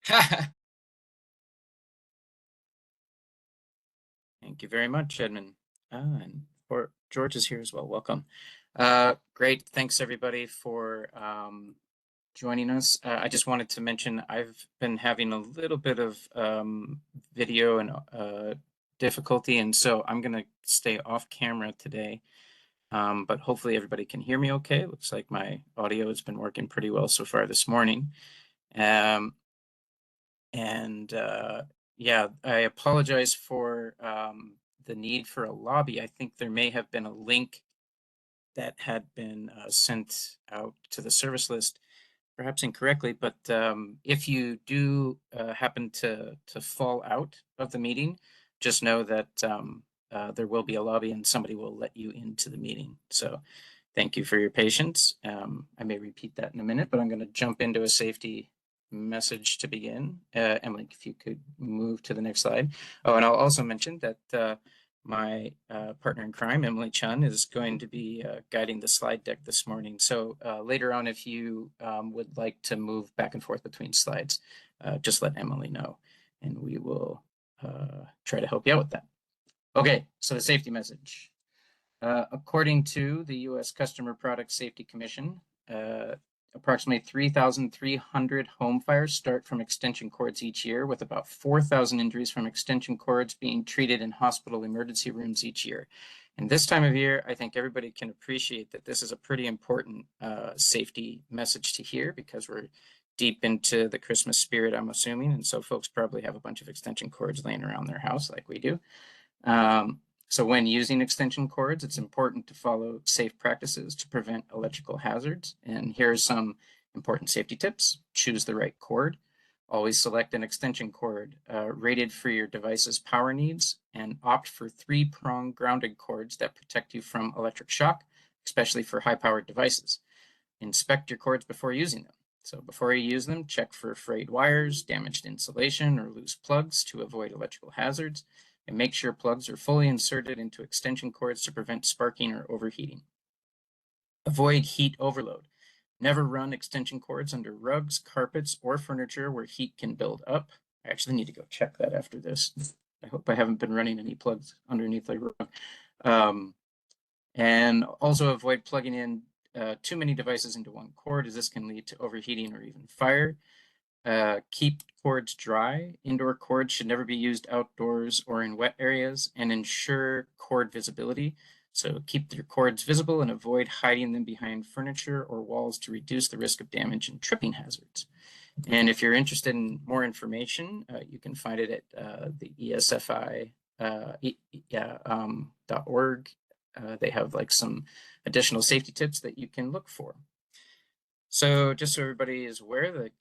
Thank you very much, Edmund. And for George is here as well. Welcome. Great. Thanks everybody for joining us. I just wanted to mention I've been having a little bit of video and difficulty, and so I'm going to stay off camera today. But hopefully everybody can hear me okay. Looks like my audio has been working pretty well so far this morning. Yeah, I apologize for the need for a lobby. I think there may have been a link that had been sent out to the service list, perhaps incorrectly, but if you do happen to fall out of the meeting, just know that there will be a lobby and somebody will let you into the meeting. So thank you for your patience. I may repeat that in a minute, but I'm going to jump into a safety message to begin. Emily, if you could move to the next slide. Oh, and I'll also mention that my partner in crime, Emily Chun, is going to be guiding the slide deck this morning. So later on, if you would like to move back and forth between slides, just let Emily know, and we will try to help you out with that. Okay, so the safety message. According to the U.S. Customer Product Safety Commission, approximately 3,300 home fires start from extension cords each year, with about 4,000 injuries from extension cords being treated in hospital emergency rooms each year. And this time of year, I think everybody can appreciate that this is a pretty important safety message to hear, because we're deep into the Christmas spirit, I'm assuming. And so folks probably have a bunch of extension cords laying around their house like we do. So when using extension cords, it's important to follow safe practices to prevent electrical hazards. And here are some important safety tips. Choose the right cord. Always select an extension cord rated for your device's power needs, and opt for 3-prong grounded cords that protect you from electric shock, especially for high-powered devices. Inspect your cords before using them. So before you use them, check for frayed wires, damaged insulation, or loose plugs to avoid electrical hazards. And make sure plugs are fully inserted into extension cords to prevent sparking or overheating. Avoid heat overload. Never run extension cords under rugs, carpets, or furniture where heat can build up. I actually need to go check that after this. I hope I haven't been running any plugs underneath the rug. And also avoid plugging in too many devices into one cord, as this can lead to overheating or even fire. Keep cords dry. Indoor cords should never be used outdoors or in wet areas, and ensure cord visibility. So keep your cords visible and avoid hiding them behind furniture or walls to reduce the risk of damage and tripping hazards. And if you're interested in more information, you can find it at the ESFI.org. They have like some additional safety tips that you can look for. So just so everybody is aware that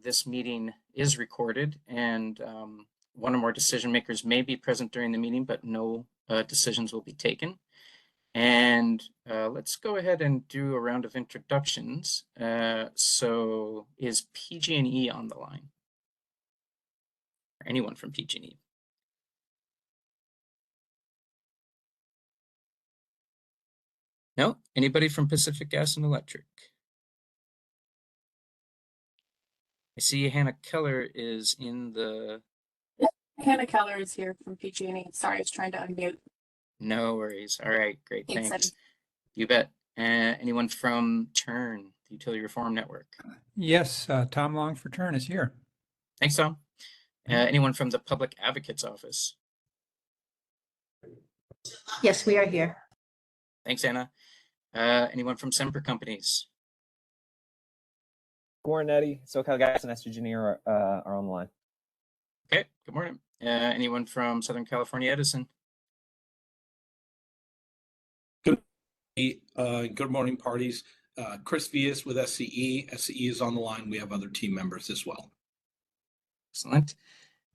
this meeting is recorded, and one or more decision makers may be present during the meeting, but no decisions will be taken. And let's go ahead and do a round of introductions. So is PG&E on the line? Or anyone from PG&E? No? Anybody from Pacific Gas and Electric? I see Hannah Keller is in the... Hannah Keller is here from PG&E. Sorry, I was trying to unmute. No worries. All right, great, Thanks. thanks. You bet. Anyone from TURN, the Utility Reform Network? Yes, Tom Long for TURN is here. Thanks, Tom. Anyone from the Public Advocate's Office? Yes, we are here. Thanks, Anna. Anyone from Semper Companies? Gornetti, SoCal Gas, and SG&E are on the line. Okay, good morning. Anyone from Southern California Edison? Good morning, parties. Chris Vias with SCE. SCE is on the line. We have other team members as well. Excellent.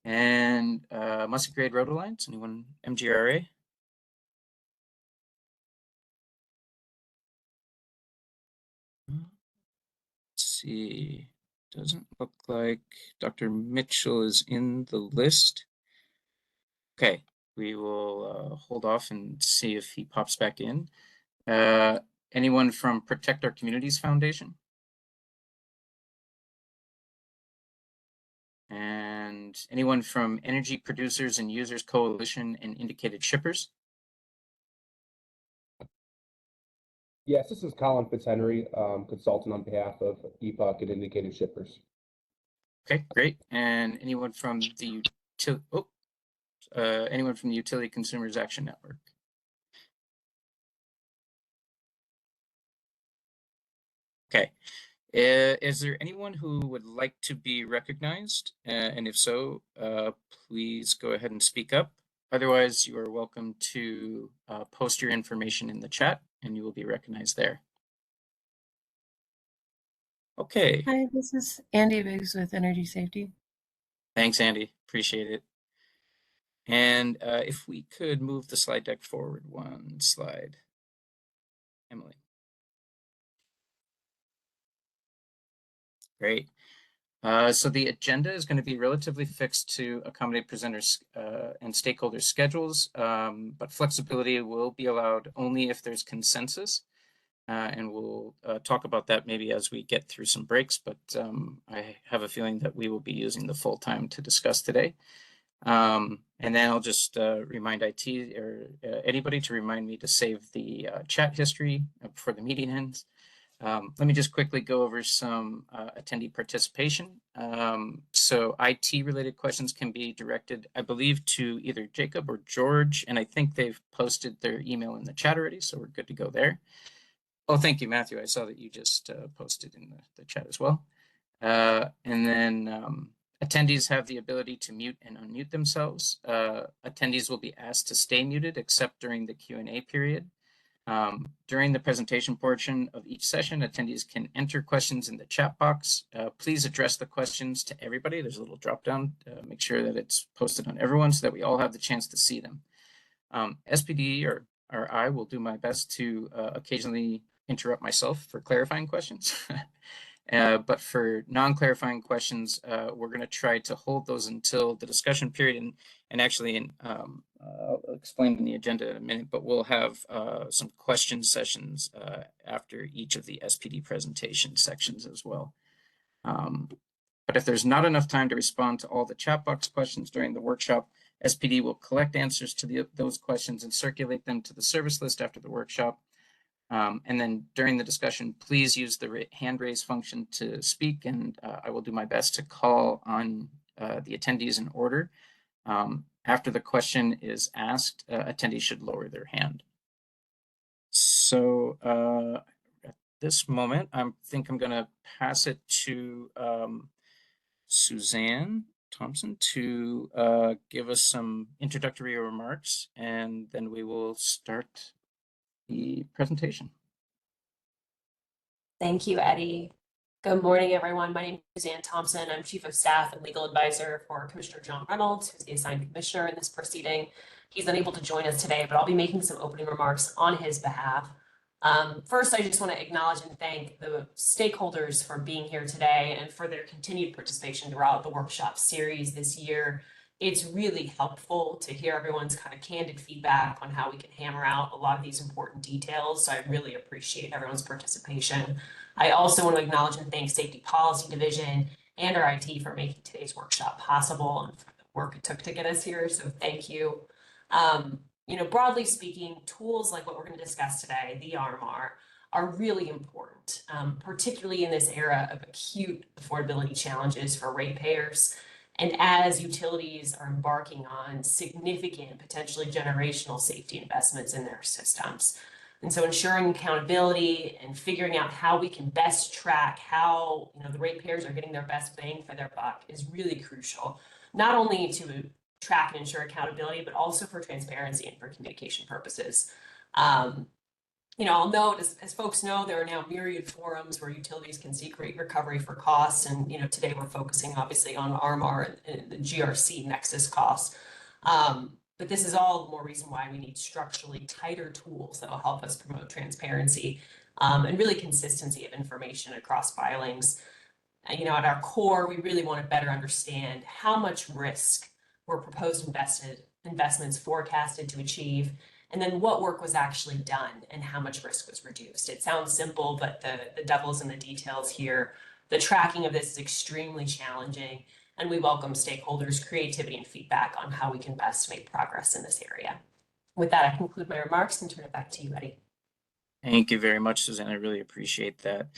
And Musgrave Road Alliance, anyone MGRA? Let's see. Doesn't look like Dr. Mitchell is in the list. Okay, we will hold off and see if he pops back in. Anyone from Protect Our Communities Foundation? And anyone from Energy Producers and Users Coalition and Indicated Shippers? Yes, this is Colin Fitzhenry, consultant on behalf of EPUC and Indicated Shippers. Okay, great. And anyone from the anyone from the Utility Consumers Action Network? Okay. Is there anyone who would like to be recognized? And if so, please go ahead and speak up. Otherwise, you are welcome to post your information in the chat and you will be recognized there. Okay. Hi, this is Andy Biggs with Energy Safety. Thanks, Andy. Appreciate it. And if we could move the slide deck forward one slide. Emily. Great. So the agenda is going to be relatively fixed to accommodate presenters and stakeholders' schedules, but flexibility will be allowed only if there's consensus. And we'll talk about that maybe as we get through some breaks, but I have a feeling that we will be using the full time to discuss today. And then I'll just remind IT or anybody to remind me to save the chat history before the meeting ends. Let me just quickly go over some attendee participation. So IT related questions can be directed, I believe, to either Jacob or George, and I think they've posted their email in the chat already, so we're good to go there. Oh, thank you, Matthew. I saw that you just posted in the chat as well. And then attendees have the ability to mute and unmute themselves. Attendees will be asked to stay muted except during the Q&A period. During the presentation portion of each session, attendees can enter questions in the chat box. Please address the questions to everybody. There's a little drop down. Make sure that it's posted on everyone so that we all have the chance to see them. SPD or I will do my best to occasionally interrupt myself for clarifying questions. But for non-clarifying questions, we're going to try to hold those until the discussion period. And actually, I'll explain in the agenda in a minute, but we'll have some question sessions after each of the SPD presentation sections as well. But if there's not enough time to respond to all the chat box questions during the workshop, SPD will collect answers to those questions and circulate them to the service list after the workshop. And then during the discussion, please use the hand raise function to speak, and I will do my best to call on the attendees in order. After the question is asked, attendees should lower their hand. So at this moment, I think I'm going to pass it to Suzanne Thompson to give us some introductory remarks, and then we will start the presentation. Thank you, Eddie. Good morning, everyone. My name is Suzanne Thompson. I'm Chief of Staff and Legal Advisor for Commissioner John Reynolds, who's the assigned commissioner in this proceeding. He's unable to join us today, but I'll be making some opening remarks on his behalf. First, I just want to acknowledge and thank the stakeholders for being here today and for their continued participation throughout the workshop series this year. It's really helpful to hear everyone's kind of candid feedback on how we can hammer out a lot of these important details. So I really appreciate everyone's participation. I also want to acknowledge and thank Safety Policy Division and our IT for making today's workshop possible and for the work it took to get us here. So thank you. Broadly speaking, tools like what we're going to discuss today, the RMR, are really important, particularly in this era of acute affordability challenges for ratepayers. And as utilities are embarking on significant, potentially generational safety investments in their systems. And so ensuring accountability and figuring out how we can best track how the ratepayers are getting their best bang for their buck is really crucial, not only to track and ensure accountability, but also for transparency and for communication purposes. I'll note, as folks know, there are now myriad forums where utilities can seek rate recovery for costs. And, today we're focusing obviously on RMR and the GRC nexus costs. But this is all the more reason why we need structurally tighter tools that will help us promote transparency and really consistency of information across filings. At our core, we really want to better understand how much risk were proposed investments forecasted to achieve, and then what work was actually done and how much risk was reduced. It sounds simple, but the devil's in the details here. The tracking of this is extremely challenging, and we welcome stakeholders' creativity and feedback on how we can best make progress in this area. With that, I conclude my remarks and turn it back to you, Eddie. Thank you very much, Suzanne. I really appreciate that.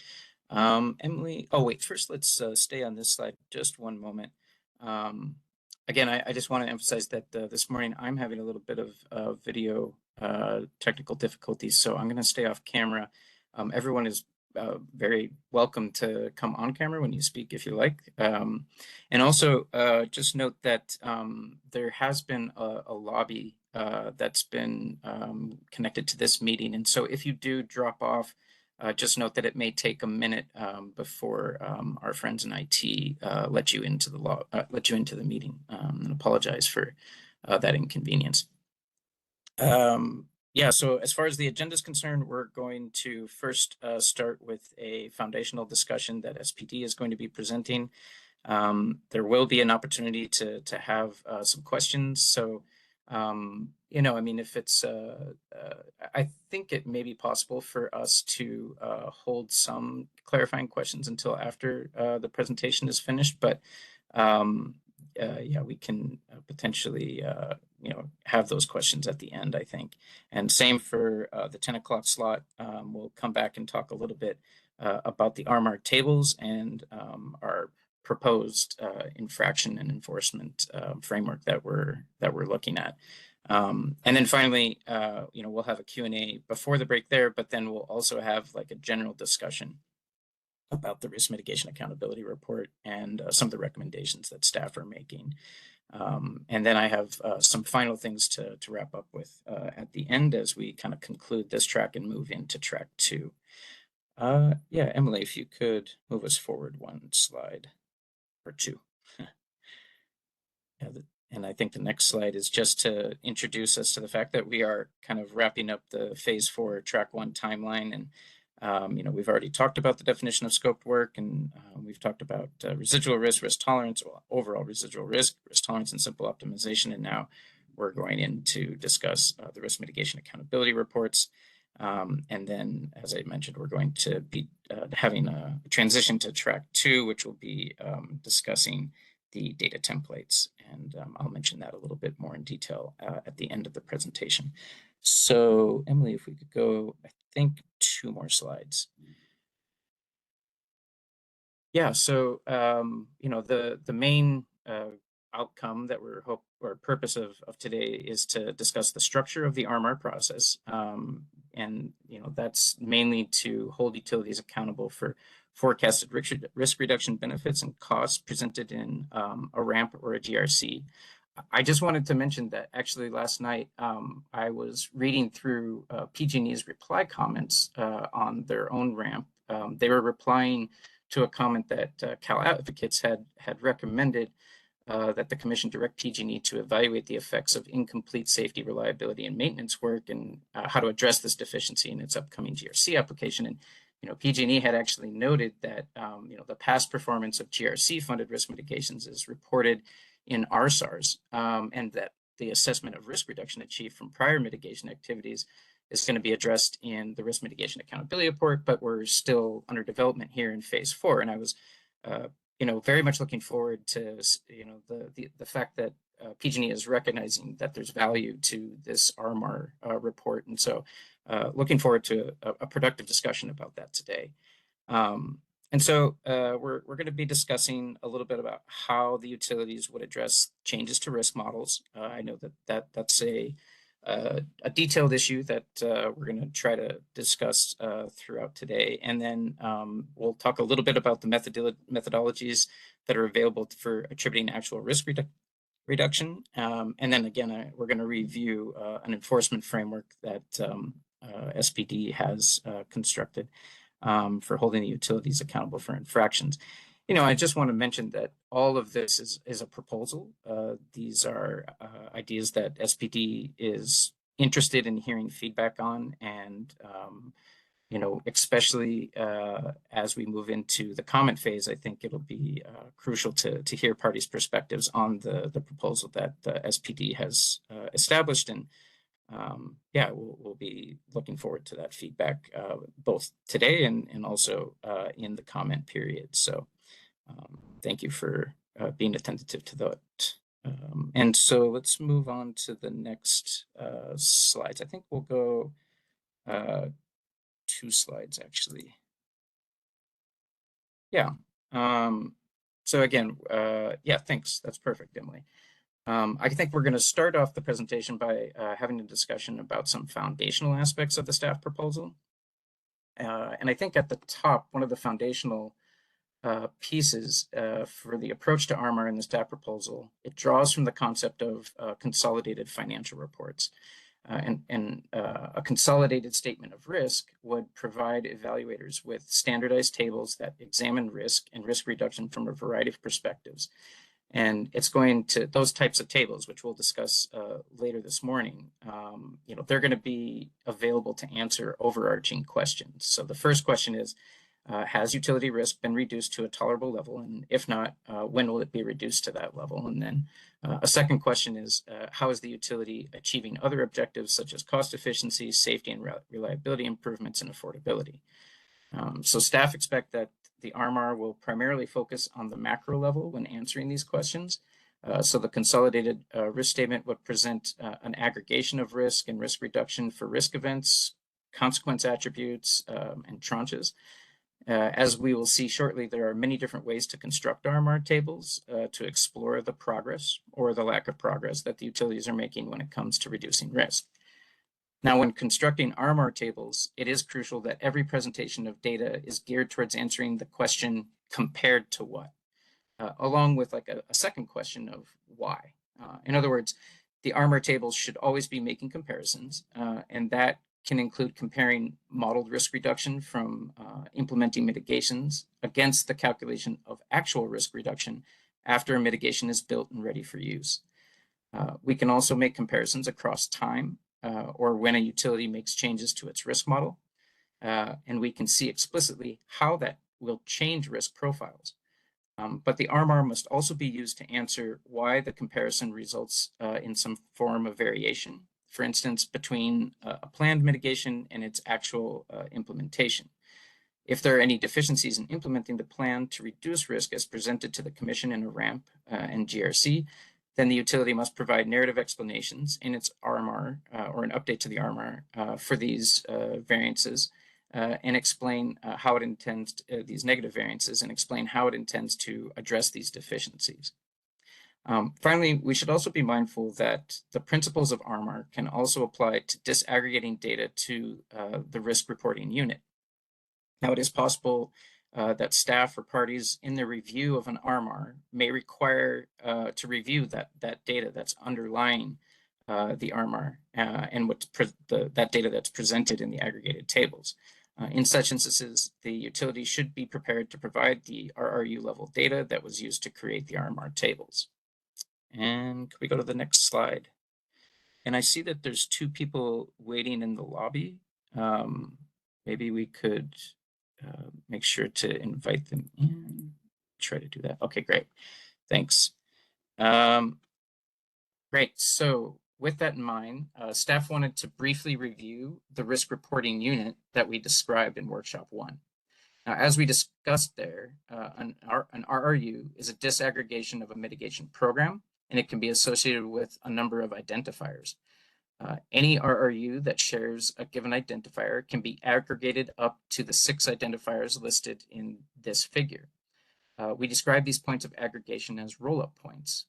Emily, oh wait, first let's stay on this slide just one moment. Again, I just want to emphasize that this morning I'm having a little bit of video technical difficulties, so I'm going to stay off camera. Everyone is very welcome to come on camera when you speak if you like. And also just note that there has been a lobby that's been connected to this meeting. And so if you do drop off, just note that it may take a minute before our friends in IT let you into the meeting. And apologize for that inconvenience. Yeah, so as far as the agenda is concerned, we're going to first start with a foundational discussion that SPD is going to be presenting. There will be an opportunity to have some questions. So, you know, I mean, if it's, I think it may be possible for us to hold some clarifying questions until after the presentation is finished, but yeah, we can potentially, you know, have those questions at the end, I think. And same for the 10 o'clock slot. We'll come back and talk a little bit about the RMAR tables and our proposed infraction and enforcement framework that we're looking at. And then finally, you know, we'll have a Q&A before the break there, but then we'll also have like a general discussion about the risk mitigation accountability report and some of the recommendations that staff are making. And then I have some final things to wrap up with at the end as we kind of conclude this track and move into track 2. Yeah, Emily, if you could move us forward one slide or 2. Yeah, and I think the next slide is just to introduce us to the fact that we are kind of wrapping up the phase 4 track 1 timeline. And you know, we've already talked about the definition of scoped work, and we've talked about residual risk, risk tolerance, well, overall residual risk, risk tolerance, and simple optimization. And now we're going in to discuss the risk mitigation accountability reports. And then, as I mentioned, we're going to be having a transition to track 2, which will be discussing the data templates. And I'll mention that a little bit more in detail at the end of the presentation. So, Emily, if we could go, I think 2 more slides. Yeah, so, you know, the main outcome that we're purpose of today is to discuss the structure of the RMAR process. And, you know, that's mainly to hold utilities accountable for forecasted risk reduction benefits and costs presented in a RAMP or a GRC. I just wanted to mention that actually last night I was reading through PG&E's reply comments on their own RAMP. They were replying to a comment that Cal Advocates had recommended that the Commission direct PG&E to evaluate the effects of incomplete safety, reliability, and maintenance work and how to address this deficiency in its upcoming GRC application. And you know, PG&E had actually noted that you know, the past performance of GRC-funded risk mitigations is reported in RSARs, and that the assessment of risk reduction achieved from prior mitigation activities is going to be addressed in the risk mitigation accountability report, but we're still under development here in phase 4. And I was, you know, very much looking forward to, you know, the fact that PG&E is recognizing that there's value to this RMAR report. And so looking forward to a productive discussion about that today. And so we're going to be discussing a little bit about how the utilities would address changes to risk models. I know that's a detailed issue that we're going to try to discuss throughout today. And then we'll talk a little bit about the methodologies that are available for attributing actual risk reduction. And then again, we're going to review an enforcement framework that SPD has constructed for holding the utilities accountable for infractions. You know, I just want to mention that all of this is a proposal. These are ideas that SPD is interested in hearing feedback on, and you know, especially as we move into the comment phase, I think it'll be crucial to hear parties' perspectives on the proposal that the SPD has established. And yeah, we'll be looking forward to that feedback both today and also in the comment period. So thank you for being attentive to that. And so let's move on to the next slides. I think we'll go 2 slides actually. Yeah. So again, yeah, thanks. That's perfect, Emily. I think we're going to start off the presentation by having a discussion about some foundational aspects of the staff proposal. And I think at the top, one of the foundational pieces for the approach to RMR in the staff proposal, it draws from the concept of consolidated financial reports. A consolidated statement of risk would provide evaluators with standardized tables that examine risk and risk reduction from a variety of perspectives. And it's going to, those types of tables, which we'll discuss later this morning, they're going to be available to answer overarching questions. So the first question is, has utility risk been reduced to a tolerable level? And if not, when will it be reduced to that level? And then a second question is, how is the utility achieving other objectives such as cost efficiency, safety and reliability improvements, and affordability? So staff expect that the RMR will primarily focus on the macro level when answering these questions. So the consolidated risk statement would present an aggregation of risk and risk reduction for risk events, consequence attributes, and tranches. As we will see shortly, there are many different ways to construct RMR tables to explore the progress or the lack of progress that the utilities are making when it comes to reducing risk. Now, when constructing RMR tables, it is crucial that every presentation of data is geared towards answering the question, compared to what, along with like a second question of why. In other words, the RMR tables should always be making comparisons, and that can include comparing modeled risk reduction from implementing mitigations against the calculation of actual risk reduction after a mitigation is built and ready for use. We can also make comparisons across time or when a utility makes changes to its risk model, and we can see explicitly how that will change risk profiles. But the RMR must also be used to answer why the comparison results in some form of variation, for instance, between a planned mitigation and its actual implementation. If there are any deficiencies in implementing the plan to reduce risk as presented to the Commission in a RAMP and GRC, then the utility must provide narrative explanations in its RMR or an update to the RMR for these variances and explain how it intends these negative variances and explain how it intends to address these deficiencies. Finally, we should also be mindful that the principles of RMR can also apply to disaggregating data to the risk reporting unit. Now, it is possible that staff or parties in their review of an RMR may require to review that data that's underlying the RMR and that data that's presented in the aggregated tables. In such instances, the utility should be prepared to provide the RRU level data that was used to create the RMR tables. And can we go to the next slide? And I see that there's 2 people waiting in the lobby. Maybe we could make sure to invite them in. Try to do that. Okay, great. Thanks. Great. So with that in mind, staff wanted to briefly review the risk reporting unit that we described in workshop 1. Now, as we discussed there, an RRU is a disaggregation of a mitigation program, and it can be associated with a number of identifiers. Any RRU that shares a given identifier can be aggregated up to the 6 identifiers listed in this figure. We describe these points of aggregation as roll-up points.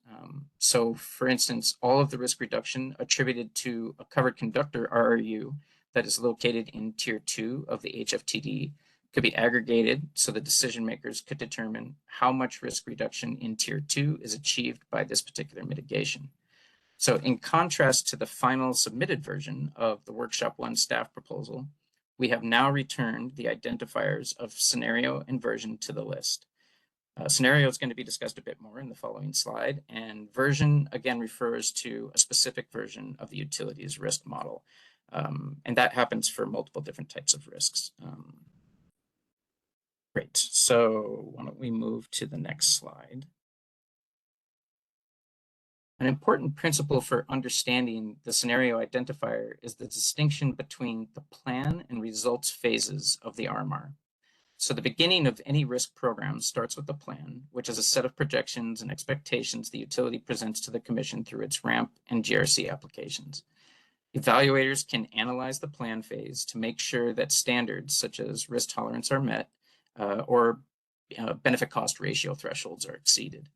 So for instance, all of the risk reduction attributed to a covered conductor RRU that is located in tier 2 of the HFTD could be aggregated so the decision makers could determine how much risk reduction in tier 2 is achieved by this particular mitigation. So in contrast to the final submitted version of the workshop 1 staff proposal, we have now returned the identifiers of scenario and version to the list. Scenario is going to be discussed a bit more in the following slide, and version again refers to a specific version of the utility's risk model. And that happens for multiple different types of risks. Great, so why don't we move to the next slide. An important principle for understanding the scenario identifier is the distinction between the plan and results phases of the RMR. So the beginning of any risk program starts with a plan, which is a set of projections and expectations the utility presents to the commission through its RAMP and GRC applications. Evaluators can analyze the plan phase to make sure that standards such as risk tolerance are met or benefit cost ratio thresholds are exceeded.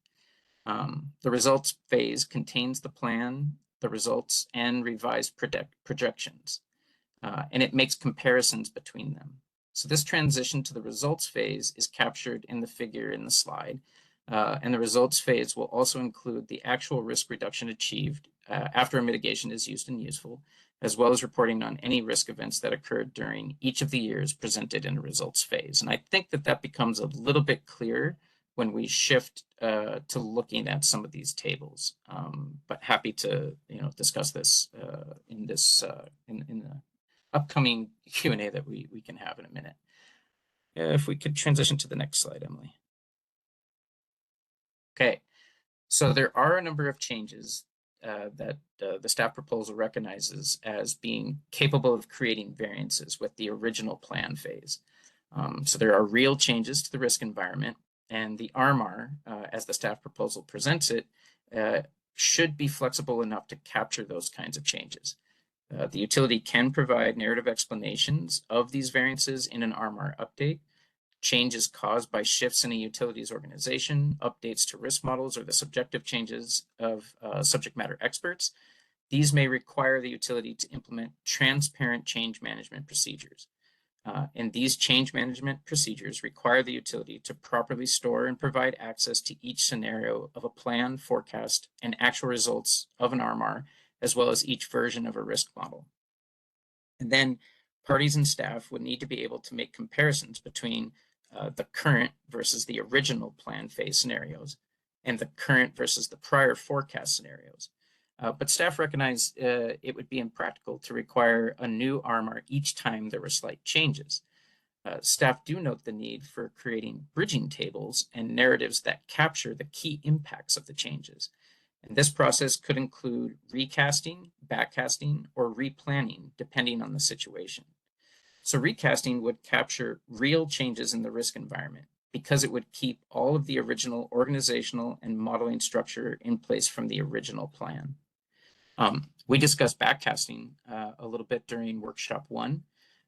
The results phase contains the plan, the results, and revised projections, and it makes comparisons between them. So this transition to the results phase is captured in the figure in the slide, and the results phase will also include the actual risk reduction achieved after a mitigation is used and useful, as well as reporting on any risk events that occurred during each of the years presented in the results phase. And I think that that becomes a little bit clearer when we shift to looking at some of these tables. But happy to discuss this in the upcoming Q&A that we can have in a minute. If we could transition to the next slide, Emily. Okay, so there are a number of changes that the staff proposal recognizes as being capable of creating variances with the original plan phase. So there are real changes to the risk environment, and the RMR, as the staff proposal presents it, should be flexible enough to capture those kinds of changes. The utility can provide narrative explanations of these variances in an RMR update. Changes caused by shifts in a utility's organization, updates to risk models, or the subjective changes of subject matter experts. These may require the utility to implement transparent change management procedures. And these change management procedures require the utility to properly store and provide access to each scenario of a plan, forecast, and actual results of an RMR, as well as each version of a risk model. And then parties and staff would need to be able to make comparisons between the current versus the original plan phase scenarios and the current versus the prior forecast scenarios. But staff recognize it would be impractical to require a new RMR each time there were slight changes. Staff do note the need for creating bridging tables and narratives that capture the key impacts of the changes. And this process could include recasting, backcasting, or replanning, depending on the situation. So recasting would capture real changes in the risk environment because it would keep all of the original organizational and modeling structure in place from the original plan. We discussed backcasting a little bit during workshop 1,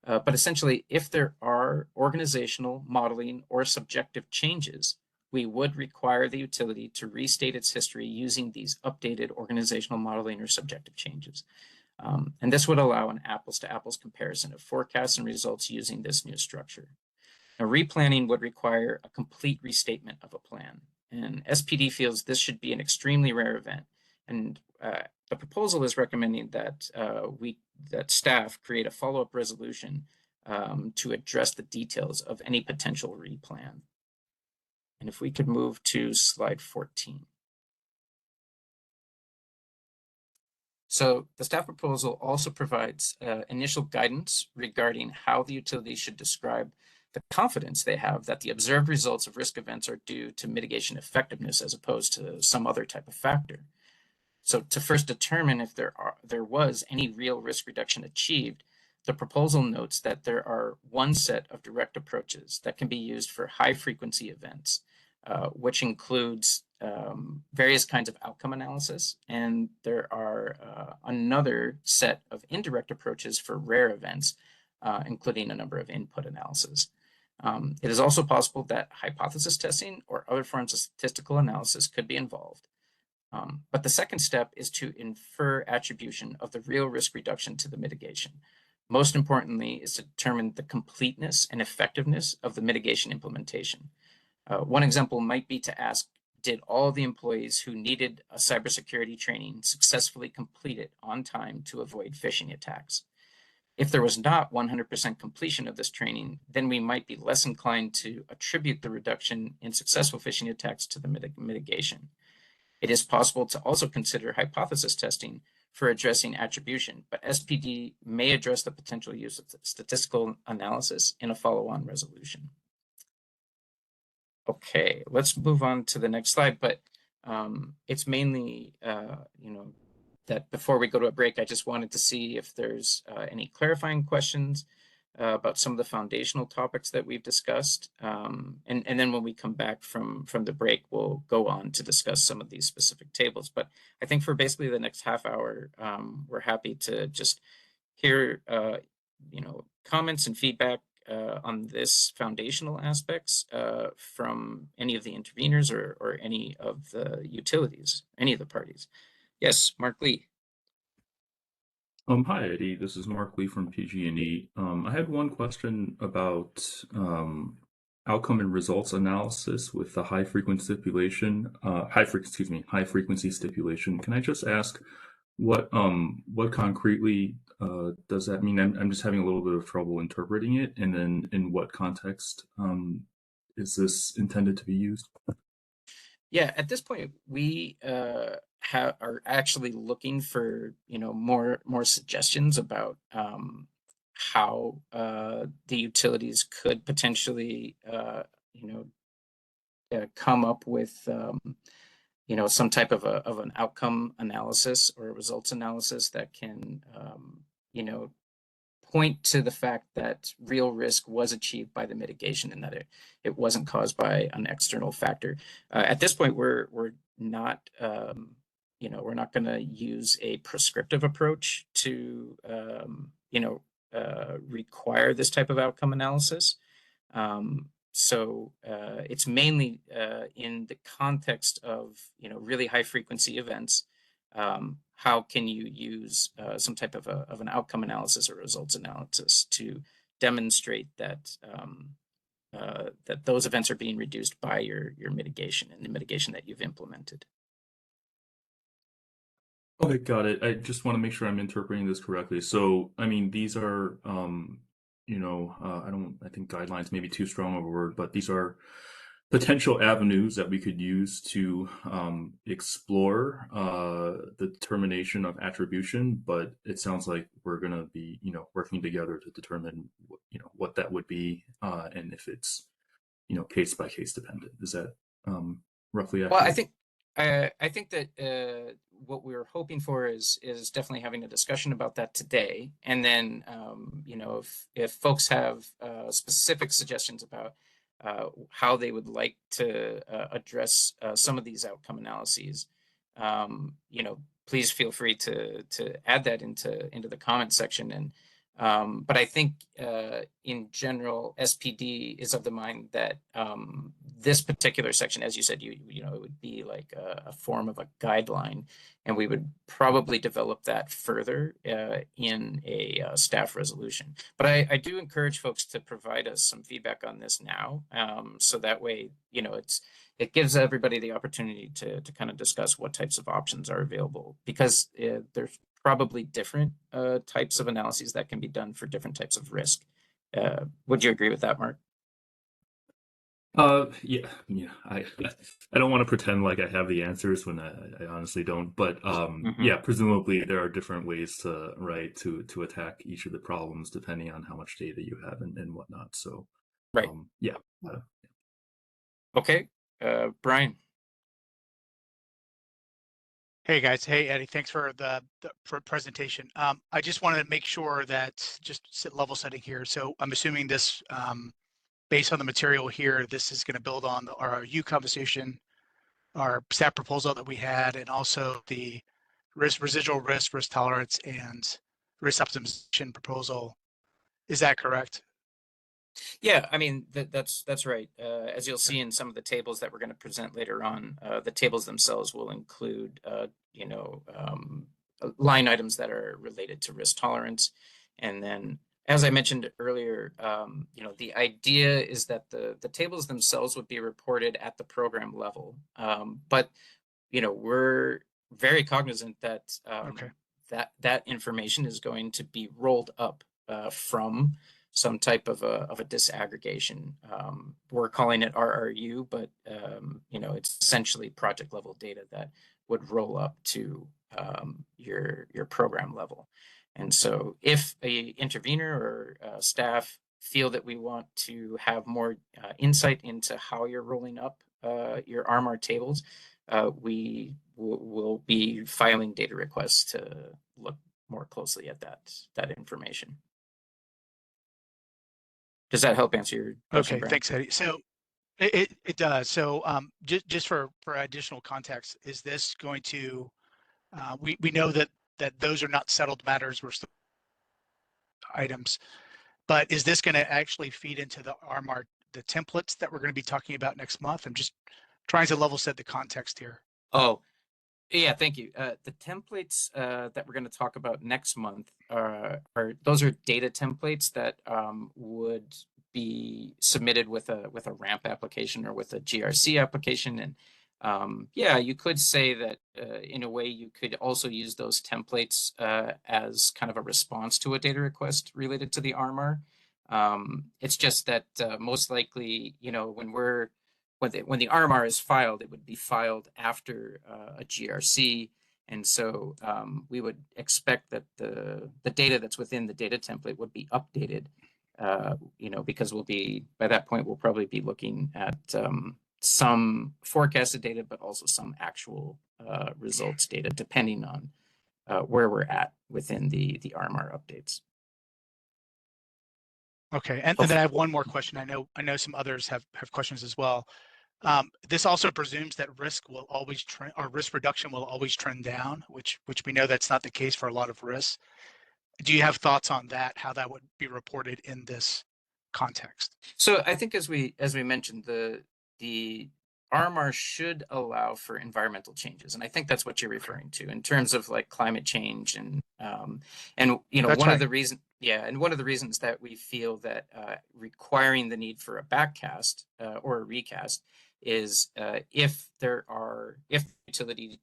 but essentially if there are organizational, modeling, or subjective changes, we would require the utility to restate its history using these updated organizational modeling or subjective changes. And this would allow an apples to apples comparison of forecasts and results using this new structure. Now, replanning would require a complete restatement of a plan, and SPD feels this should be an extremely rare event. And the proposal is recommending that that staff create a follow-up resolution to address the details of any potential replan. And if we could move to slide 14. So the staff proposal also provides initial guidance regarding how the utility should describe the confidence they have that the observed results of risk events are due to mitigation effectiveness as opposed to some other type of factor. So to first determine if there was any real risk reduction achieved, the proposal notes that there are one set of direct approaches that can be used for high frequency events, which includes various kinds of outcome analysis, and there are another set of indirect approaches for rare events, including a number of input analysis. It is also possible that hypothesis testing or other forms of statistical analysis could be involved. But the second step is to infer attribution of the real risk reduction to the mitigation. Most importantly is to determine the completeness and effectiveness of the mitigation implementation. One example might be to ask, did all the employees who needed a cybersecurity training successfully complete it on time to avoid phishing attacks? If there was not 100% completion of this training, then we might be less inclined to attribute the reduction in successful phishing attacks to the mitigation. It is possible to also consider hypothesis testing for addressing attribution, but SPD may address the potential use of statistical analysis in a follow-on resolution. Okay, let's move on to the next slide, but it's mainly, that before we go to a break, I just wanted to see if there's any clarifying questions about some of the foundational topics that we've discussed. And then when we come back from the break, we'll go on to discuss some of these specific tables. But I think for basically the next half hour, we're happy to just hear comments and feedback on this foundational aspects from any of the interveners or any of the utilities, any of the parties. Yes, Mark Lee. Hi, Eddie. This is Mark Lee from PG&E. I had one question about outcome and results analysis with the high frequency stipulation. High frequency stipulation. Can I just ask what concretely does that mean? I'm just having a little bit of trouble interpreting it, and then in what context is this intended to be used? Yeah, at this point, we are actually looking for more suggestions about how the utilities could potentially come up with some type of an outcome analysis or a results analysis that can point to the fact that real risk was achieved by the mitigation and that it wasn't caused by an external factor. At this point, we're not we're not going to use a prescriptive approach to require this type of outcome analysis. So it's mainly in the context of really high frequency events. How can you use some type of an outcome analysis or results analysis to demonstrate that that those events are being reduced by your mitigation and the mitigation that you've implemented? Okay, got it. I just want to make sure I'm interpreting this correctly. So, I mean, these are, I think guidelines may be too strong of a word, but these are potential avenues that we could use to explore the determination of attribution. But it sounds like we're going to be, working together to determine, what that would be, and if it's, case by case dependent. Is that roughly accurate? Well, I think that what we're hoping for is definitely having a discussion about that today, and then if folks have specific suggestions about how they would like to address some of these outcome analyses, please feel free to add that into the comment section. And but I think in general, SPD is of the mind that this particular section, as you said, it would be like a form of a guideline, and we would probably develop that further in a staff resolution. But I do encourage folks to provide us some feedback on this now, so that way it gives everybody the opportunity to kind of discuss what types of options are available, because there's probably different types of analyses that can be done for different types of risk. Would you agree with that, Mark? Yeah. I don't want to pretend like I have the answers when I honestly don't. But yeah, presumably there are different ways to attack each of the problems depending on how much data you have and whatnot. So right. Yeah. Okay, Brian. Hey guys, hey Eddie, thanks for the presentation. I just wanted to make sure that level setting here. So I'm assuming this, based on the material here, this is going to build on our RRU conversation, our staff proposal that we had, and also the residual risk tolerance, and risk optimization proposal. Is that correct? Yeah, I mean, that's right. As you'll see in some of the tables that we're going to present later on, the tables themselves will include, line items that are related to risk tolerance. And then, as I mentioned earlier, the idea is that the tables themselves would be reported at the program level. But, we're very cognizant that that information is going to be rolled up from some type of a disaggregation. We're calling it RRU, but it's essentially project level data that would roll up to your program level. And so if a intervener or staff feel that we want to have more insight into how you're rolling up your RMR tables, we will be filing data requests to look more closely at that information. Does that help answer your question, Okay, Brian? thanks, Eddie. So it does. So just for additional context, is this going to we know that those are not settled matters, we're still items, but is this going to actually feed into the RMAR, the templates that we're going to be talking about next month? I'm just trying to level set the context here. Oh, yeah, thank you. The templates that we're going to talk about next month are those are data templates that would be submitted with a ramp application or with a GRC application. And yeah, you could say that in a way you could also use those templates as kind of a response to a data request related to the RMR. It's just that most likely, you know, when the RMR is filed, it would be filed after a GRC. And so we would expect that the data that's within the data template would be updated, you know, because by that point, we'll probably be looking at some forecasted data, but also some actual results data, depending on where we're at within the RMR updates. Okay, and then I have one more question. I know some others have questions as well. This also presumes that risk will always trend, or risk reduction will always trend down, which we know that's not the case for a lot of risks. Do you have thoughts on that? How that would be reported in this context? So I think as we mentioned, the RMR should allow for environmental changes, and I think that's what you're referring to in terms of like climate change and you know That's one of right. the reasons one of the reasons that we feel that requiring the need for a backcast or a recast is if the utility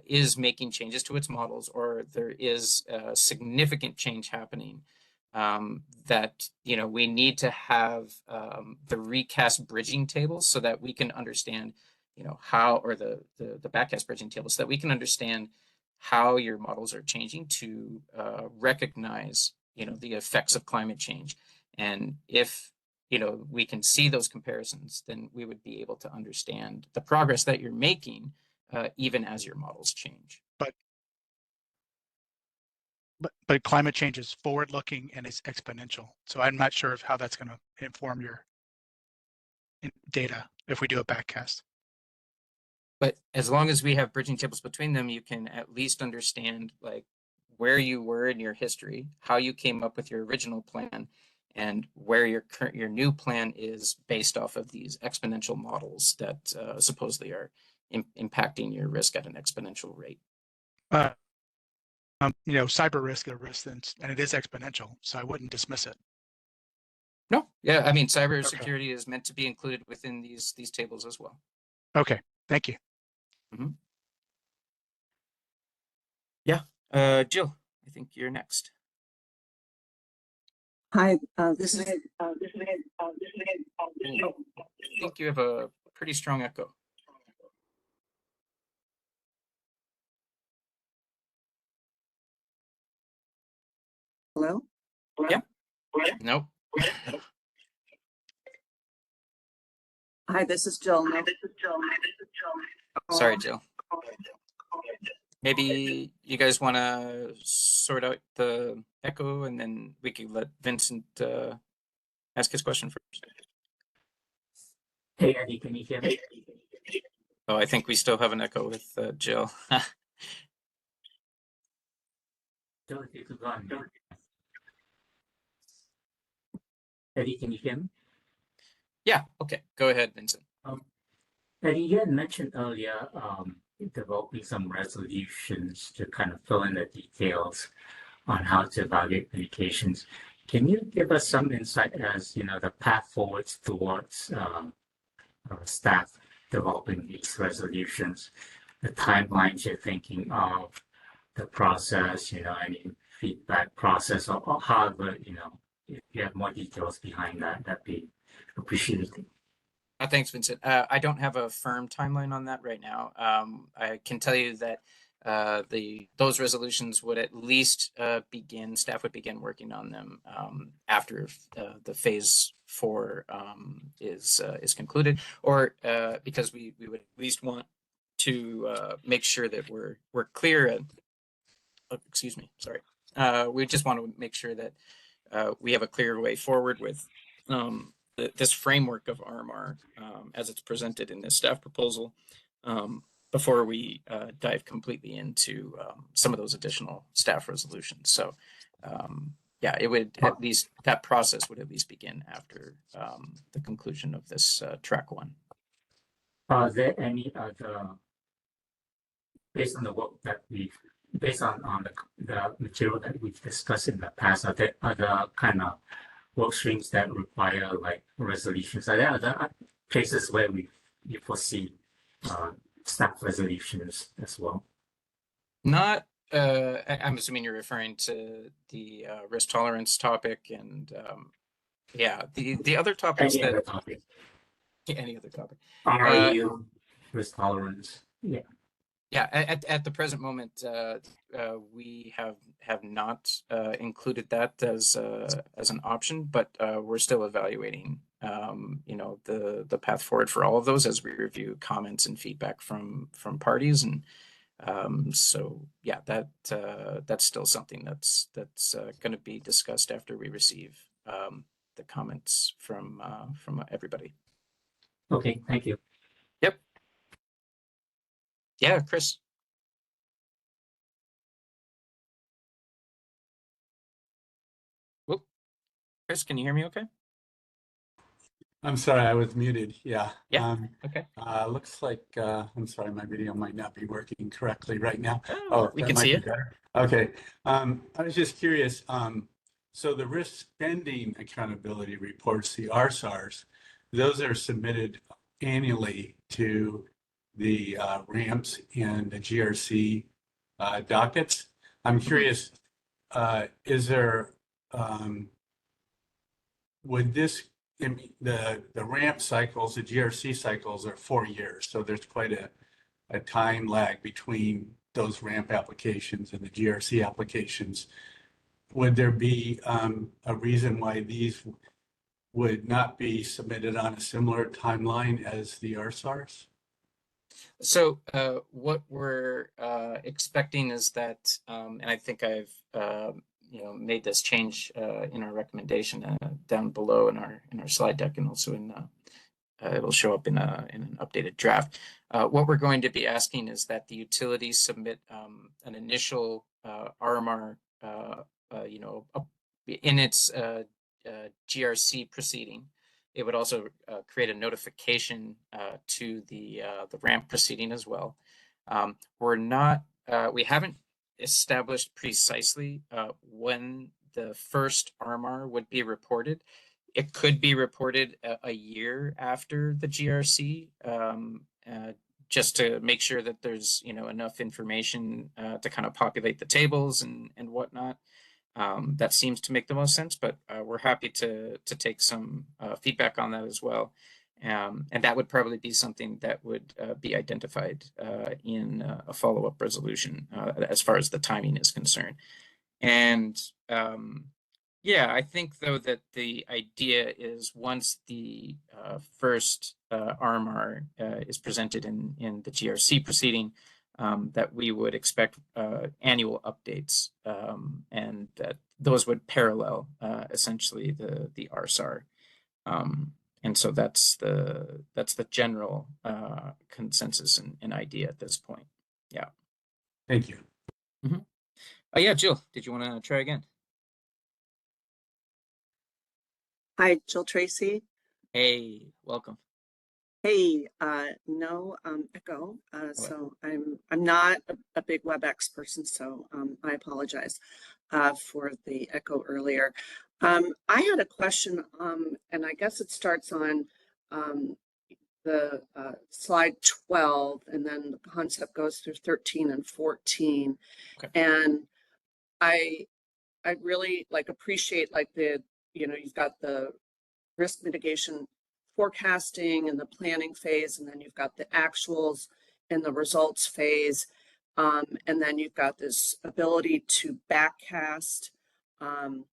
is making changes to its models or there is significant change happening, that you know we need to have the recast bridging table so that we can understand, you know, how, or the backcast bridging table so that we can understand how your models are changing to recognize, you know, the effects of climate change. And if, you know, we can see those comparisons, then we would be able to understand the progress that you're making even as your models change. But climate change is forward-looking and it's exponential. So I'm not sure of how that's going to inform your data if we do a backcast. But as long as we have bridging tables between them, you can at least understand like where you were in your history, how you came up with your original plan, and where your new plan is based off of these exponential models that supposedly are impacting your risk at an exponential rate. You know, cyber risk is a risk, and it is exponential, so I wouldn't dismiss it. No, yeah, I mean, cybersecurity is meant to be included within these tables as well. Okay, thank you. Yeah, Jill, I think you're next. Hi, this is. I think you have a pretty strong echo. Hello? Yeah. Nope. Hi, this is Jill. No. Sorry, Jill. Maybe you guys want to sort out the echo and then we can let Vincent ask his question first. Hey, Eddie, can you hear me? Oh, I think we still have an echo with Jill. Jill, if you could go on mute. Eddie, can you hear me? Yeah, okay. Go ahead, Vincent. Eddie, you had mentioned earlier developing some resolutions to kind of fill in the details on how to evaluate medications. Can you give us some insight as, you know, the path forwards towards staff developing these resolutions, the timelines you're thinking of, the process, you know, any feedback process, or however, you know, if you have more details behind that, that'd be appreciated. Thanks, Vincent. I don't have a firm timeline on that right now. I can tell you that those resolutions would at least staff would begin working on them after the phase 4 is concluded, or because we would at least want to make sure that we're clear. Excuse me, sorry. We just want to make sure that we have a clear way forward with this framework of RMR as it's presented in this staff proposal before we dive completely into some of those additional staff resolutions. So yeah, it would at least, that process would at least begin after the conclusion of this track one. Are there any other, based on the work that based on the material that we've discussed in the past, are there other kind of work streams that require like resolutions? Are there other places where you foresee staff resolutions as well? Not, I'm assuming you're referring to the risk tolerance topic and yeah, the other topics Any that other topic? any other topic. REU, risk tolerance. Yeah. Yeah, at the present moment, we have not included that as an option, but we're still evaluating, you know, the path forward for all of those as we review comments and feedback from parties, and so yeah, that's still something that's going to be discussed after we receive the comments from everybody. Okay, thank you. Yep. Yeah, Chris. Whoop. Chris, can you hear me okay? I'm sorry, I was muted. Yeah. Yeah. Okay. Looks like, I'm sorry, my video might not be working correctly right now. Oh, we that can might see be it. better. Okay. I was just curious. So the risk spending accountability reports, the RSARs, those are submitted annually to the ramps and the GRC dockets. I'm curious, is there, would this, the ramp cycles, the GRC cycles are 4 years, so there's quite a time lag between those ramp applications and the GRC applications. Would there be a reason why these would not be submitted on a similar timeline as the RSARs? So what we're expecting is that, and I think I've you know, made this change in our recommendation down below in our slide deck, and also in it'll show up in an updated draft. What we're going to be asking is that the utilities submit an initial RMR, you know, in its GRC proceeding. It would also create a notification to the ramp proceeding as well. We haven't established precisely when the first RMR would be reported. It could be reported a year after the GRC, just to make sure that there's, you know, enough information to kind of populate the tables and whatnot. That seems to make the most sense, but we're happy to take some feedback on that as well. And that would probably be something that would be identified in a follow-up resolution as far as the timing is concerned. And yeah, I think though that the idea is once the first RMR is presented in the GRC proceeding, that we would expect annual updates, and that those would parallel essentially the RSAR. And so that's the general consensus and idea at this point. Yeah. Thank you. Mm-hmm. Oh yeah, Jill, did you want to try again? Hi, Jill Tracy. Hey, welcome. Hey, no echo. So I'm not a big WebEx person, so I apologize for the echo earlier. I had a question, and I guess it starts on the slide 12, and then the concept goes through 13 and 14. Okay. And I really appreciate you know, you've got the risk mitigation forecasting and the planning phase, and then you've got the actuals and the results phase, and then you've got this ability to backcast, and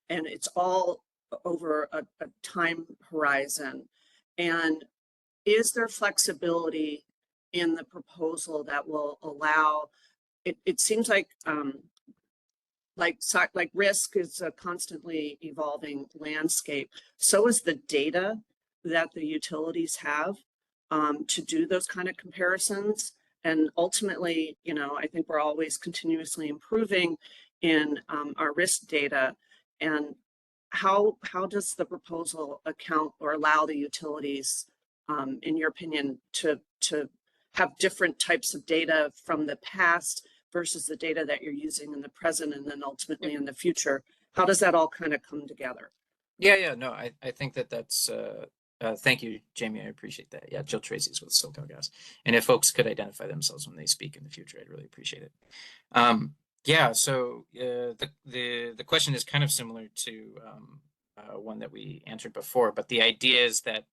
it's all over a time horizon. And is there flexibility in the proposal that will allow it? It seems like like risk is a constantly evolving landscape. So is the data that the utilities have to do those kind of comparisons. And ultimately, you know, I think we're always continuously improving in our risk data. And how does the proposal account or allow the utilities, in your opinion, to have different types of data from the past versus the data that you're using in the present and then ultimately in the future? How does that all kind of come together? Yeah, no, I think that's thank you, Jamie. I appreciate that. Yeah, Jill Tracy's with SoCalGas. And if folks could identify themselves when they speak in the future, I'd really appreciate it. Yeah, so the question is kind of similar to one that we answered before, but the idea is that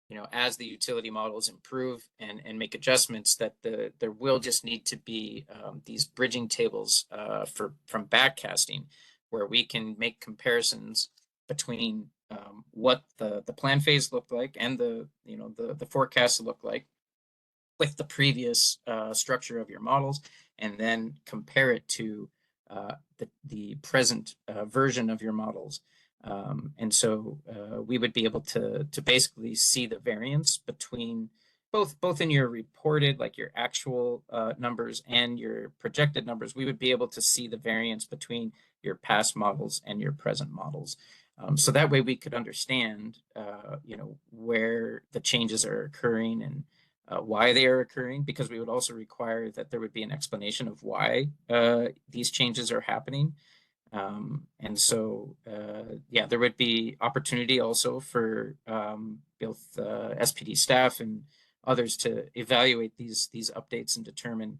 you know, as the utility models improve and make adjustments, that there will just need to be these bridging tables from backcasting, where we can make comparisons between what the plan phase looked like and the forecast looked like with the previous structure of your models, and then compare it to the present version of your models. And so we would be able to basically see the variance between both in your reported, like your actual numbers and your projected numbers. We would be able to see the variance between your past models and your present models. So that way we could understand, you know, where the changes are occurring and why they are occurring, because we would also require that there would be an explanation of why these changes are happening. And so, yeah, there would be opportunity also for both SPD staff and others to evaluate these updates and determine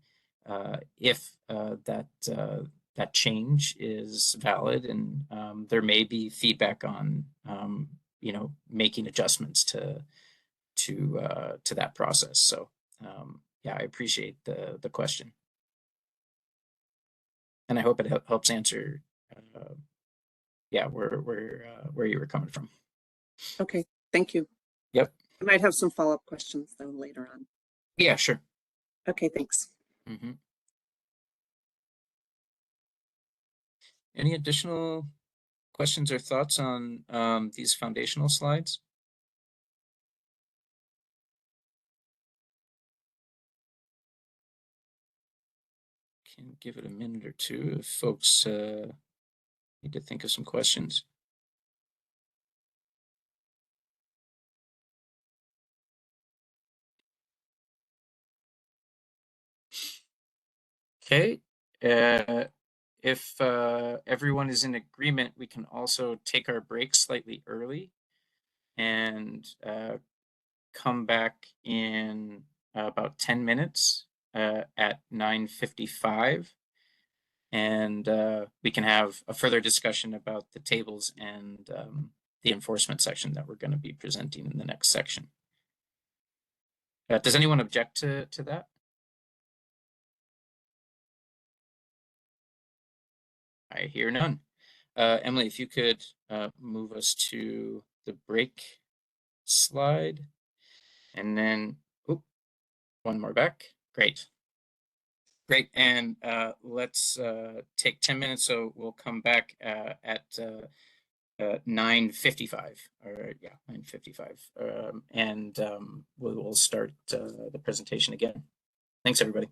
if that change is valid, and there may be feedback on you know, making adjustments to that process. So yeah, I appreciate the question, and I hope it helps answer yeah, where you were coming from. Okay, thank you. Yep. I might have some follow-up questions though later on. Yeah, sure. Okay, thanks. Any additional questions or thoughts on these foundational slides? Can give it a minute or two if folks need to think of some questions. Okay. If everyone is in agreement, we can also take our break slightly early and come back in about 10 minutes at 9:55. And we can have a further discussion about the tables and the enforcement section that we're going to be presenting in the next section. Does anyone object to that? I hear none. Emily, if you could move us to the break slide, and then one more back. Great. Great. And let's take 10 minutes. So we'll come back at 9:55. Or yeah, 9:55. And we'll start the presentation again. Thanks, everybody.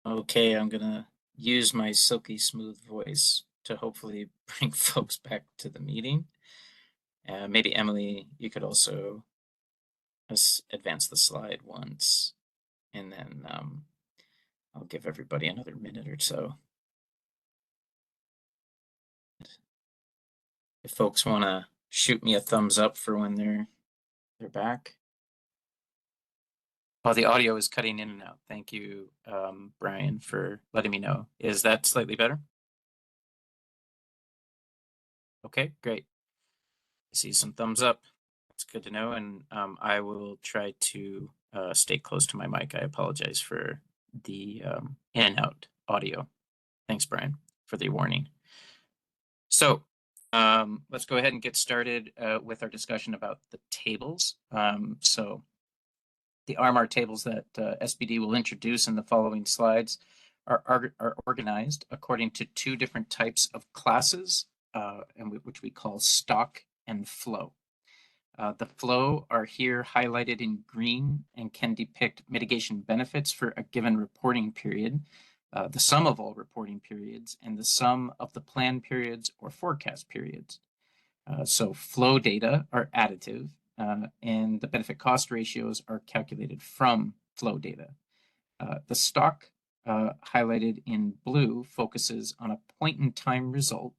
Okay, I'm gonna use my silky smooth voice to hopefully bring folks back to the meeting. Maybe Emily, you could also advance the slide once, and then I'll give everybody another minute or so. If folks want to shoot me a thumbs up for when they're back. Oh, the audio is cutting in and out. Thank you, Brian, for letting me know. Is that slightly better? Okay, great. I see some thumbs up. That's good to know. And I will try to stay close to my mic. I apologize for the in and out audio. Thanks, Brian, for the warning. So let's go ahead and get started with our discussion about the tables. So the RMR tables that SBD will introduce in the following slides are organized according to two different types of classes, which we call stock and flow. The flow are here highlighted in green and can depict mitigation benefits for a given reporting period, the sum of all reporting periods, and the sum of the plan periods or forecast periods. So flow data are additive, and the benefit cost ratios are calculated from flow data. The stock highlighted in blue focuses on a point in time result,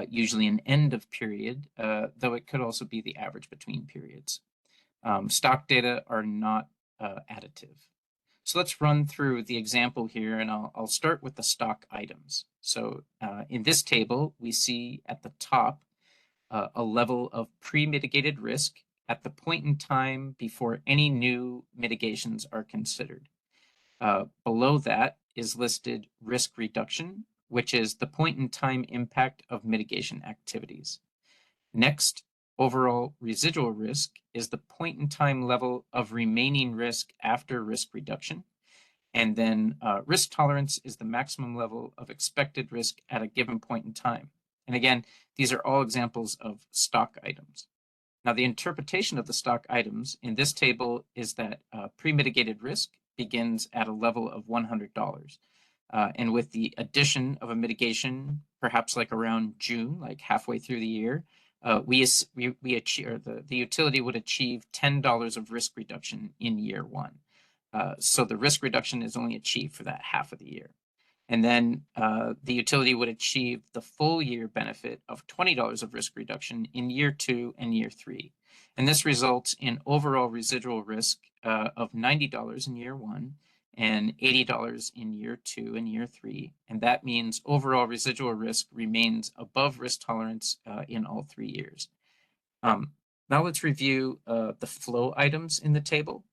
usually an end of period, though it could also be the average between periods. Stock data are not additive. So let's run through the example here, and I'll start with the stock items. So in this table, we see at the top a level of pre-mitigated risk at the point in time before any new mitigations are considered. Below that is listed risk reduction, which is the point in time impact of mitigation activities. Next, overall residual risk is the point in time level of remaining risk after risk reduction. And then risk tolerance is the maximum level of expected risk at a given point in time. And again, these are all examples of stock items. Now, the interpretation of the stock items in this table is that pre-mitigated risk begins at a level of $100. And with the addition of a mitigation, perhaps like around June, like halfway through the year, we achieve, or the utility would achieve $10 of risk reduction in year one. So the risk reduction is only achieved for that half of the year. And then the utility would achieve the full year benefit of $20 of risk reduction in year 2 and year 3. And this results in overall residual risk of $90 in year 1 and $80 in year 2 and year 3. And that means overall residual risk remains above risk tolerance in all 3 years. Now let's review the flow items in the table.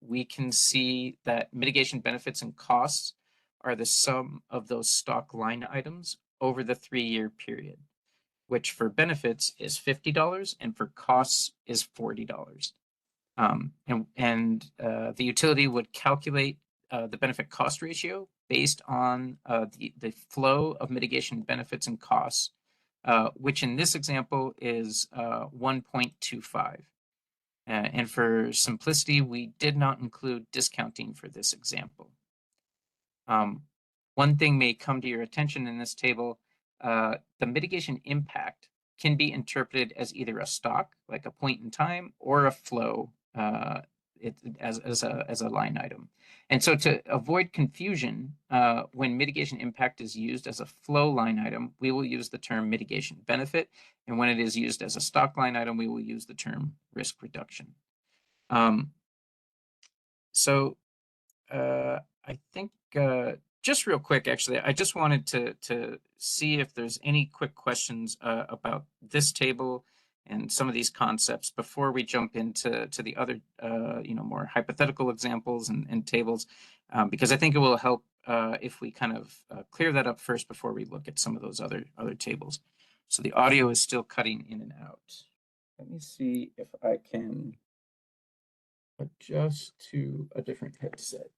We can see that mitigation benefits and costs are the sum of those stock line items over the 3-year period, which for benefits is $50 and for costs is $40. The utility would calculate the benefit cost ratio based on the flow of mitigation benefits and costs, which in this example is 1.25. And for simplicity, we did not include discounting for this example. One thing may come to your attention in this table. The mitigation impact can be interpreted as either a stock, like a point in time, or a flow as a line item. And so to avoid confusion, when mitigation impact is used as a flow line item, we will use the term mitigation benefit. And when it is used as a stock line item, we will use the term risk reduction. I think just real quick, actually, I just wanted to see if there's any quick questions about this table and some of these concepts before we jump into the other, more hypothetical examples and tables, because I think it will help if we kind of clear that up first before we look at some of those other tables. So the audio is still cutting in and out. Let me see if I can adjust to a different headset.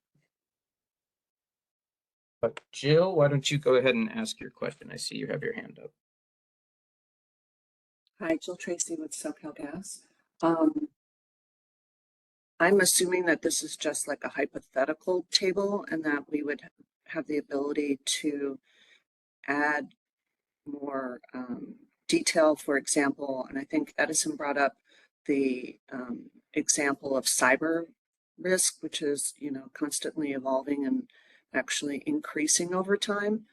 But Jill, why don't you go ahead and ask your question? I see you have your hand up. Hi, Jill Tracy with SoCal Gas. I'm assuming that this is just like a hypothetical table and that we would have the ability to add more detail, for example, and I think Edison brought up the example of cyber risk, which is, you know, constantly evolving and actually increasing over time.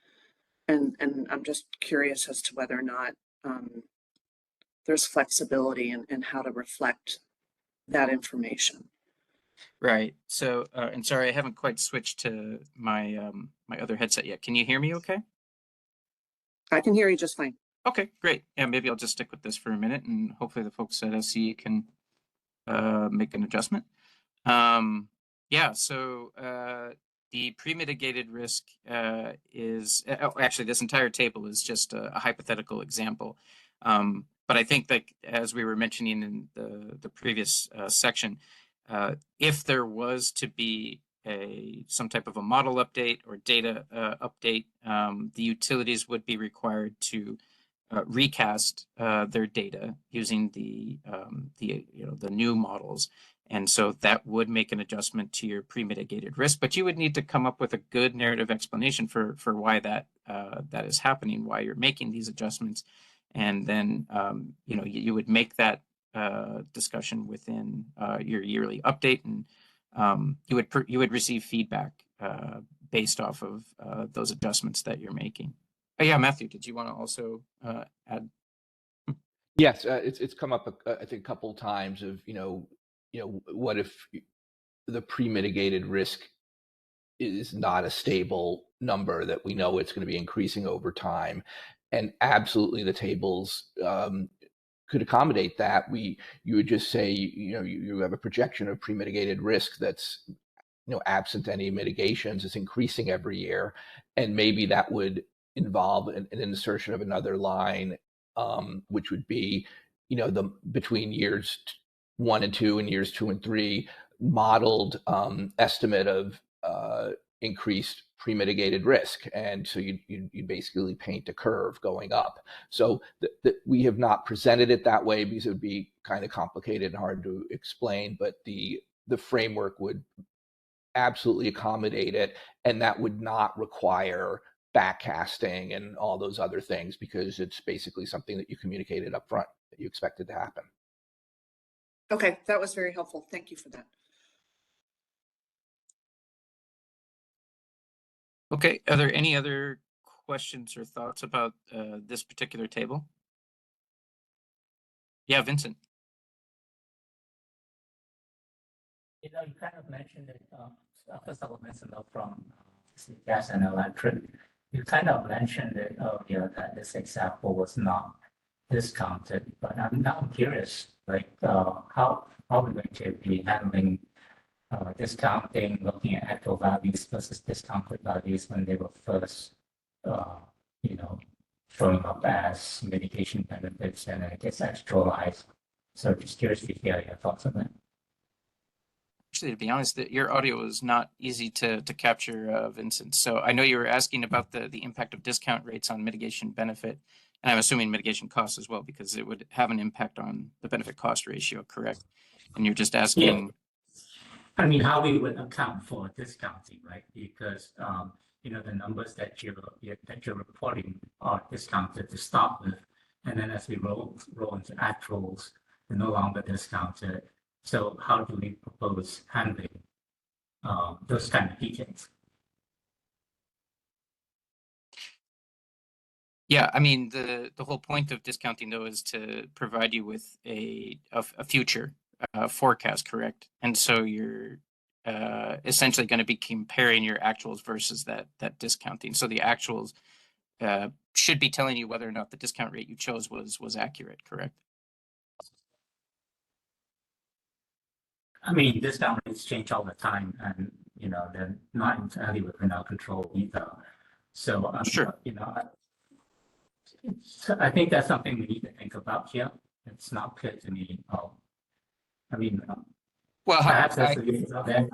And I'm just curious as to whether or not there's flexibility in how to reflect that information. Right. So, and sorry, I haven't quite switched to my my other headset yet. Can you hear me okay? I can hear you just fine. Okay, great. Yeah, maybe I'll just stick with this for a minute, and hopefully the folks at SCE can make an adjustment. Yeah, so the pre-mitigated risk is, actually this entire table is just a hypothetical example. But I think that, as we were mentioning in the previous section, if there was to be some type of a model update or data update, the utilities would be required to recast their data using the new models. And so that would make an adjustment to your pre-mitigated risk, but you would need to come up with a good narrative explanation for why that is happening, why you're making these adjustments. And then you would make that discussion within your yearly update, and you would receive feedback based off of those adjustments that you're making. Oh, yeah, Matthew, did you want to also add? Yes, it's come up I think a couple times of what if the pre-mitigated risk is not a stable number, that we know it's going to be increasing over time, and absolutely the tables could accommodate that. You would just say you have a projection of pre-mitigated risk that's absent any mitigations, is increasing every year, and maybe that would involve an insertion of another line, which would be, the between years 1 and 2 and years 2 and 3 modeled estimate of increased pre-mitigated risk, and so you basically paint a curve going up. So we have not presented it that way because it would be kind of complicated and hard to explain, but the framework would absolutely accommodate it, and that would not require backcasting and all those other things, because it's basically something that you communicated up front that you expected to happen. Okay, that was very helpful. Thank you for that. Okay, are there any other questions or thoughts about this particular table? Yeah, Vincent. You kind of mentioned it, first of all, mentioned from gas and electric. You kind of mentioned it earlier that this example was not discounted, but I'm now curious, how are we going to be handling discounting, looking at actual values versus discounted values when they were first, showing up as mitigation benefits and it gets actualized. So just curious to hear your thoughts on that. Actually, to be honest, your audio is not easy to capture, Vincent. So I know you were asking about the impact of discount rates on mitigation benefit, and I'm assuming mitigation costs as well, because it would have an impact on the benefit cost ratio, correct? And you're just asking. Yeah. I mean, how we would account for discounting, right? Because the numbers that you're reporting are discounted to start with, and then as we roll into actuals, they're no longer discounted. So how do we propose handling those kind of details? Yeah, I mean, the whole point of discounting, though, is to provide you with a future forecast, correct? And so you're essentially going to be comparing your actuals versus that discounting. So the actuals should be telling you whether or not the discount rate you chose was accurate, correct? I mean, discount rates change all the time, and they're not entirely within our control either. So sure. So I think that's something we need to think about here. It's not clear to me. Well, perhaps that's the reason out there,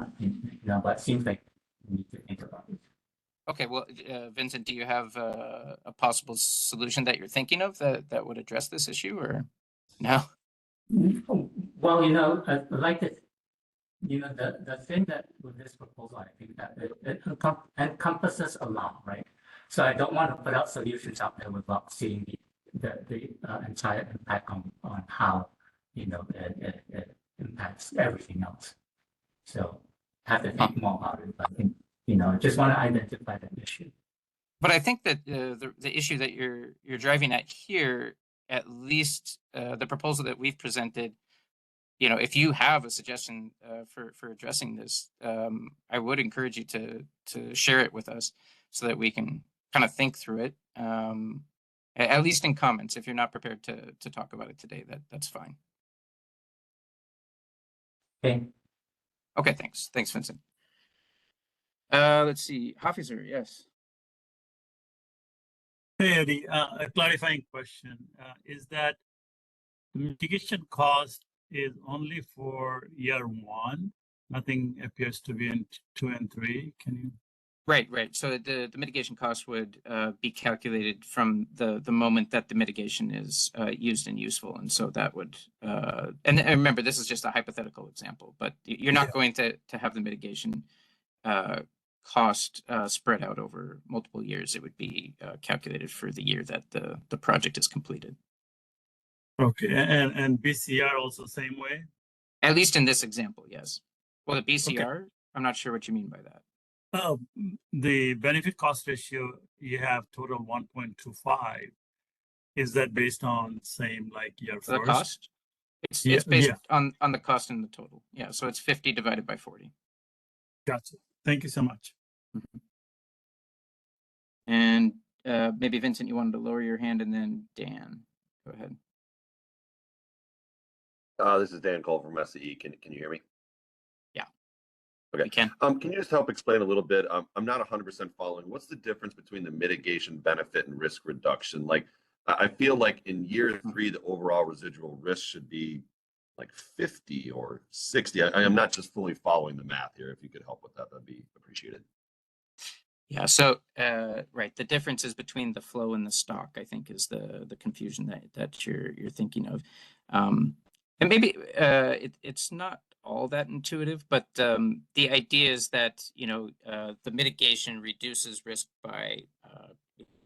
but it seems like we need to think about it. Okay, well, Vincent, do you have a possible solution that you're thinking of that would address this issue, or no? Well, I'd like to the thing that with this proposal, I think that it encompasses a lot, right? So I don't want to put out solutions out there without seeing the entire impact on how, it impacts everything else. So have to think more about it. But I think, I just want to identify that issue. But I think that the issue that you're driving at here, at least the proposal that we've presented, if you have a suggestion for addressing this, I would encourage you to share it with us so that we can kind of think through it. At least in comments. If you're not prepared to talk about it today, that's fine. Okay. Okay, thanks. Thanks, Vincent. Let's see. Hafizer, yes. Hey, Eddie, a clarifying question. Is that the mitigation cost is only for year one? Nothing appears to be in 2 and 3. Can you? Right. So the mitigation cost would be calculated from the moment that the mitigation is used and useful. And so that would, and remember, this is just a hypothetical example, but you're not going to have the mitigation cost spread out over multiple years. It would be calculated for the year that the project is completed. Okay, and BCR also same way? At least in this example, yes. Well, the BCR, I'm not sure what you mean by that. The benefit cost ratio, you have total 1.25. Is that based on same like year The first? cost? It's based on the cost and the total. Yeah, so it's 50 divided by 40. Gotcha. Thank you so much. And maybe Vincent, you wanted to lower your hand, and then Dan, go ahead. This is Dan Cole from SCE. Can you hear me? Yeah. Okay. You can. Can you just help explain a little bit? I'm not 100% following. What's the difference between the mitigation benefit and risk reduction? Like, I feel like in year 3, the overall residual risk should be like 50 or 60. I am not just fully following the math here. If you could help with that, that'd be appreciated. Yeah. So right, the differences between the flow and the stock, I think, is the confusion that you're thinking of. And maybe it's not all that intuitive, but the idea is that the mitigation reduces risk by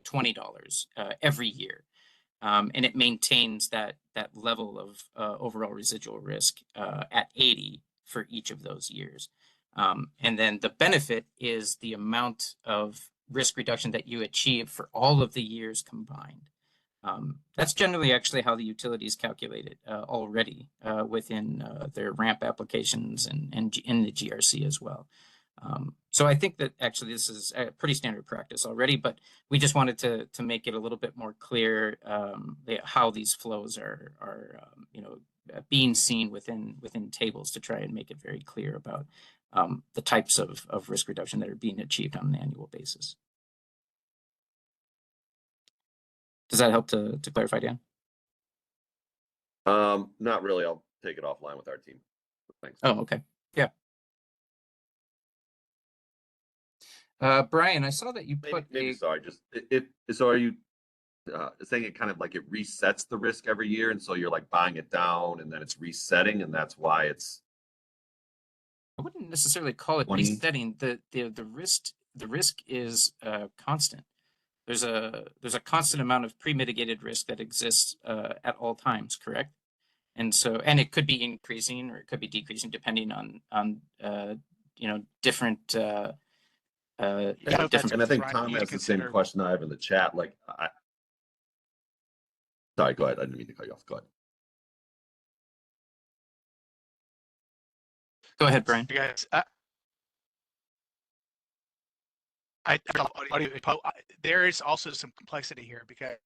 $20 every year, and it maintains that level of overall residual risk at 80 for each of those years. And then the benefit is the amount of risk reduction that you achieve for all of the years combined. That's generally actually how the utilities calculate it already within their ramp applications and in the GRC as well. So I think that actually this is a pretty standard practice already, but we just wanted to make it a little bit more clear how these flows are being seen within tables to try and make it very clear about the types of risk reduction that are being achieved on an annual basis. Does that help to clarify, Dan? Not really. I'll take it offline with our team. Thanks. Oh, okay. Yeah. Brian, I saw that you put so are you saying it kind of like it resets the risk every year, and so you're like buying it down and then it's resetting, and that's why it's I wouldn't necessarily call it resetting. The risk is constant. There's a constant amount of pre-mitigated risk that exists at all times, correct? And it could be increasing or it could be decreasing depending on different different. And I think Tom has the same question I have in the chat. Like, sorry, go ahead. I didn't mean to cut you off. Go ahead. Go ahead, Brian. You guys, there is also some complexity here because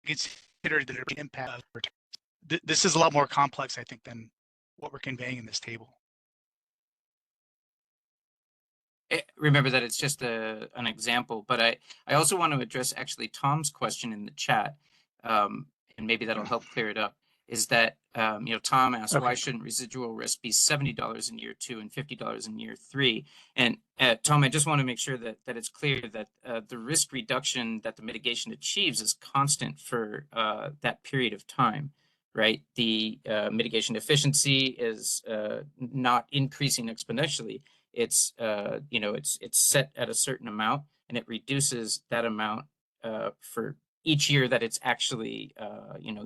consider the impact of this is a lot more complex, I think, than what we're conveying in this table. Remember that it's just an example, but I also want to address actually Tom's question in the chat, and maybe that'll help clear it up. Is that Tom asked, why shouldn't residual risk be $70 in year 2 and $50 in year 3? And Tom, I just want to make sure that it's clear that the risk reduction that the mitigation achieves is constant for that period of time. right? The mitigation efficiency is not increasing exponentially. It's it's set at a certain amount, and it reduces that amount for each year that it's actually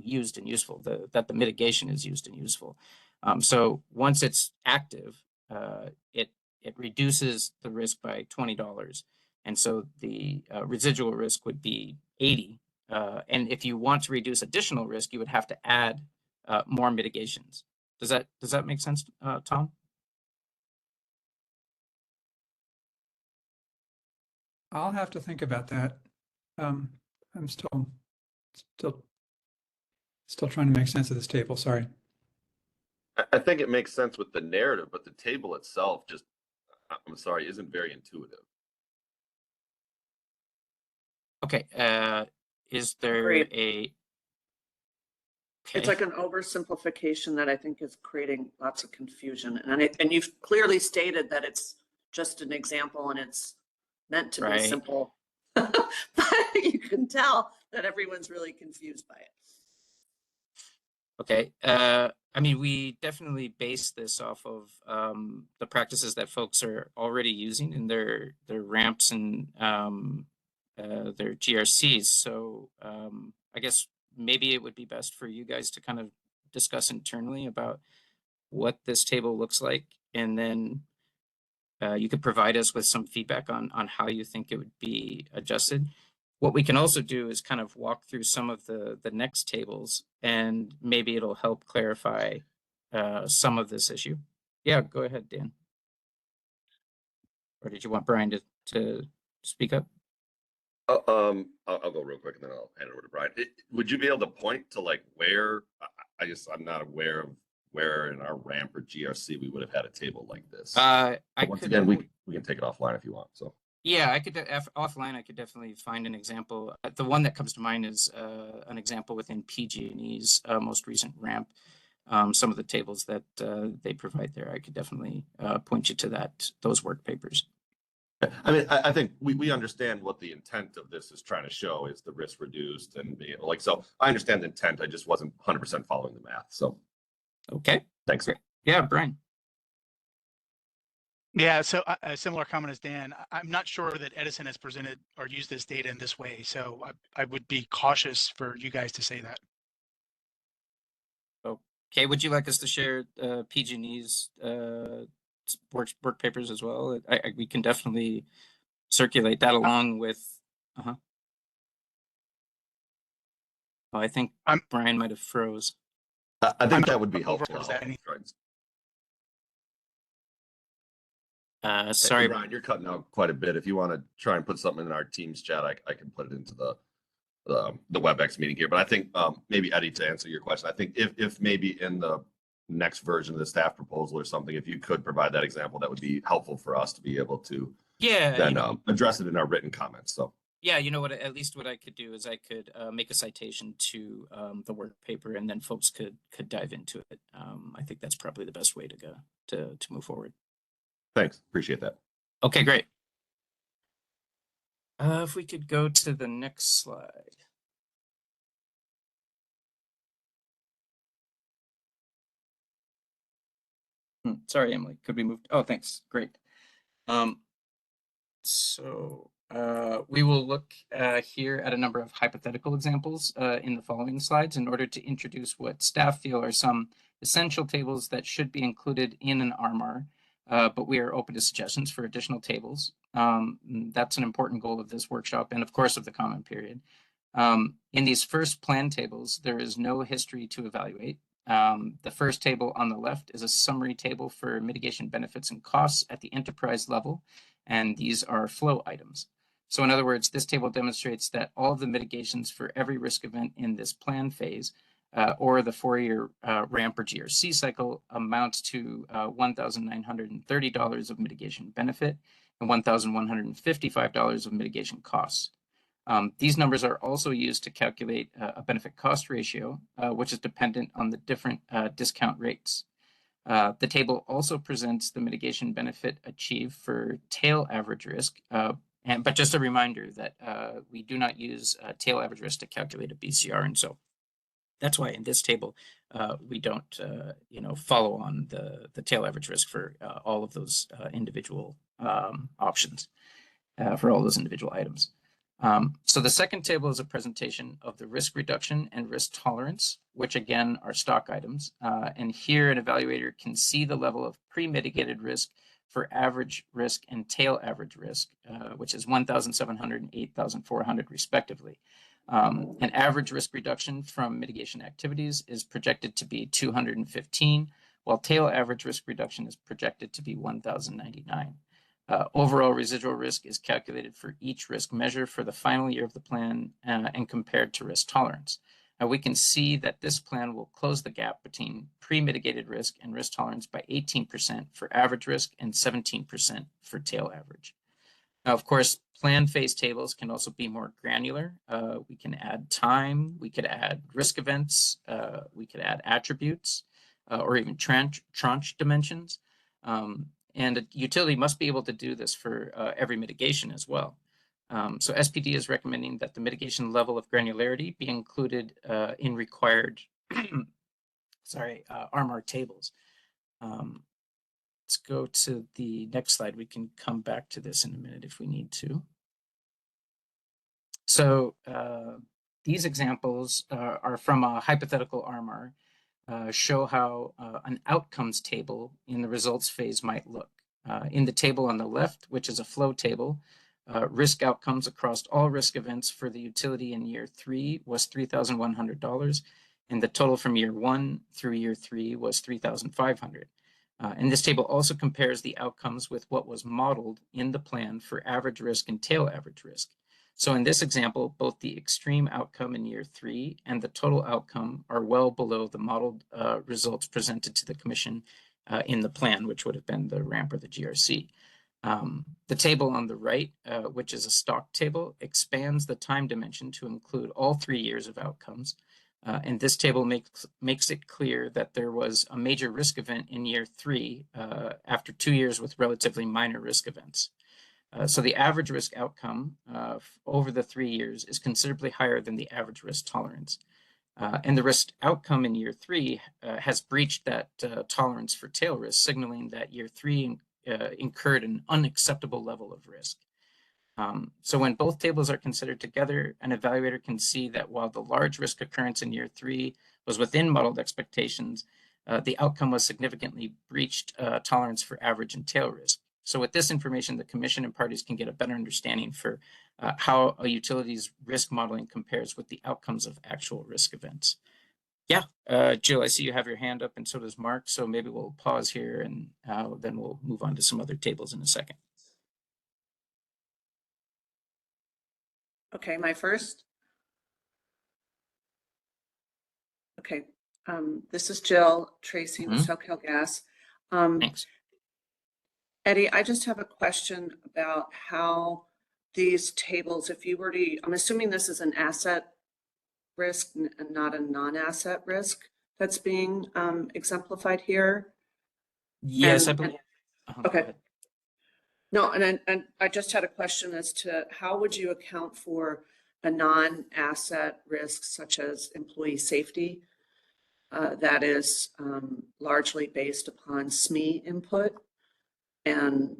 used and useful. That the mitigation is used and useful. So once it's active, it reduces the risk by $20, and so the residual risk would be 80. And if you want to reduce additional risk, you would have to add more mitigations. Does that make sense, Tom? I'll have to think about that. I'm still trying to make sense of this table. Sorry. I think it makes sense with the narrative, but the table itself just, I'm sorry, isn't very intuitive. Okay. Is there Agreed. a? Okay. It's like an oversimplification that I think is creating lots of confusion. And you've clearly stated that it's just an example and it's meant to be Right. simple. But you can tell that everyone's really confused by it. Okay. I mean, we definitely base this off of the practices that folks are already using in their ramps and their GRCs. So I guess maybe it would be best for you guys to kind of discuss internally about what this table looks like, and then you could provide us with some feedback on how you think it would be adjusted. What we can also do is kind of walk through some of the next tables, and maybe it'll help clarify some of this issue. Yeah, go ahead, Dan. Or did you want Brian to speak up? I'll go real quick and then I'll hand it over to Brian. Would you be able to point to like where? I'm not aware of where in our ramp or GRC we would have had a table like this. Once again, we can take it offline if you want. So. Yeah, I could offline. I could definitely find an example. The one that comes to mind is an example within PG&E's most recent ramp. Some of the tables that they provide there, I could definitely point you to those work papers. I mean, I think we understand what the intent of this is trying to show is the risk reduced and be able, like, so I understand the intent. I just wasn't 100% following the math. So, okay, thanks. Great. Yeah, Brian. Yeah, so a similar comment as Dan. I'm not sure that Edison has presented or used this data in this way, so I would be cautious for you guys to say that. Okay, would you like us to share PG&E's work papers as well? We can definitely circulate that along with. Oh, I think Brian might have froze. I think that would be helpful. Sorry, hey, Brian, you're cutting out quite a bit. If you want to try and put something in our Teams chat, I can put it into the WebEx meeting here. But I think maybe Eddie, to answer your question, I think if maybe in the next version of the staff proposal or something, if you could provide that example, that would be helpful for us to be able to then address it in our written comments. So yeah, you know what? At least what I could do is I could make a citation to the work paper, and then folks could dive into it. I think that's probably the best way to go to move forward. Thanks, appreciate that. Okay, great. If we could go to the next slide. Sorry, Emily, could we move? Oh, thanks. Great. So we will look here at a number of hypothetical examples in the following slides in order to introduce what staff feel are some essential tables that should be included in an RMR, but we are open to suggestions for additional tables. That's an important goal of this workshop and of course of the comment period. In these first plan tables, there is no history to evaluate. The first table on the left is a summary table for mitigation benefits and costs at the enterprise level, and these are flow items. So in other words, this table demonstrates that all of the mitigations for every risk event in this plan phase or the 4-year ramp or GRC cycle amount to $1,930 of mitigation benefit and $1,155 of mitigation costs. These numbers are also used to calculate a benefit cost ratio, which is dependent on the different discount rates. The table also presents the mitigation benefit achieved for tail average risk. But just a reminder that we do not use tail average risk to calculate a BCR. And so that's why in this table, we don't, follow on the tail average risk for all of those individual options, for all those individual items. So the second table is a presentation of the risk reduction and risk tolerance, which again are stock items. And here an evaluator can see the level of pre-mitigated risk for average risk and tail average risk, which is 1,700 and 8,400 respectively. An average risk reduction from mitigation activities is projected to be 215, while tail average risk reduction is projected to be 1,099. Overall residual risk is calculated for each risk measure for the final year of the plan and compared to risk tolerance. We can see that this plan will close the gap between pre-mitigated risk and risk tolerance by 18% for average risk and 17% for tail average. Now, of course, plan phase tables can also be more granular. We can add time, we could add risk events, we could add attributes, or even tranche dimensions. And a utility must be able to do this for every mitigation as well. So SPD is recommending that the mitigation level of granularity be included in required, RMR tables. Let's go to the next slide. We can come back to this in a minute if we need to. So these examples are from a hypothetical RMR. Show how an outcomes table in the results phase might look. In the table on the left, which is a flow table, risk outcomes across all risk events for the utility in year 3 was $3,100, and the total from year 1 through year 3 was $3,500. And this table also compares the outcomes with what was modeled in the plan for average risk and tail average risk. So in this example, both the extreme outcome in year 3 and the total outcome are well below the modeled results presented to the commission in the plan, which would have been the ramp or the GRC. The table on the right, which is a stock table, expands the time dimension to include all 3 years of outcomes. And this table makes it clear that there was a major risk event in year 3 after 2 years with relatively minor risk events. So the average risk outcome over the 3 years is considerably higher than the average risk tolerance. And the risk outcome in year 3 has breached that tolerance for tail risk, signaling that year 3 incurred an unacceptable level of risk. So when both tables are considered together, an evaluator can see that while the large risk occurrence in year 3 was within modeled expectations, the outcome was significantly breached tolerance for average and tail risk. So with this information, the commission and parties can get a better understanding for how a utility's risk modeling compares with the outcomes of actual risk events. Yeah, Jill, I see you have your hand up, and so does Mark. So maybe we'll pause here and then we'll move on to some other tables in a second. Okay, my first. Okay, this is Jill Tracy with SoCal Gas. Thanks. Eddie, I just have a question about how these tables, if you were to, I'm assuming this is an asset risk and not a non-asset risk that's being exemplified here. Yes, I believe. Okay. No, and I just had a question as to how would you account for a non-asset risk such as employee safety that is largely based upon SME input, and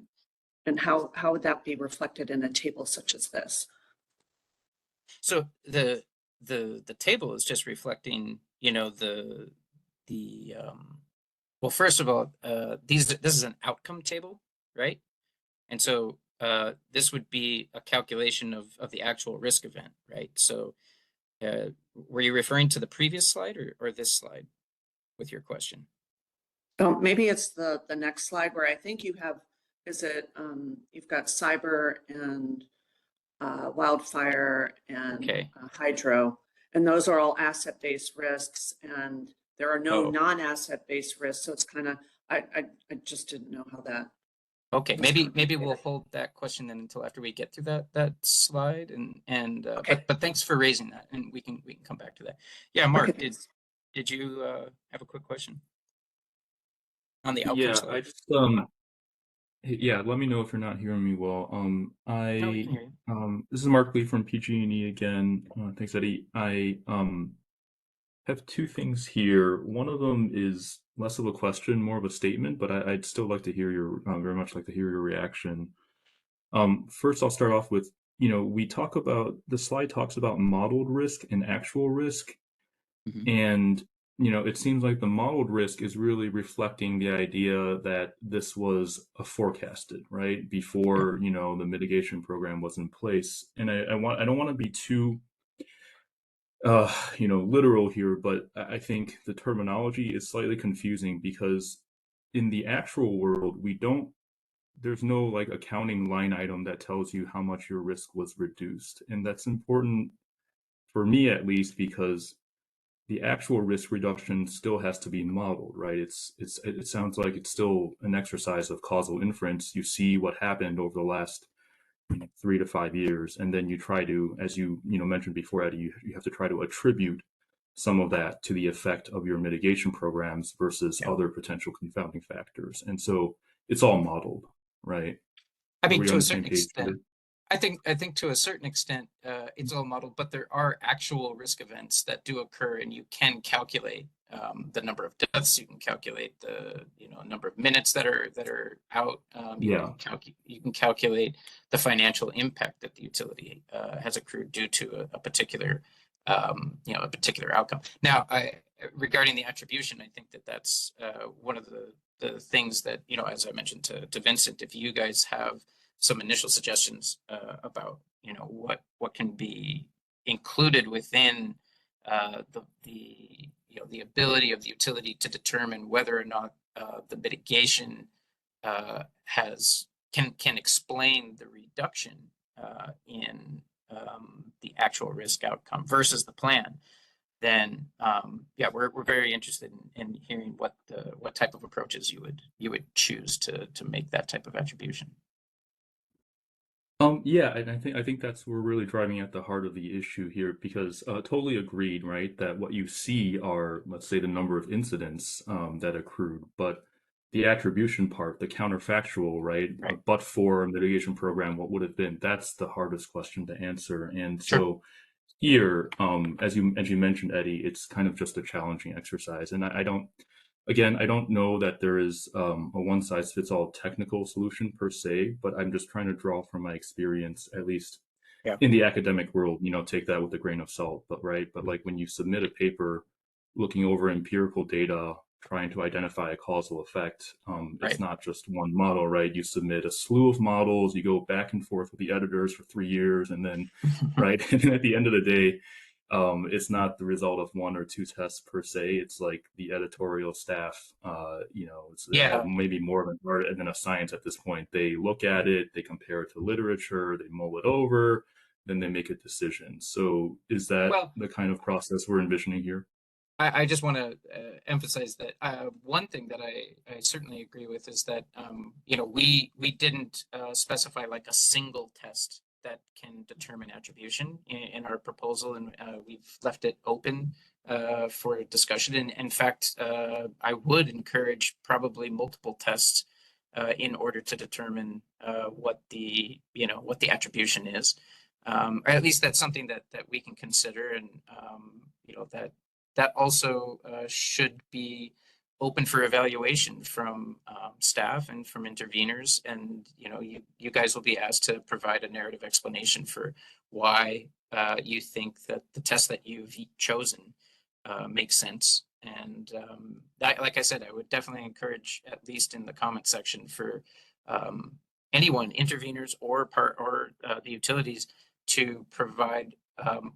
how would that be reflected in a table such as this? So the table is just reflecting, well, first of all, this is an outcome table, right? And so this would be a calculation of the actual risk event, right? So were you referring to the previous slide or this slide with your question? Oh, maybe it's the next slide where I think you have, you've got cyber and wildfire and hydro, and those are all asset-based risks, and there are no non-asset-based risks. So it's kind of, I just didn't know how that. Okay, maybe we'll hold that question then until after we get through that slide, and but thanks for raising that, and we can come back to that. Yeah, Mark, did you have a quick question on the outcome slide? I just yeah, let me know if you're not hearing me well. No, we can hear you. This is Mark Lee from PG&E again. Thanks, Eddie. I have two things here. One of them is less of a question, more of a statement, but I'd still like to hear your very much like to hear your reaction. First, I'll start off with, we talk about the slide talks about modeled risk and actual risk. And, it seems like the modeled risk is really reflecting the idea that this was a forecasted, right? Before, the mitigation program was in place. And I don't want to be too, literal here, but I think the terminology is slightly confusing because in the actual world, there's no like accounting line item that tells you how much your risk was reduced. And that's important for me, at least, because the actual risk reduction still has to be modeled, right? It sounds like it's still an exercise of causal inference. You see what happened over the last 3 to 5 years, and then you try to, as you mentioned before, Eddie, you have to try to attribute some of that to the effect of your mitigation programs versus other potential confounding factors. And so it's all modeled, right? I mean, Are we to on a the same certain page extent, here? I think to a certain extent, it's all modeled, but there are actual risk events that do occur, and you can calculate the number of deaths. You can calculate the number of minutes that are out. Yeah. You can calculate the financial impact that the utility has accrued due to a particular a particular outcome. Now, regarding the attribution, I think that's one of the things that as I mentioned to Vincent, if you guys have some initial suggestions about what can be included within the ability of the utility to determine whether or not the mitigation can explain the reduction in the actual risk outcome versus the plan, then we're very interested in hearing what type of approaches you would choose to make that type of attribution. Yeah, and I think that's we're really driving at the heart of the issue here because totally agreed, right? That what you see are, let's say, the number of incidents that accrued, but the attribution part, the counterfactual, right? But for a mitigation program, what would have been? That's the hardest question to answer. And so here, as you mentioned, Eddie, it's kind of just a challenging exercise, and I don't. Again, I don't know that there is a one-size-fits-all technical solution per se, but I'm just trying to draw from my experience, at least in the academic world, take that with a grain of salt. But like when you submit a paper looking over empirical data, trying to identify a causal effect, it's not just one model, right? You submit a slew of models, you go back and forth with the editors for 3 years, and then, right, and then at the end of the day, it's not the result of 1 or 2 tests per se. It's like the editorial staff, it's maybe more of an art and then a science at this point. They look at it, they compare it to literature, they mull it over, then they make a decision. So is that the kind of process we're envisioning here? I just want to emphasize that one thing that I certainly agree with is that we didn't specify like a single test that can determine attribution in our proposal, and we've left it open for discussion. And in fact, I would encourage probably multiple tests in order to determine what the attribution is, or at least that's something that we can consider, and that also should be open for evaluation from staff and from interveners. And you guys will be asked to provide a narrative explanation for why you think that the test that you've chosen makes sense. And like I said, I would definitely encourage, at least in the comment section, for anyone, interveners or the utilities, to provide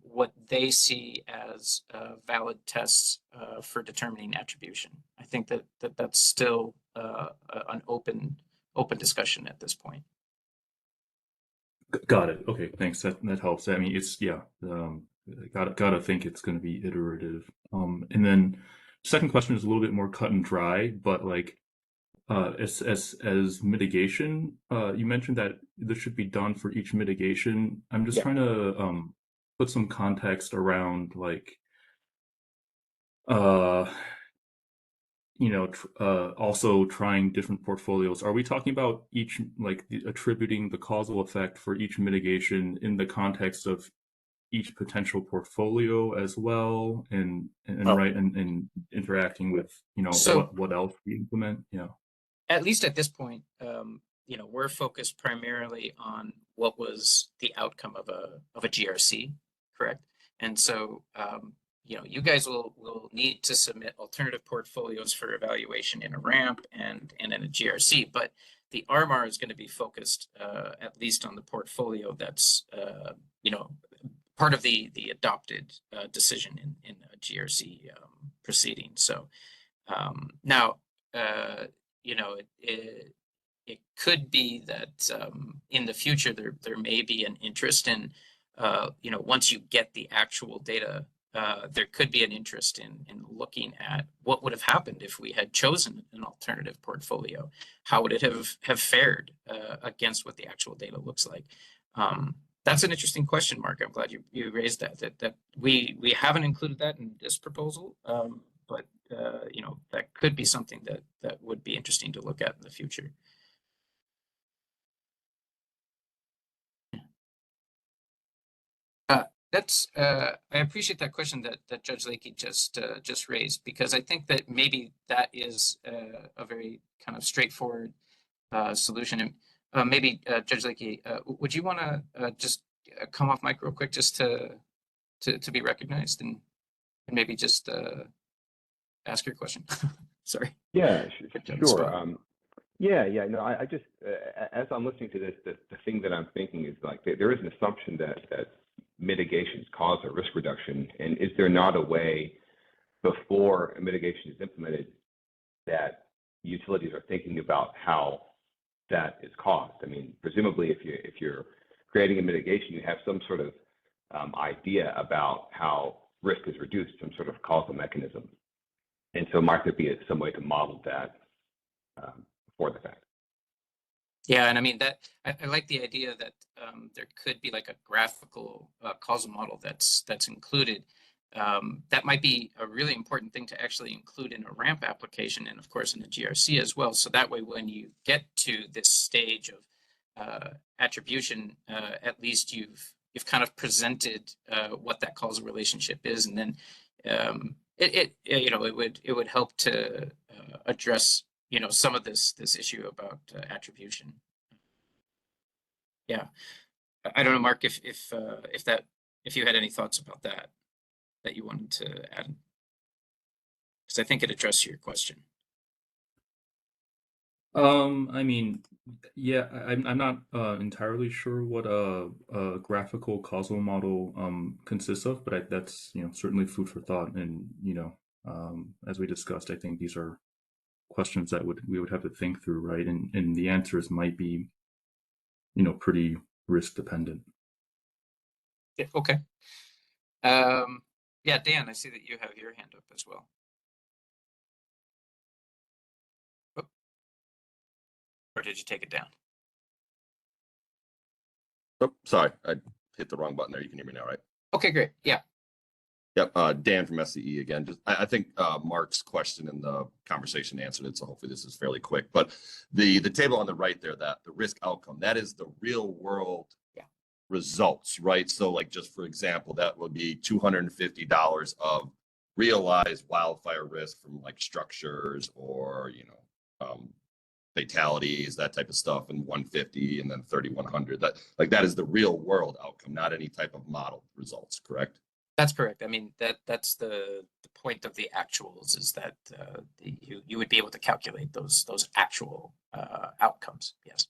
what they see as valid tests for determining attribution. I think that's still an open discussion at this point. Got it. Okay, thanks. That helps. I mean, it's gotta think it's going to be iterative. And then second question is a little bit more cut and dry, but like as mitigation, you mentioned that this should be done for each mitigation. I'm just trying to put some context around like also trying different portfolios. Are we talking about each attributing the causal effect for each mitigation in the context of each potential portfolio as well, and Well- right, and interacting with, you know, So- what else we implement, you know. At least at this point, you know, we're focused primarily on what was the outcome of a GRC, correct? And so, you know, you guys will need to submit alternative portfolios for evaluation in a ramp and in a GRC, but the RMAR is going to be focused at least on the portfolio that's you know, part of the adopted decision in a GRC proceeding. So now, you know, it could be that in the future there may be an interest in, you know, once you get the actual data, there could be an interest in looking at what would have happened if we had chosen an alternative portfolio. How would it have fared against what the actual data looks like? That's an interesting question, Mark. I'm glad you raised that we haven't included that in this proposal, but you know, that could be something that would be interesting to look at in the future. I appreciate that question that Judge Lakey just raised, because I think that maybe that is a very kind of straightforward solution. And maybe Judge Lakey, would you want to just come off mic real quick just to be recognized and maybe just ask your question? Sorry. Yeah, Put you on the sure. spot. Yeah. No, I just, as I'm listening to this, the thing that I'm thinking is like there is an assumption that mitigations cause a risk reduction, and is there not a way before a mitigation is implemented that utilities are thinking about how that is caused? I mean, presumably, if you're creating a mitigation, you have some sort of idea about how risk is reduced, some sort of causal mechanism. And so might there be some way to model that before the fact? Yeah, and I mean that I like the idea that there could be like a graphical causal model that's included. That might be a really important thing to actually include in a ramp application, and of course in a GRC as well. So that way, when you get to this stage of attribution, at least you've kind of presented what that causal relationship is, and then it you know, it would help to address, you know, some of this issue about attribution. Yeah, I don't know, Mark, if you had any thoughts about that you wanted to add, because I think it addressed your question. I mean, yeah, I'm not entirely sure what a graphical causal model consists of, but that's, you know, certainly food for thought. And, you know, as we discussed, I think these are questions that we would have to think through, right? And the answers might be, you know, pretty risk dependent. Yeah, okay. Yeah, Dan, I see that you have your hand up as well. Oh. Or did you take it down? Oh, sorry, I hit the wrong button there. You can hear me now, right? Okay, great. Yeah. Yep, Dan from SCE again. Just I think Mark's question in the conversation answered it, so hopefully this is fairly quick. But the table on the right there, that the risk outcome, that is the real world results, right? So like, just for example, that would be $250 of realized wildfire risk from like structures or, you know, fatalities, that type of stuff, and 150 and then 3,100. That is the real world outcome, not any type of model results, correct? That's correct. I mean, that's the point of the actuals, is that you would be able to calculate those actual outcomes. Yes.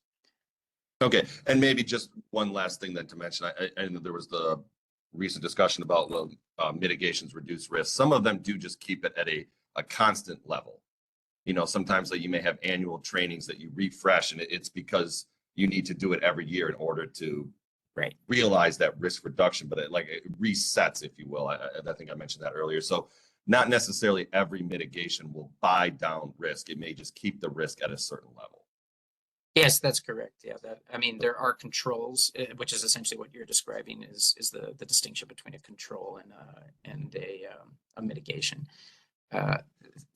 Okay, and maybe just one last thing then to mention. I know there was the recent discussion about mitigations reduce risk. Some of them do just keep it at a constant level. You know, sometimes that you may have annual trainings that you refresh, and it's because you need to do it every year in order to realize that risk reduction, but it resets, if you will. I think I mentioned that earlier. So not necessarily every mitigation will buy down risk. It may just keep the risk at a certain level. Yes, that's correct. Yeah, I mean, there are controls, which is essentially what you're describing is the distinction between a control and a mitigation.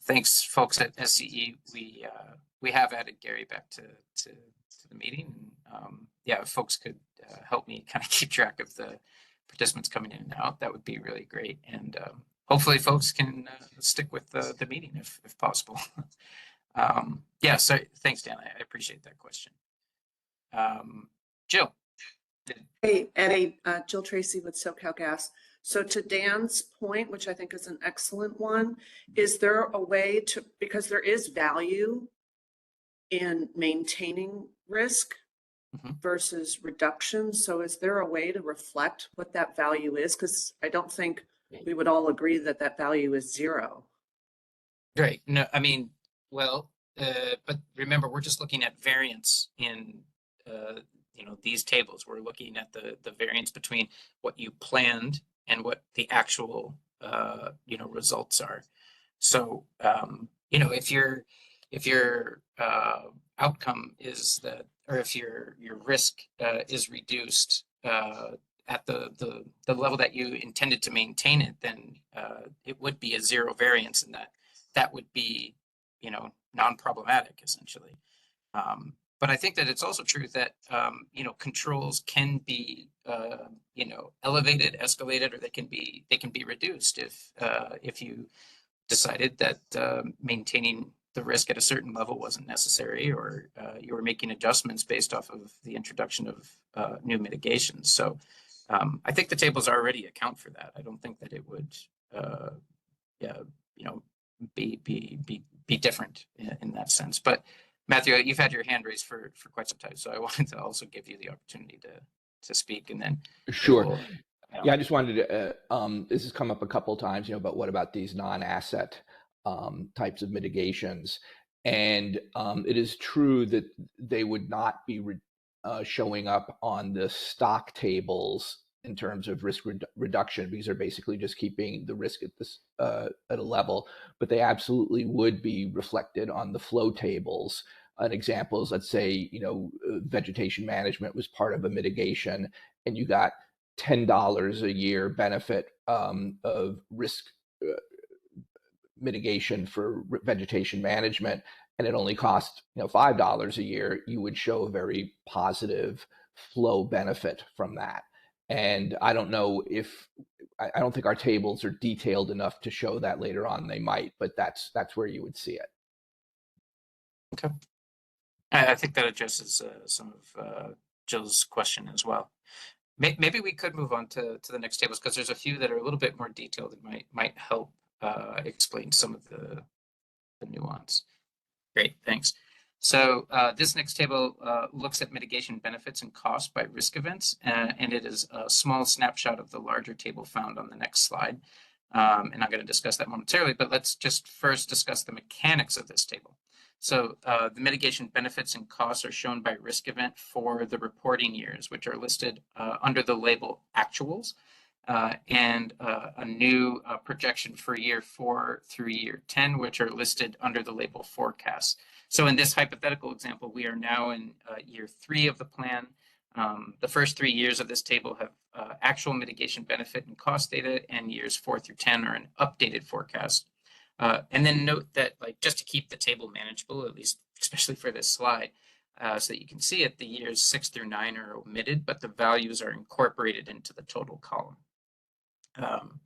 Thanks, folks at SCE. We have added Gary back to the meeting. Yeah, if folks could help me kind of keep track of participants coming in and out, that would be really great. And hopefully folks can stick with the meeting if possible. Yeah, so thanks, Dan. I appreciate that question. Jill. Hey, Eddie, Jill Tracy with SoCal Gas. So to Dan's point, which I think is an excellent one, is there a way to, because there is value in maintaining risk versus reduction. So is there a way to reflect what that value is? Because I don't think we would all agree that that value is zero. Right. No, I mean, well, but remember, we're just looking at variance in, these tables. We're looking at the variance between what you planned and what the actual, results are. So, if your outcome is that, or if your risk is reduced at the level that you intended to maintain it, then it would be a zero variance, and that would be, non-problematic essentially. But I think that it's also true that, controls can be, elevated, escalated, or they can be reduced if you decided that maintaining the risk at a certain level wasn't necessary, or you were making adjustments based off of the introduction of new mitigations. So I think the tables already account for that. I don't think that it would, be different in that sense. But Matthew, you've had your hand raised for quite some time, so I wanted to also give you the opportunity to speak, and then Sure. Yeah, I just wanted to, this has come up a couple of times, but what about these non-asset types of mitigations? And it is true that they would not be showing up on the stock tables in terms of risk reduction, because they're basically just keeping the risk at this at a level, but they absolutely would be reflected on the flow tables. An example is, let's say, vegetation management was part of a mitigation, and you got $10 a year benefit of risk mitigation for vegetation management, and it only cost $5 a year. You would show a very positive flow benefit from that. And I don't know if I don't think our tables are detailed enough to show that. Later on they might, but that's where you would see it. Okay. I think that addresses some of Jill's question as well. Maybe we could move on to the next tables, because there's a few that are a little bit more detailed and might help explain some of the nuance. Great, thanks. So this next table looks at mitigation benefits and costs by risk events, and it is a small snapshot of the larger table found on the next slide. And I'm going to discuss that momentarily, but let's just first discuss the mechanics of this table. So the mitigation benefits and costs are shown by risk event for the reporting years, which are listed under the label actuals, and a new projection for year 4 through year 10, which are listed under the label forecasts. So in this hypothetical example, we are now in year 3 of the plan. The first 3 years of this table have actual mitigation benefit and cost data, and years 4 through 10 are an updated forecast. And then note that, just to keep the table manageable, at least especially for this slide, so that you can see it, the years 6 through 9 are omitted, but the values are incorporated into the total column.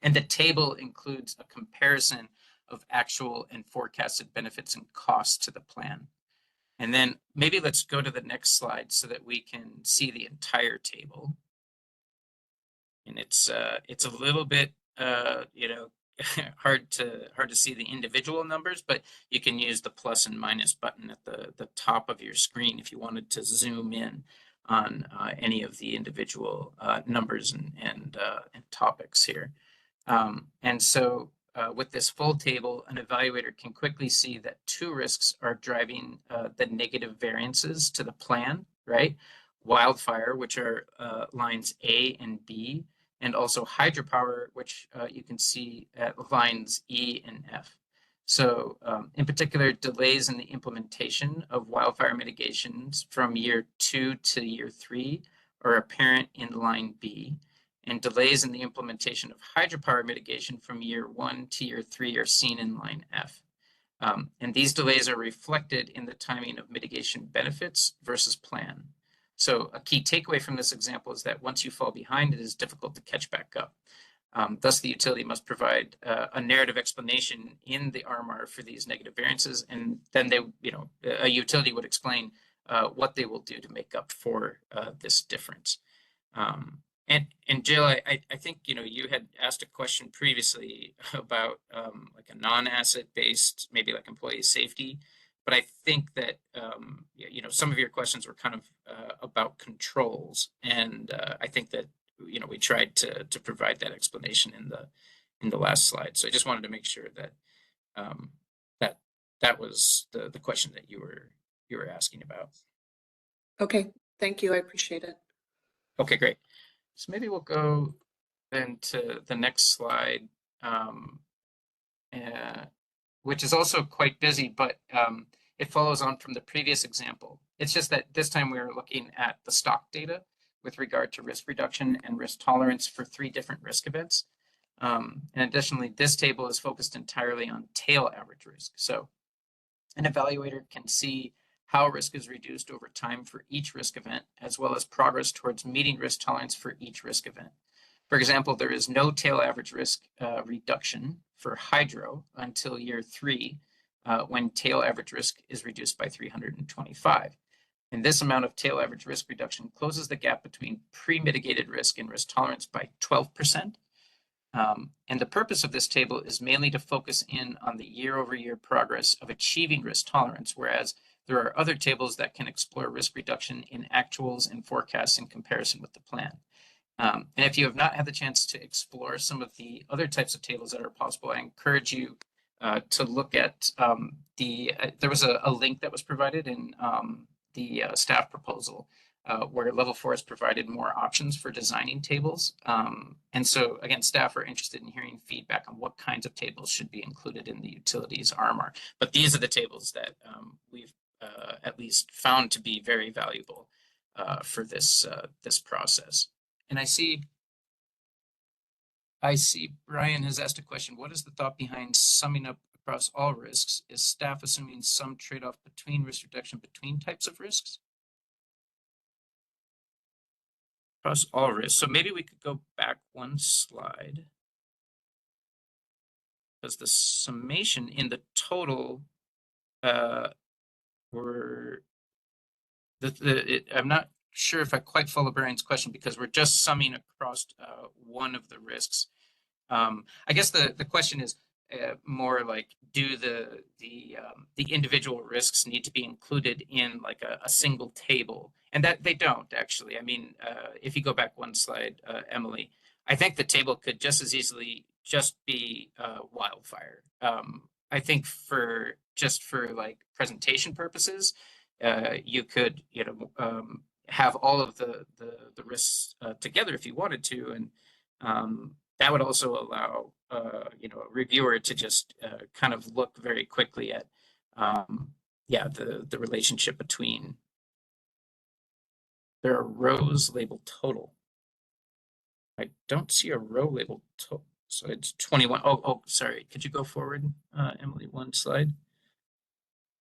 And the table includes a comparison of actual and forecasted benefits and costs to the plan. And then maybe let's go to the next slide so that we can see the entire table. And it's a little bit hard to see the individual numbers, but you can use the plus and minus button at the top of your screen if you wanted to zoom in on any of the individual numbers and topics here. And so with this full table, an evaluator can quickly see that 2 risks are driving the negative variances to the plan, right? Wildfire, which are lines A and B, and also hydropower, which you can see at lines E and F. So in particular, delays in the implementation of wildfire mitigations from year 2 to year 3 are apparent in line B, and delays in the implementation of hydropower mitigation from year 1 to year 3 are seen in line F. And these delays are reflected in the timing of mitigation benefits versus plan. So a key takeaway from this example is that once you fall behind, it is difficult to catch back up. Thus, the utility must provide a narrative explanation in the RMR for these negative variances, and then they, a utility would explain what they will do to make up for this difference. And Jill, I think you had asked a question previously about like a non-asset based, maybe like employee safety, but I think that some of your questions were kind of about controls, and I think that we tried to provide that explanation in the last slide. So I just wanted to make sure that that was the question that you were asking about. Okay, thank you. I appreciate it. Okay, great. So maybe we'll go then to the next slide, which is also quite busy, but it follows on from the previous example. It's just that this time we're looking at the stock data with regard to risk reduction and risk tolerance for 3 different risk events. And additionally, this table is focused entirely on tail average risk. So an evaluator can see how risk is reduced over time for each risk event, as well as progress towards meeting risk tolerance for each risk event. For example, there is no tail average risk reduction for hydro until year 3, when tail average risk is reduced by 325. And this amount of tail average risk reduction closes the gap between pre-mitigated risk and risk tolerance by 12%. And the purpose of this table is mainly to focus in on the year-over-year progress of achieving risk tolerance, whereas there are other tables that can explore risk reduction in actuals and forecasts in comparison with the plan. And if you have not had the chance to explore some of the other types of tables that are possible, I encourage you to look at there was a link that was provided in the staff proposal where Level 4 has provided more options for designing tables. And so again, staff are interested in hearing feedback on what kinds of tables should be included in the utilities RMR. But these are the tables that we've at least found to be very valuable for this process. And I see Brian has asked a question. What is the thought behind summing up across all risks? Is staff assuming some trade-off between risk reduction between types of risks? Across all risks. So maybe we could go back one slide. Because the summation in the total I'm not sure if I quite follow Brian's question, because we're just summing across one of the risks. I guess the question is more like, do the individual risks need to be included in like a single table? And that they don't actually. I mean, if you go back one slide, Emily, I think the table could just as easily just be wildfire. I think for like presentation purposes, you could have all of the risks together if you wanted to, and that would also allow a reviewer to just kind of look very quickly at the relationship between. There are rows labeled total. I don't see a row labeled total, so it's 21. Oh, sorry. Could you go forward, Emily, one slide?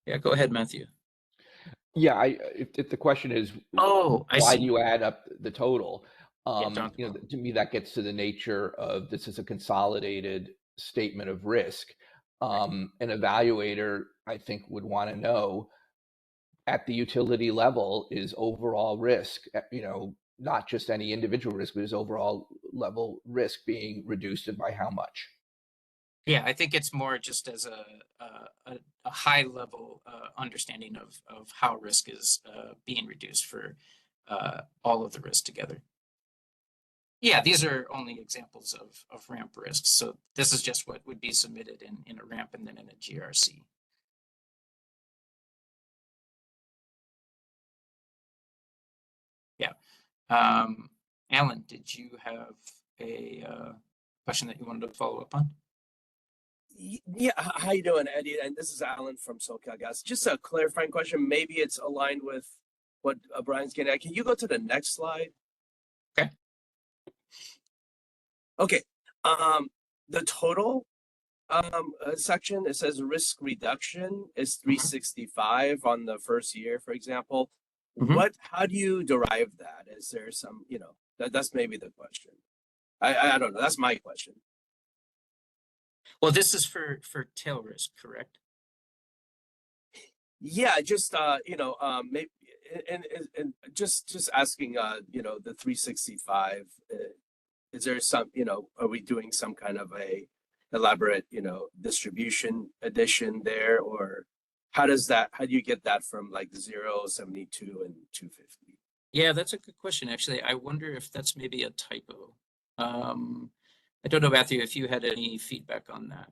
Yeah, go ahead, Matthew. Yeah, if the question is, why do you add up the total? To me, that gets to the nature of this is a consolidated statement of risk. An evaluator, I think, would want to know at the utility level is overall risk, not just any individual risk, but is overall level risk being reduced, and by how much? Yeah, I think it's more just as a high level understanding of how risk is being reduced for all of the risks together. Yeah, these are only examples of ramp risks. So this is just what would be submitted in a ramp and then in a GRC. Yeah. Alan, did you have a question that you wanted to follow up on? Yeah, how you doing, Eddie? And this is Alan from SoCal Gas. Just a clarifying question. Maybe it's aligned with what Brian's getting at. Can you go to the next slide? Okay. Okay. The total section, it says risk reduction is 365 on the first year, for example. how do you derive that? Is there some, that's maybe the question. I don't know. That's my question. Well, this is for tail risk, correct? Yeah, just maybe and just asking the 365, is there some, are we doing some kind of a elaborate, distribution addition there, or how do you get that from like 0, 72 and 250? Yeah, that's a good question, actually. I wonder if that's maybe a typo. I don't know, Matthew, if you had any feedback on that.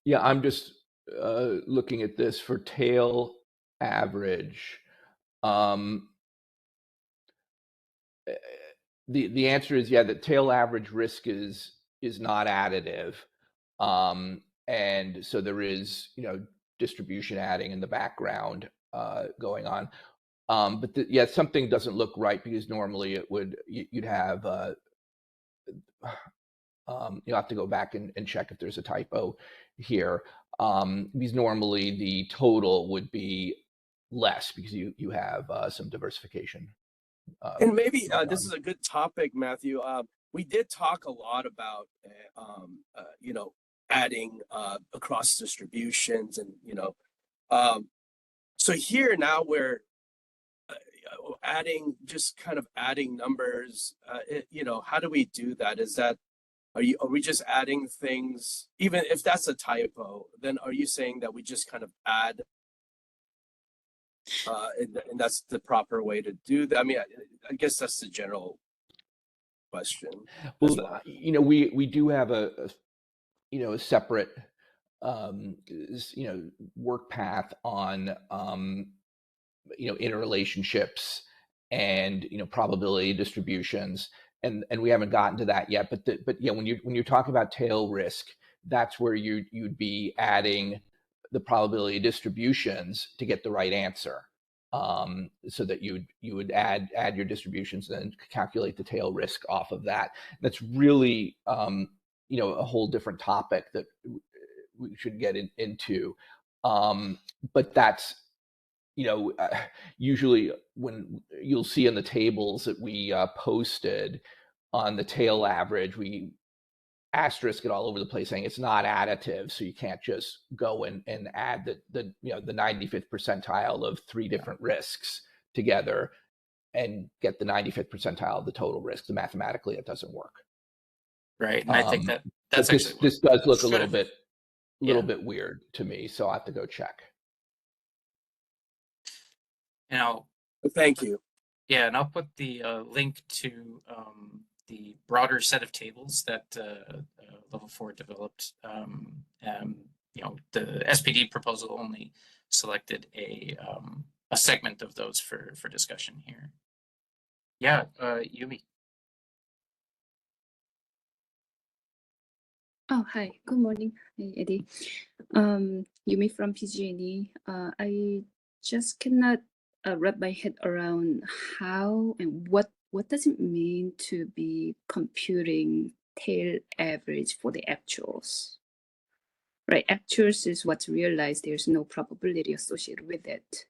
Yeah, I'm just looking at this for tail average. The answer is, yeah, the tail average risk is not additive. And so there is, distribution adding in the background going on. But yeah, something doesn't look right, because normally it would, you'd have, you'll have to go back and check if there's a typo here. Because normally the total would be less, because you have some diversification. And maybe this is a good topic, Matthew. We did talk a lot about, adding across distributions, and so here now we're adding numbers. How do we do that? Are we just adding things? Even if that's a typo, then are you saying that we just kind of add? And that's the proper way to do that. I mean, I guess that's the general question. Well, we do have a separate, work path on, interrelationships and, probability distributions. And we haven't gotten to that yet. But yeah, when you're talking about tail risk, that's where you'd be adding the probability distributions to get the right answer. So that you would add your distributions and then calculate the tail risk off of that. That's really, a whole different topic that we should get into. But that's, usually when you'll see in the tables that we posted on the tail average, we asterisk it all over the place, saying it's not additive. So you can't just go and add the 95th percentile of 3 different risks together and get the 95th percentile of the total risk. So mathematically, it doesn't work. Right, and I think that's this, actually this does look a little bit weird to me. So I have to go check. And thank you. Yeah, and I'll put the link to the broader set of tables that Level 4 developed. The SPD proposal only selected a segment of those for discussion here. Yeah, Yumi. Oh, hi. Good morning. Hey, Eddie. Yumi from PG&E. I just cannot wrap my head around how and what does it mean to be computing tail average for the actuals? Right, actuals is what's realized. There's no probability associated with it.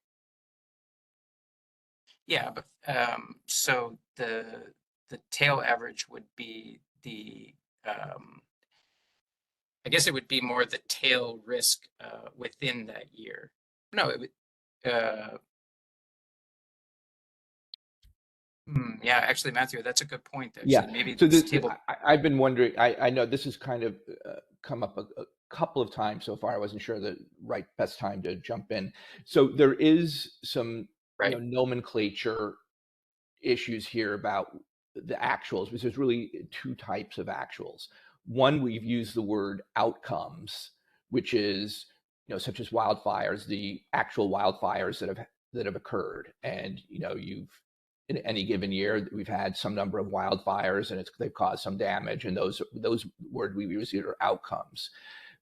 Yeah, but so the tail average would be the I guess it would be more the tail risk within that year. No, it would. Yeah, actually, Matthew, that's a good point. Actually, Yeah, maybe so this table. I've been wondering. I know this has kind of come up a couple of times so far. I wasn't sure the best time to jump in. So there is some nomenclature issues here about the actuals, because there's really 2 types of actuals. One, we've used the word outcomes, which is, such as wildfires, the actual wildfires that have occurred. And, you've, in any given year, we've had some number of wildfires and they've caused some damage. And those words we use here are outcomes.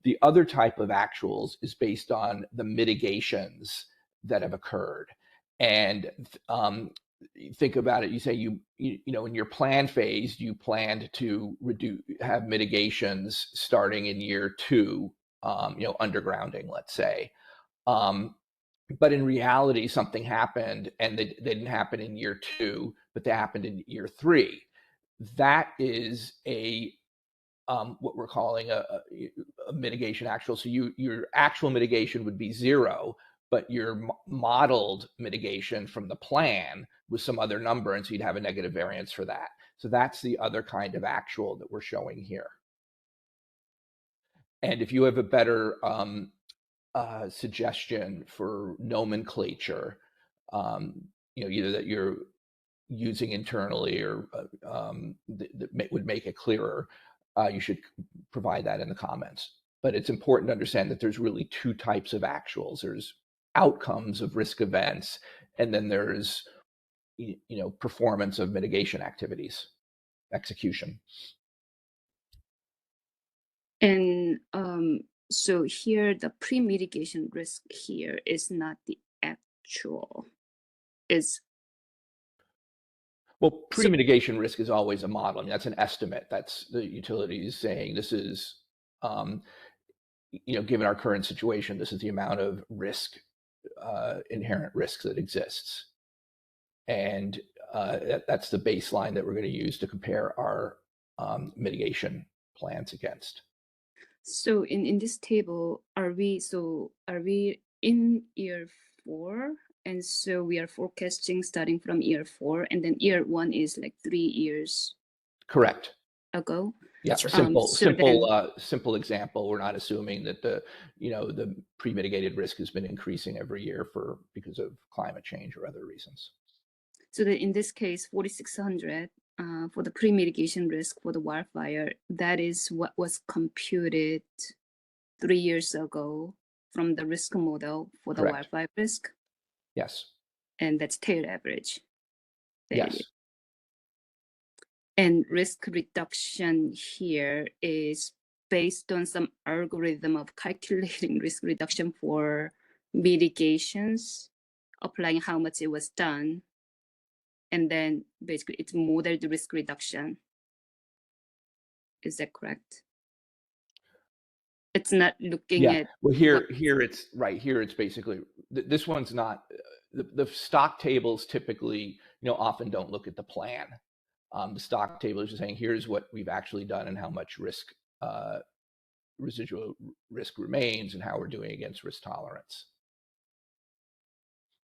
The other type of actuals is based on the mitigations that have occurred. And think about it. You say in your plan phase, you planned to have mitigations starting in year 2, undergrounding, let's say. But in reality, something happened, and they didn't happen in year 2, but they happened in year 3. That is what we're calling a mitigation actual. So your actual mitigation would be 0, but your modeled mitigation from the plan was some other number, and so you'd have a negative variance for that. So that's the other kind of actual that we're showing here. And if you have a better suggestion for nomenclature, either that you're using internally or that would make it clearer, you should provide that in the comments. But it's important to understand that there's really 2 types of actuals. There's outcomes of risk events, and then there's performance of mitigation activities, execution. And so here, the pre-mitigation risk here is not the actual. Well, pre-mitigation risk is always a model. I mean, that's an estimate. That's the utilities saying this is, given our current situation, this is the amount of risk, inherent risk that exists. And that's the baseline that we're going to use to compare our mitigation plans against. So in this table, are we in year 4? And so we are forecasting starting from year 4, and then year 1 is like 3 years. Correct. Ago. Yeah, simple example. We're not assuming that the pre-mitigated risk has been increasing every year because of climate change or other reasons. So that in this case, 4,600 for the pre-mitigation risk for the wildfire, that is what was computed 3 years ago from the risk model for the Correct. wildfire risk. Yes. And that's tail average. Yes. And risk reduction here is based on some algorithm of calculating risk reduction for mitigations, applying how much it was done, and then basically it's modeled risk reduction. Is that correct? It's not looking at. Well, here it's right here. It's basically this one's not the stock tables typically often don't look at the plan. The stock table is just saying here's what we've actually done and how much risk residual risk remains and how we're doing against risk tolerance.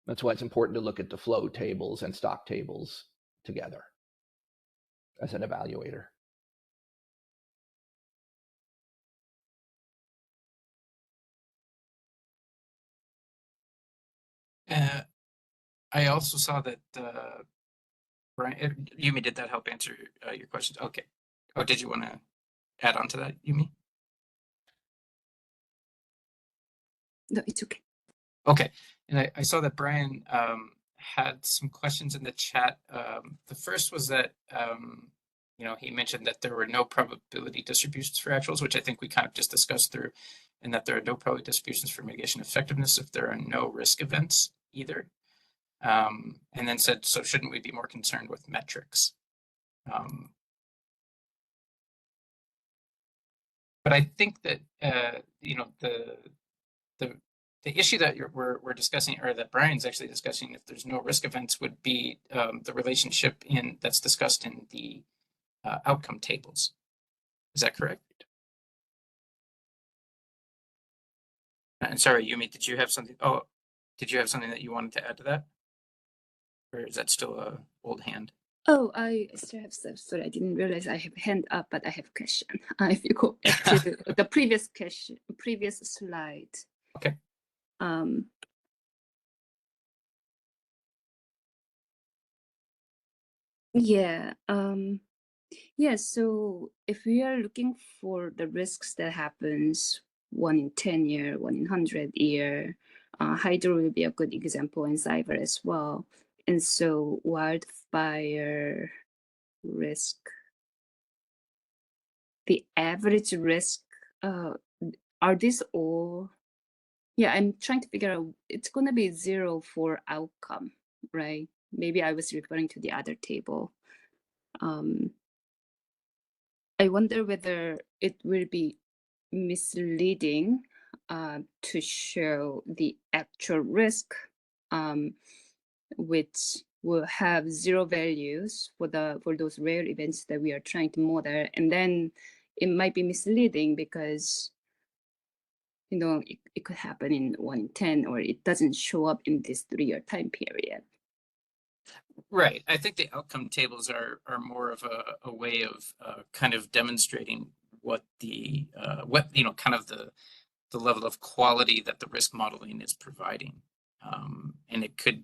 That's why it's important to look at the flow tables and stock tables together as an evaluator. I also saw that Brian, Yumi, did that help answer your question? Okay. Oh, did you want to add on to that, Yumi? No, it's okay. Okay. And I saw that Brian had some questions in the chat. The first was that, he mentioned that there were no probability distributions for actuals, which I think we kind of just discussed through, and that there are no probability distributions for mitigation effectiveness if there are no risk events either. And then said, so shouldn't we be more concerned with metrics? But I think that the issue that we're discussing, or that Brian's actually discussing, if there's no risk events, would be the relationship that's discussed in the outcome tables. Is that correct? And sorry, Yumi, did you have something? Oh, did you have something that you wanted to add to that? Or is that still a old hand? Oh, I still have stuff. Sorry, I didn't realize I have hand up, but I have a question. If you go back to the previous question, previous slide. Okay. Yeah. Yeah. So if we are looking for the risks that happens 1 in 10 year, 1 in 100 year, hydro will be a good example, and cyber as well. And so wildfire risk, the average risk, are these all? Yeah, I'm trying to figure out, it's going to be 0 for outcome, right? Maybe I was referring to the other table. I wonder whether it will be misleading to show the actual risk, which will have 0 values for those rare events that we are trying to model, and then it might be misleading because it could happen in 1 in 10, or it doesn't show up in this 3-year time period. Right. I think the outcome tables are more of a way of kind of demonstrating what the kind of the level of quality that the risk modeling is providing, and it could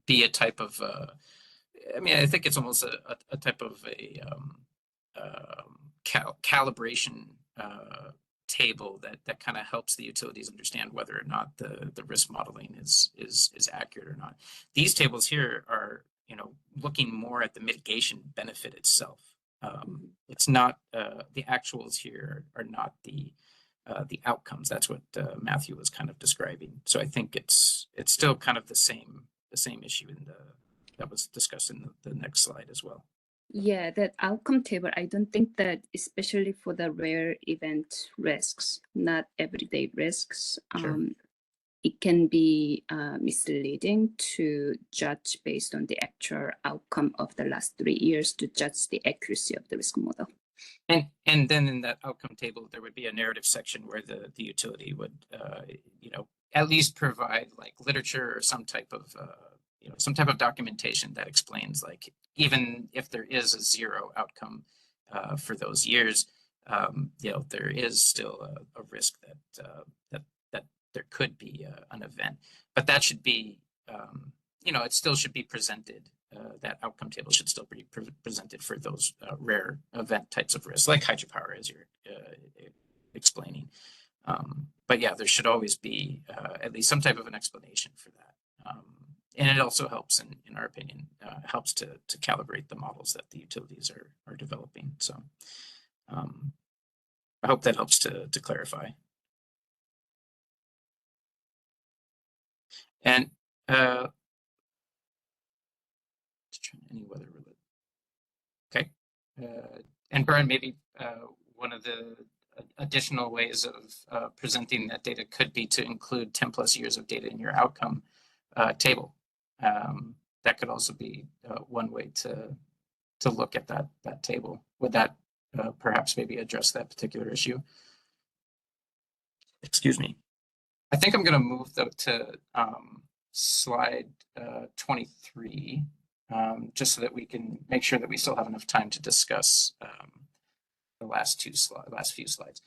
be a type of I think it's almost a type of a calibration table that kind of helps the utilities understand whether or not the risk modeling is accurate or not. These tables here are looking more at the mitigation benefit itself. It's not the actuals here are not the outcomes. That's what Matthew was kind of describing. So I think it's still kind of the same issue that was discussed in the next slide as well. Yeah, that outcome table, I don't think that, especially for the rare event risks, not everyday risks, Sure. it can be misleading to judge based on the actual outcome of the last 3 years to judge the accuracy of the risk model. And then in that outcome table, there would be a narrative section where the utility would, at least provide like literature or some type of documentation that explains, like, even if there is a 0 outcome for those years, there is still a risk that there could be an event, but that should be, it still should be presented. That outcome table should still be presented for those rare event types of risks, like hydropower, as you're explaining. But yeah, there should always be at least some type of an explanation for that. And it also helps, in our opinion, helps to calibrate the models that the utilities are developing. So I hope that helps to clarify. And any weather related. Okay. And Brian, maybe one of the additional ways of presenting that data could be to include 10 plus years of data in your outcome table. That could also be one way to look at that table. Would that perhaps maybe address that particular issue? Excuse me. I think I'm going to move though to slide 23, just so that we can make sure that we still have enough time to discuss the last few slides.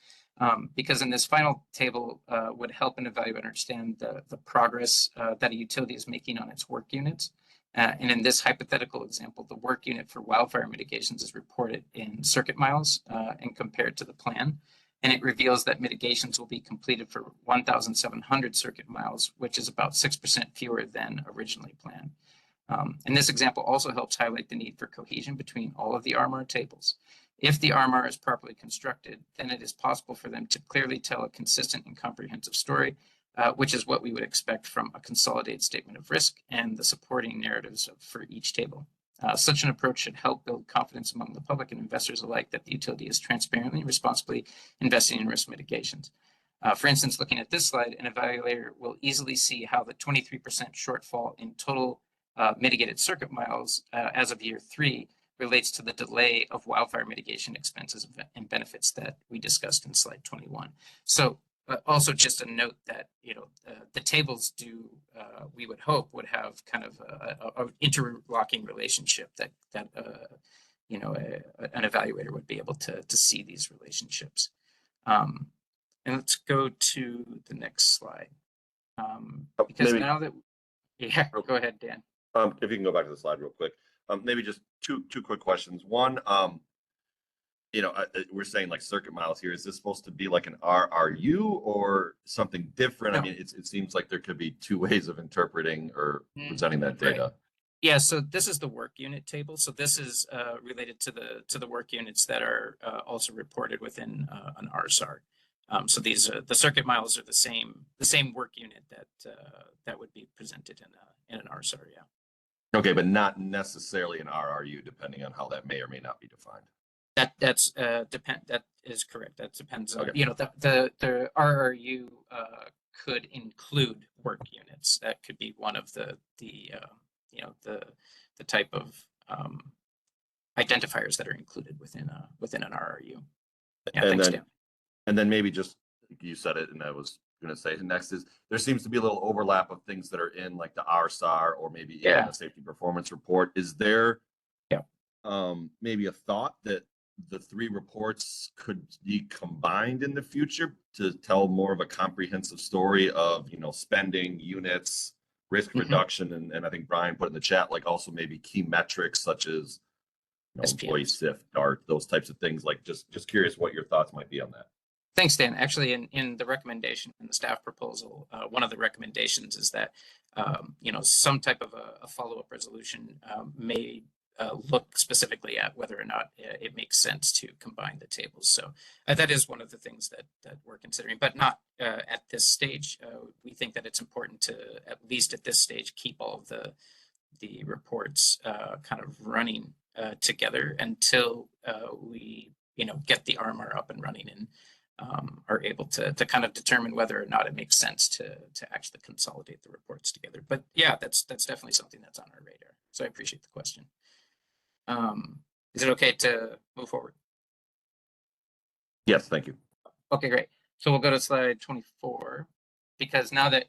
Because in this final table would help an evaluator understand the progress that a utility is making on its work units. And in this hypothetical example, the work unit for wildfire mitigations is reported in circuit miles and compared to the plan. And it reveals that mitigations will be completed for 1,700 circuit miles, which is about 6% fewer than originally planned. And this example also helps highlight the need for cohesion between all of the RMR tables. If the RMR is properly constructed, then it is possible for them to clearly tell a consistent and comprehensive story, which is what we would expect from a consolidated statement of risk and the supporting narratives for each table. Such an approach should help build confidence among the public and investors alike that the utility is transparently and responsibly investing in risk mitigations. For instance, looking at this slide, an evaluator will easily see how the 23% shortfall in total mitigated circuit miles as of year 3 relates to the delay of wildfire mitigation expenses and benefits that we discussed in slide 21. So also just a note that, the tables do, we would hope would have kind of a interlocking relationship that an evaluator would be able to see these relationships. And let's go to the next slide. Because maybe, now that, yeah, go ahead, Dan. If you can go back to the slide real quick. Maybe just two quick questions. One, we're saying like circuit miles here. Is this supposed to be like an RRU or something different? No. I mean, it seems like there could be 2 ways of interpreting or presenting that data. Right. Yeah, so this is the work unit table. So this is related to the work units that are also reported within an RSAR. So these the circuit miles are the same work unit that would be presented in an RSAR. Yeah. Okay, but not necessarily an RRU, depending on how that may or may not be defined. That's that is correct. That depends on, Okay. you know, the RRU could include work units. That could be one of the you know, the type of identifiers that are included within an RRU. Yeah, And thanks, then Dan. and then maybe just, you said it, and I was going to say next is, there seems to be a little overlap of things that are in like the RSAR or maybe even Yeah. the safety performance report. Is there Yeah. Maybe a thought that the three reports could be combined in the future to tell more of a comprehensive story of, you know, spending, units, risk reduction, and I think Brian put in the chat, like also maybe key metrics such as, you know, employee SIF, DART, those types of things. Like just curious what your thoughts might be on that. Thanks, Dan. Actually, in the recommendation in the staff proposal, one of the recommendations is that you know, some type of a follow-up resolution may look specifically at whether or not it makes sense to combine the tables. So that is one of the things that we're considering, but not at this stage. We think that it's important to, at least at this stage, keep all of the reports kind of running together until we, you know, get the RMR up and running and are able to kind of determine whether or not it makes sense to actually consolidate the reports together. But yeah, that's definitely something that's on our radar. So I appreciate the question. Is it okay to move forward? Yes, thank you. Okay, great. So we'll go to slide 24, because now that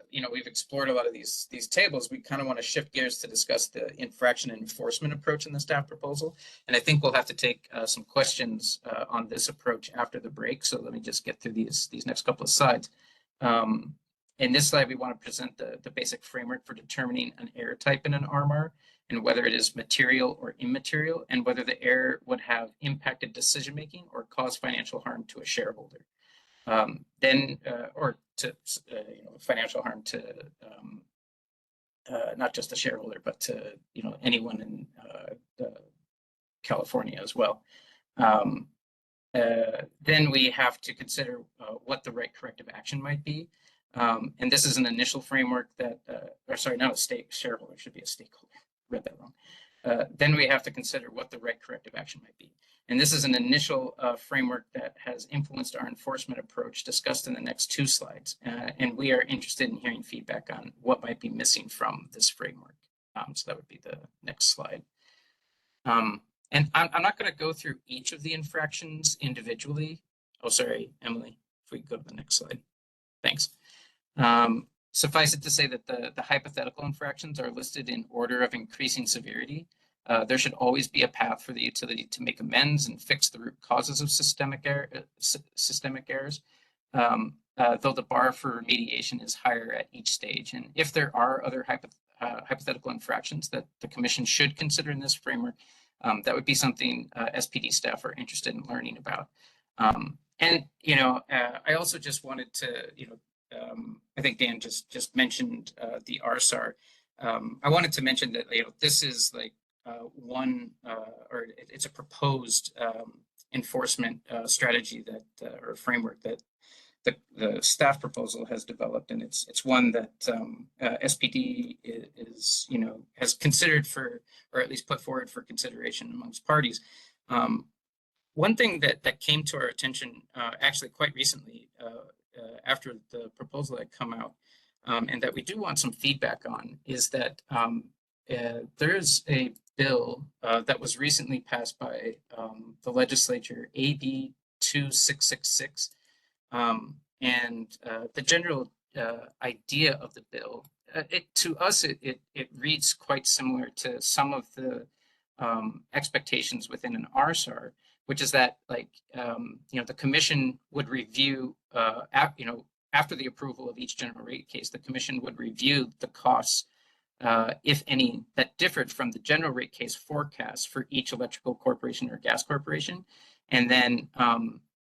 you know, we've explored a lot of these tables, we kind of want to shift gears to discuss the infraction and enforcement approach in the staff proposal. And I think we'll have to take some questions on this approach after the break. So let me just get through these next couple of slides. In this slide, we want to present the basic framework for determining an error type in an RMR, and whether it is material or immaterial, and whether the error would have impacted decision-making or caused financial harm to a shareholder. Then, or to you know, financial harm to not just the shareholder, but to, you know, anyone in California as well. Then we have to consider what the right corrective action might be. And this is an initial framework that, or sorry, not a shareholder, should be a stakeholder. Read that wrong. Then we have to consider what the right corrective action might be. And this is an initial framework that has influenced our enforcement approach discussed in the next two slides. And we are interested in hearing feedback on what might be missing from this framework. So that would be the next slide. And I'm not going to go through each of the infractions individually. Oh, sorry, Emily, if we go to the next slide. Thanks. Suffice it to say that the hypothetical infractions are listed in order of increasing severity. There should always be a path for the utility to make amends and fix the root causes of systemic errors, though the bar for remediation is higher at each stage. And if there are other hypothetical infractions that the Commission should consider in this framework, that would be something SPD staff are interested in learning about. And, you know, I also just wanted to, you know, I think Dan just mentioned the RSAR. I wanted to mention that, you know, this is like one, or it's a proposed enforcement strategy that, or framework that the staff proposal has developed, and it's one that SPD is, you know, has considered for, or at least put forward for consideration amongst parties. One thing that came to our attention actually quite recently after the proposal had come out, and that we do want some feedback on, is that there's a bill that was recently passed by the legislature, AB 2666. And the general idea of the bill, to us, it reads quite similar to some of the expectations within an RSAR, which is that, like, you know, the Commission would review, you know, after the approval of each general rate case, the Commission would review the costs, if any, that differed from the general rate case forecast for each electrical corporation or gas corporation. And then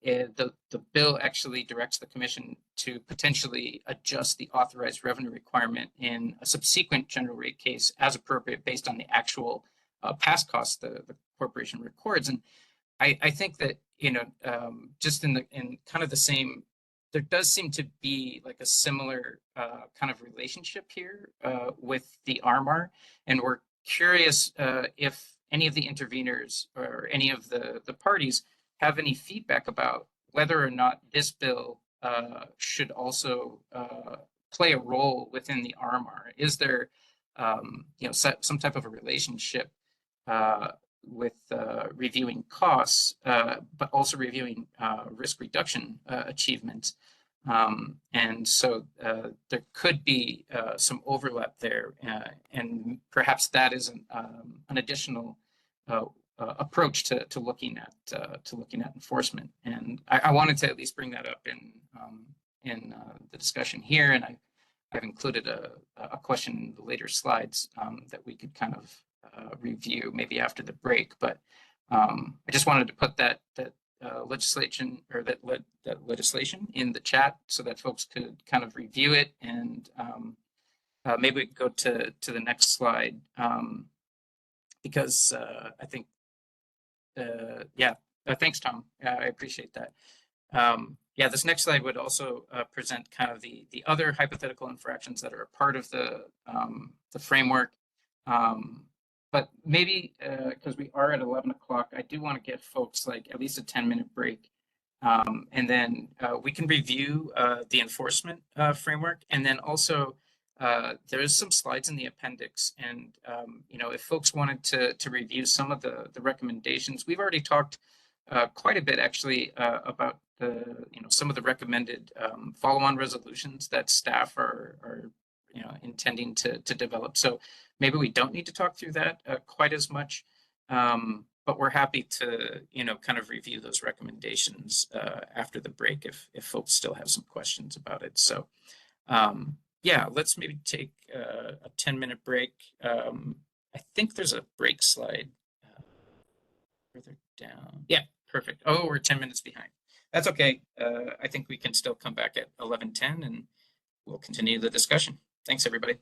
the bill actually directs the Commission to potentially adjust the authorized revenue requirement in a subsequent general rate case as appropriate based on the actual past costs the corporation records. And I think that, you know, just in kind of the same, there does seem to be like a similar kind of relationship here with the RMR, and we're curious if any of the interveners or any of the parties have any feedback about whether or not this bill should also play a role within the RMR. Is there some type of a relationship with reviewing costs, but also reviewing risk reduction achievements? And so there could be some overlap there, and perhaps that is an additional approach to looking at enforcement. And I wanted to at least bring that up in the discussion here, and I've included a question in the later slides that we could kind of review maybe after the break. But I just wanted to put that legislation or that legislation in the chat so that folks could kind of review it. And maybe we could go to the next slide, because I think thanks, Tom. I appreciate that. This next slide would also present kind of the other hypothetical infractions that are a part of the framework. But maybe because we are at 11 o'clock, I do want to give folks like at least a 10-minute break. And then we can review the enforcement framework. And then also there is some slides in the appendix. And, if folks wanted to review some of the recommendations, we've already talked quite a bit actually about some of the recommended follow-on resolutions that staff are intending to develop. So maybe we don't need to talk through that quite as much, but we're happy to kind of review those recommendations after the break if folks still have some questions about it. So let's maybe take a 10-minute break. I think there's a break slide further down. Yeah, perfect. Oh, we're 10 minutes behind. That's okay. I think we can still come back at 11:10 and we'll continue the discussion. Thanks, everybody.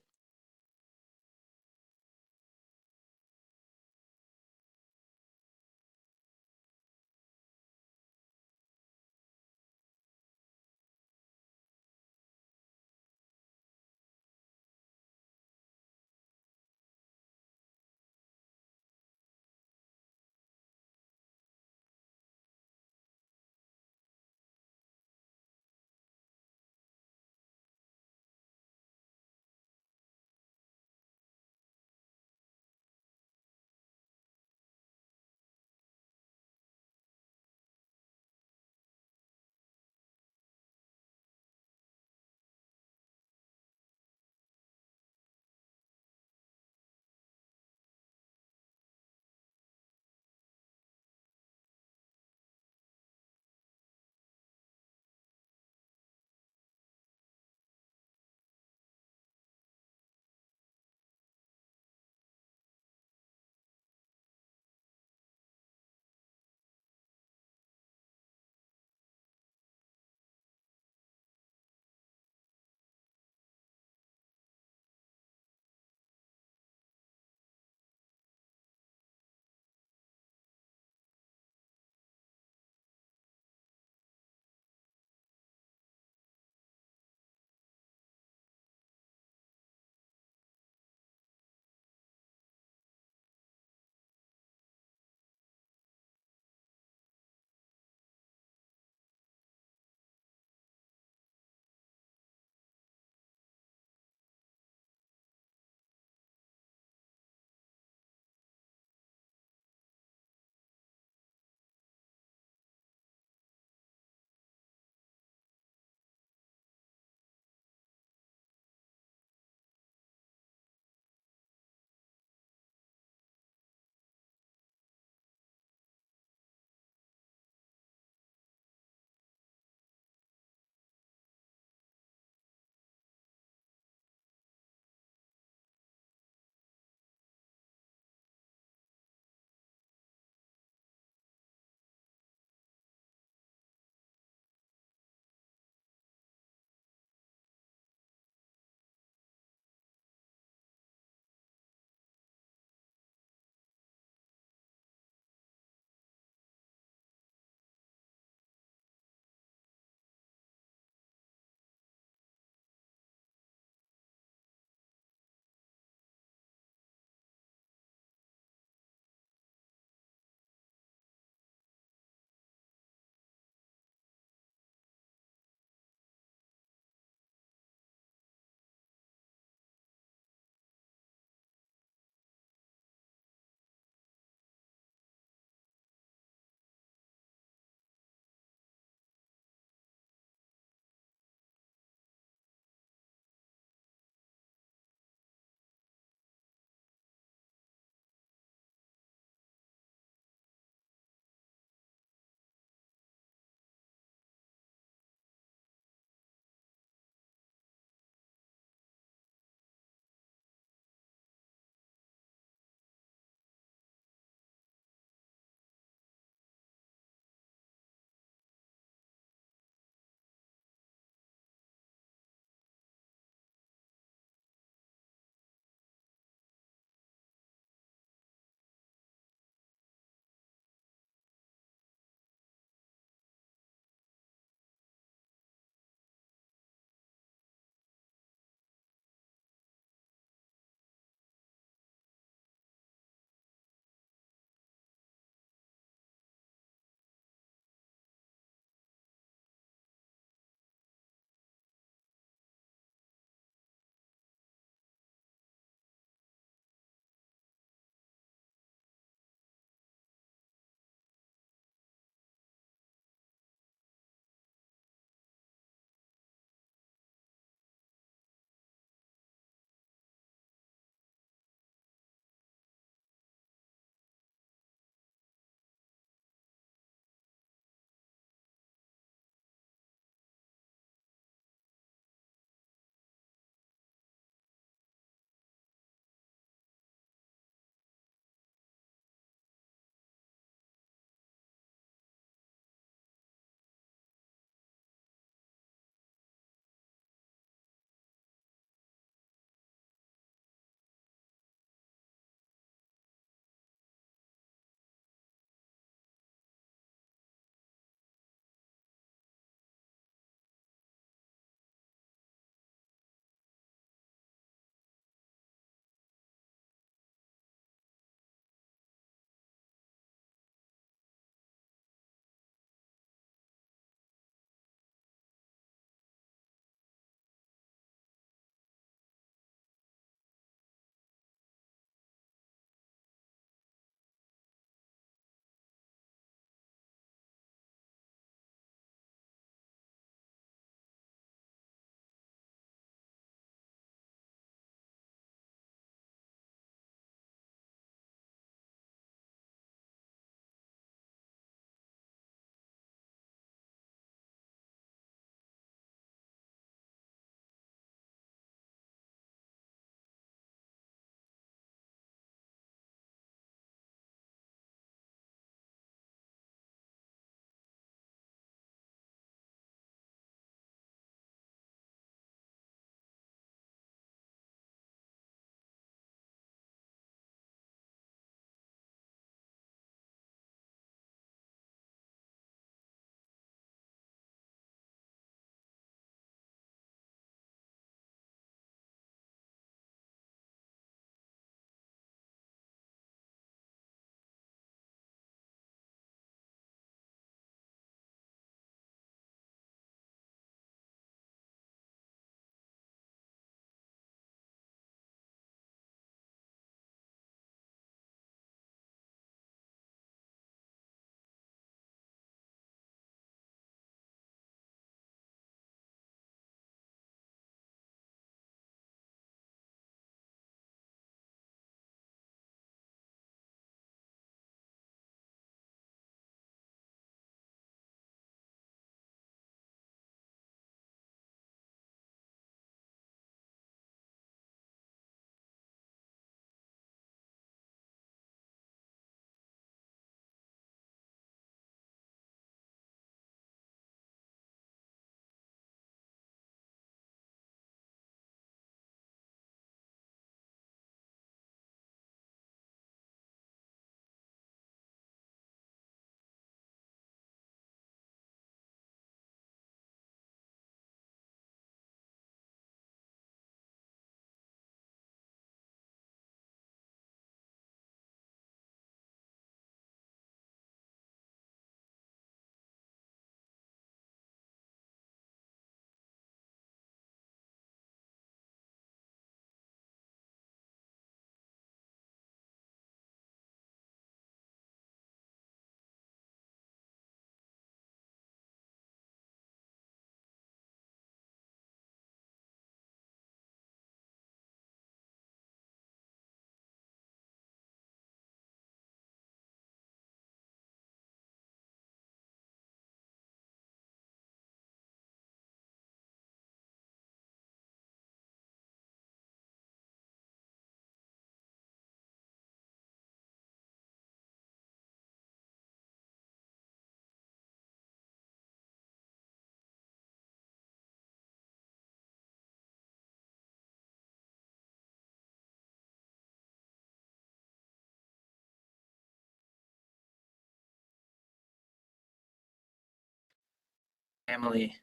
Emily,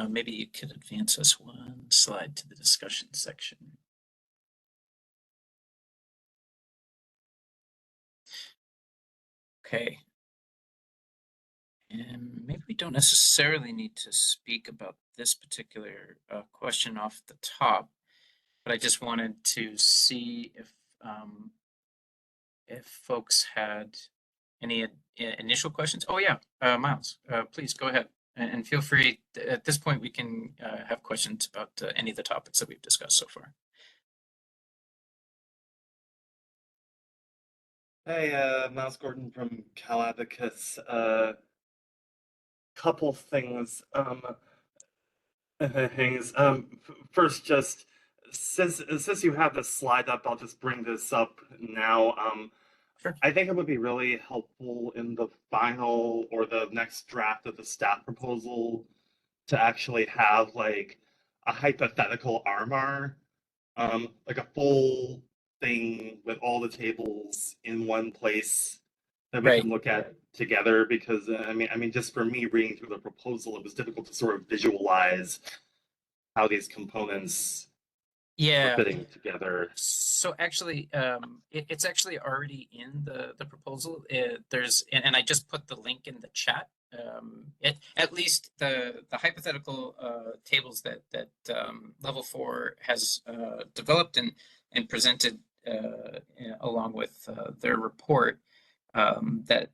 maybe you could advance us one slide to the discussion section. Okay. And maybe we don't necessarily need to speak about this particular question off the top, but I just wanted to see if folks had any initial questions. Oh yeah, Miles, please go ahead and feel free. At this point, we can have questions about any of the topics that we've discussed so far. Hey, Miles Gordon from Cal Abacus. Couple things. First, just since you have the slide up, I'll just bring this up now. Sure. I think it would be really helpful in the final or the next draft of the staff proposal to actually have like a hypothetical RMR, like a full thing with all the tables in one place that we Right. can look at together. Because I mean, just for me reading through the proposal, it was difficult to sort of visualize how these components Yeah. are fitting together. So actually, it's actually already in the proposal. And I just put the link in the chat. At least the hypothetical tables that Level 4 has developed and presented along with their report that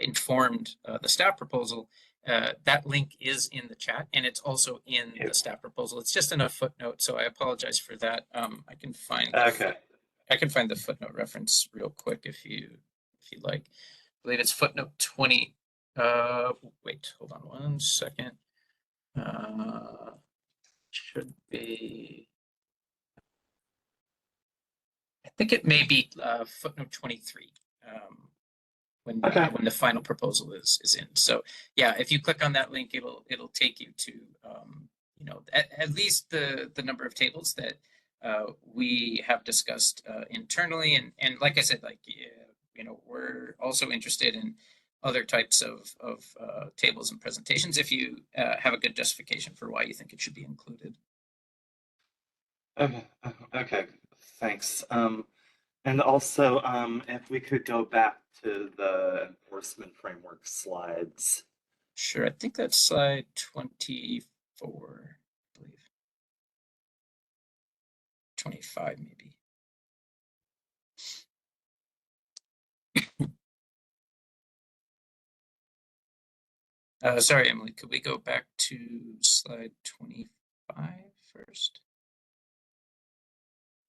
informed the staff proposal. That link is in the chat, and it's also in the staff proposal. It's just in a footnote, so I apologize for that. I can find the footnote reference real quick if you like. I believe it's footnote 20. Wait, hold on one second. Should be. I think it may be footnote 23. When the final proposal is in. So yeah, if you click on that link, it'll take you to at least the number of tables that we have discussed internally, and like I said, we're also interested in other types of tables and presentations if you have a good justification for why you think it should be included. Okay, thanks. And also, if we could go back to the enforcement framework slides. Sure, I think that's slide 24, I believe. 25, maybe. Sorry, Emily, could we go back to slide 25 first?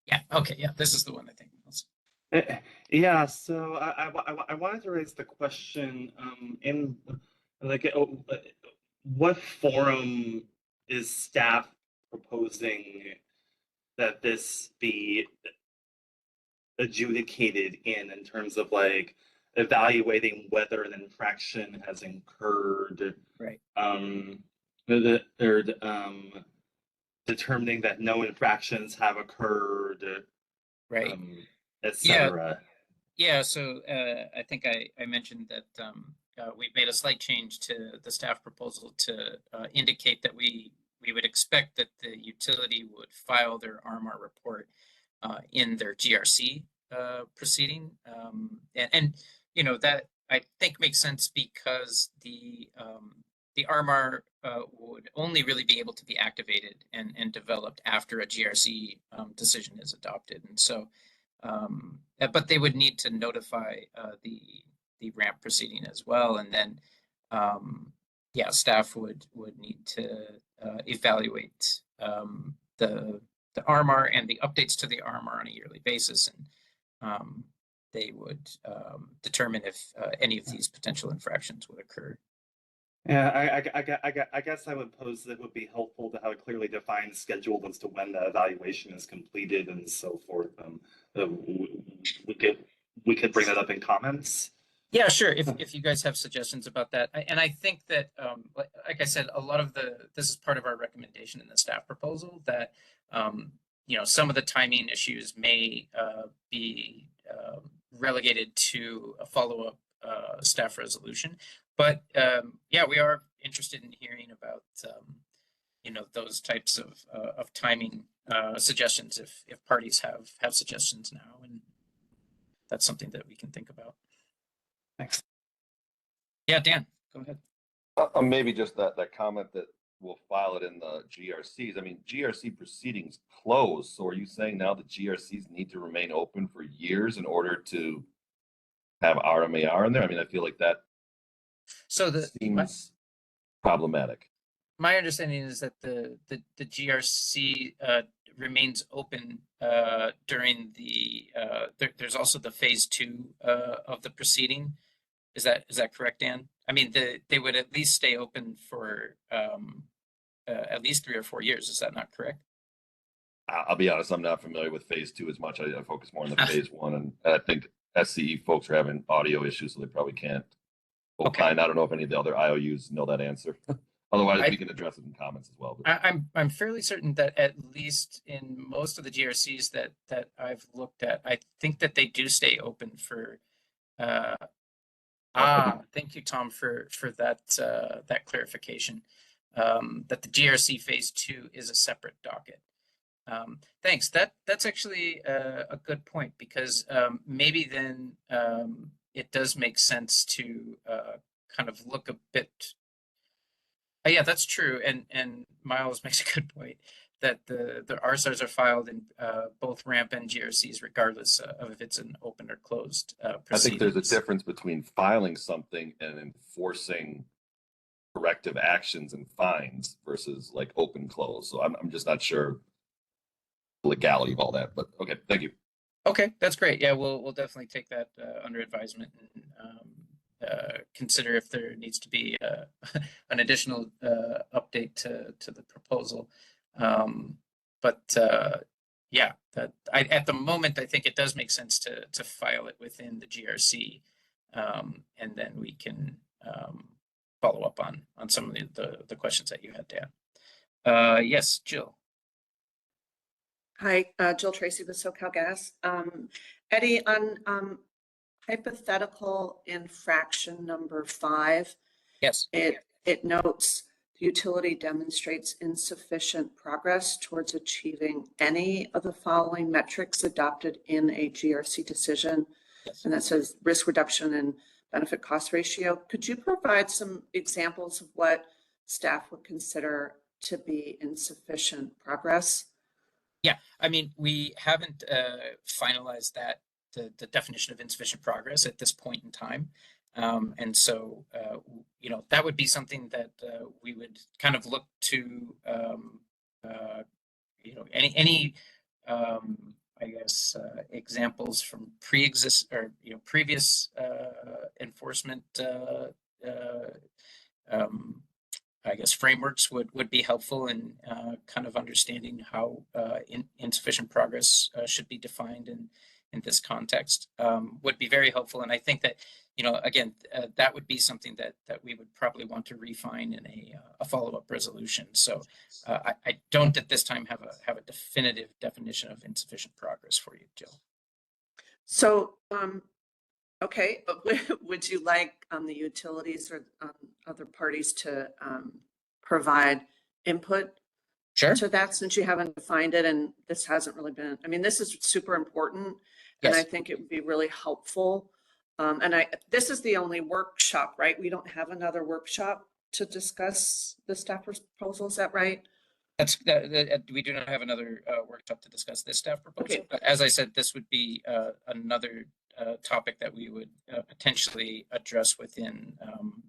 Yeah, okay, yeah, this is the one I think. Yeah, so I wanted to raise the question in like what forum is staff proposing that this be adjudicated in terms of like evaluating whether an infraction has incurred, right? Determining that no infractions have occurred, right? Etc. Yeah, so I think I mentioned that we've made a slight change to the staff proposal to indicate that we would expect that the utility would file their RMR report in their GRC proceeding, and that I think makes sense because the RMR would only really be able to be activated and developed after a GRC decision is adopted, and so. But they would need to notify the ramp proceeding as well, and then staff would need to evaluate the RMR and the updates to the RMR on a yearly basis, and they would determine if any of these potential infractions would occur. Yeah, I guess I would pose that it would be helpful to have a clearly defined schedule as to when the evaluation is completed and so forth. We could bring that up in comments. Yeah, sure. If you guys have suggestions about that, and I think that, like I said, a lot of this is part of our recommendation in the staff proposal that some of the timing issues may be relegated to a follow-up staff resolution. But yeah, we are interested in hearing about those types of timing suggestions if parties have suggestions now, and that's something that we can think about. Thanks. Yeah, Dan, go ahead. Maybe just that comment that we'll file it in the GRCs. I mean, GRC proceedings close. So are you saying now the GRCs need to remain open for years in order to have RMAR in there? I mean, I feel like that seems problematic. My understanding is that the GRC remains open during the there's also the phase 2 of the proceeding. Is that correct, Dan? I mean, they would at least stay open for at least 3 or 4 years. Is that not correct? I'll be honest, I'm not familiar with phase 2 as much. I focus more on the phase 1, and I think SCE folks are having audio issues, so they probably can't opine. I don't know if any of the other IOUs know that answer. Otherwise, we can address it in comments as well. But. I'm fairly certain that at least in most of the GRCs that I've looked at, I think that they do stay open for. Thank you, Tom, for that clarification. That the GRC phase 2 is a separate docket. Thanks. That's actually a good point, because maybe then it does make sense to kind of look a bit. Yeah, that's true. And Miles makes a good point that the RSARs are filed in both RAMP and GRCs, regardless of if it's an open or closed proceeding. I think there's a difference between filing something and enforcing corrective actions and fines versus like open close. So I'm just not sure the legality of all that, but okay, thank you. Okay, that's great. Yeah, we'll definitely take that under advisement and consider if there needs to be an additional update to the proposal. But yeah, at the moment, I think it does make sense to file it within the GRC, and then we can follow up on some of the questions that you had, Dan. Yes, Jill. Hi, Jill Tracy with SoCal Gas. Eddie, on hypothetical infraction number 5, yes, it notes the utility demonstrates insufficient progress towards achieving any of the following metrics adopted in a GRC decision. Yes. And that says risk reduction and benefit cost ratio. Could you provide some examples of what staff would consider to be insufficient progress? Yeah, I mean, we haven't finalized the definition of insufficient progress at this point in time. And so, that would be something that we would kind of look to, any I guess, examples from previous enforcement, I guess, frameworks would be helpful in kind of understanding how insufficient progress should be defined in this context. Would be very helpful. And I think that, again, that would be something that we would probably want to refine in a follow-up resolution. So I don't at this time have a definitive definition of insufficient progress for you, Jill. So, okay, would you like the utilities or other parties to provide input to that, since you haven't defined it and this hasn't really been, I mean, this is super important. Yes. And I think it would be really helpful. And this is the only workshop, right? We don't have another workshop to discuss the staff proposal, is that right? We do not have another workshop to discuss this staff proposal. Okay. But as I said, this would be another topic that we would potentially address within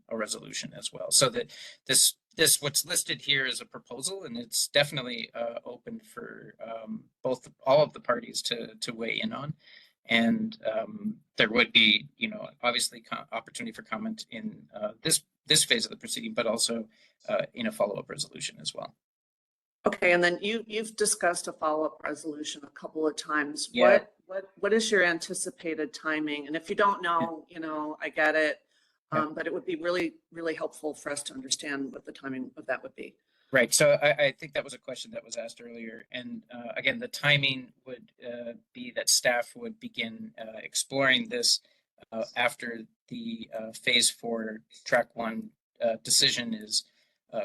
a resolution as well. So that this what's listed here is a proposal, and it's definitely open for all of the parties to weigh in on. And there would be, obviously opportunity for comment in this phase of the proceeding, but also in a follow-up resolution as well. Okay, and then you've discussed a follow-up resolution a couple of times. Yeah. What is your anticipated timing? And if you don't know, I get it. But it would be really, really helpful for us to understand what the timing of that would be. Right. So I think that was a question that was asked earlier. And again, the timing would be that staff would begin exploring this after the phase 4 track 1 decision is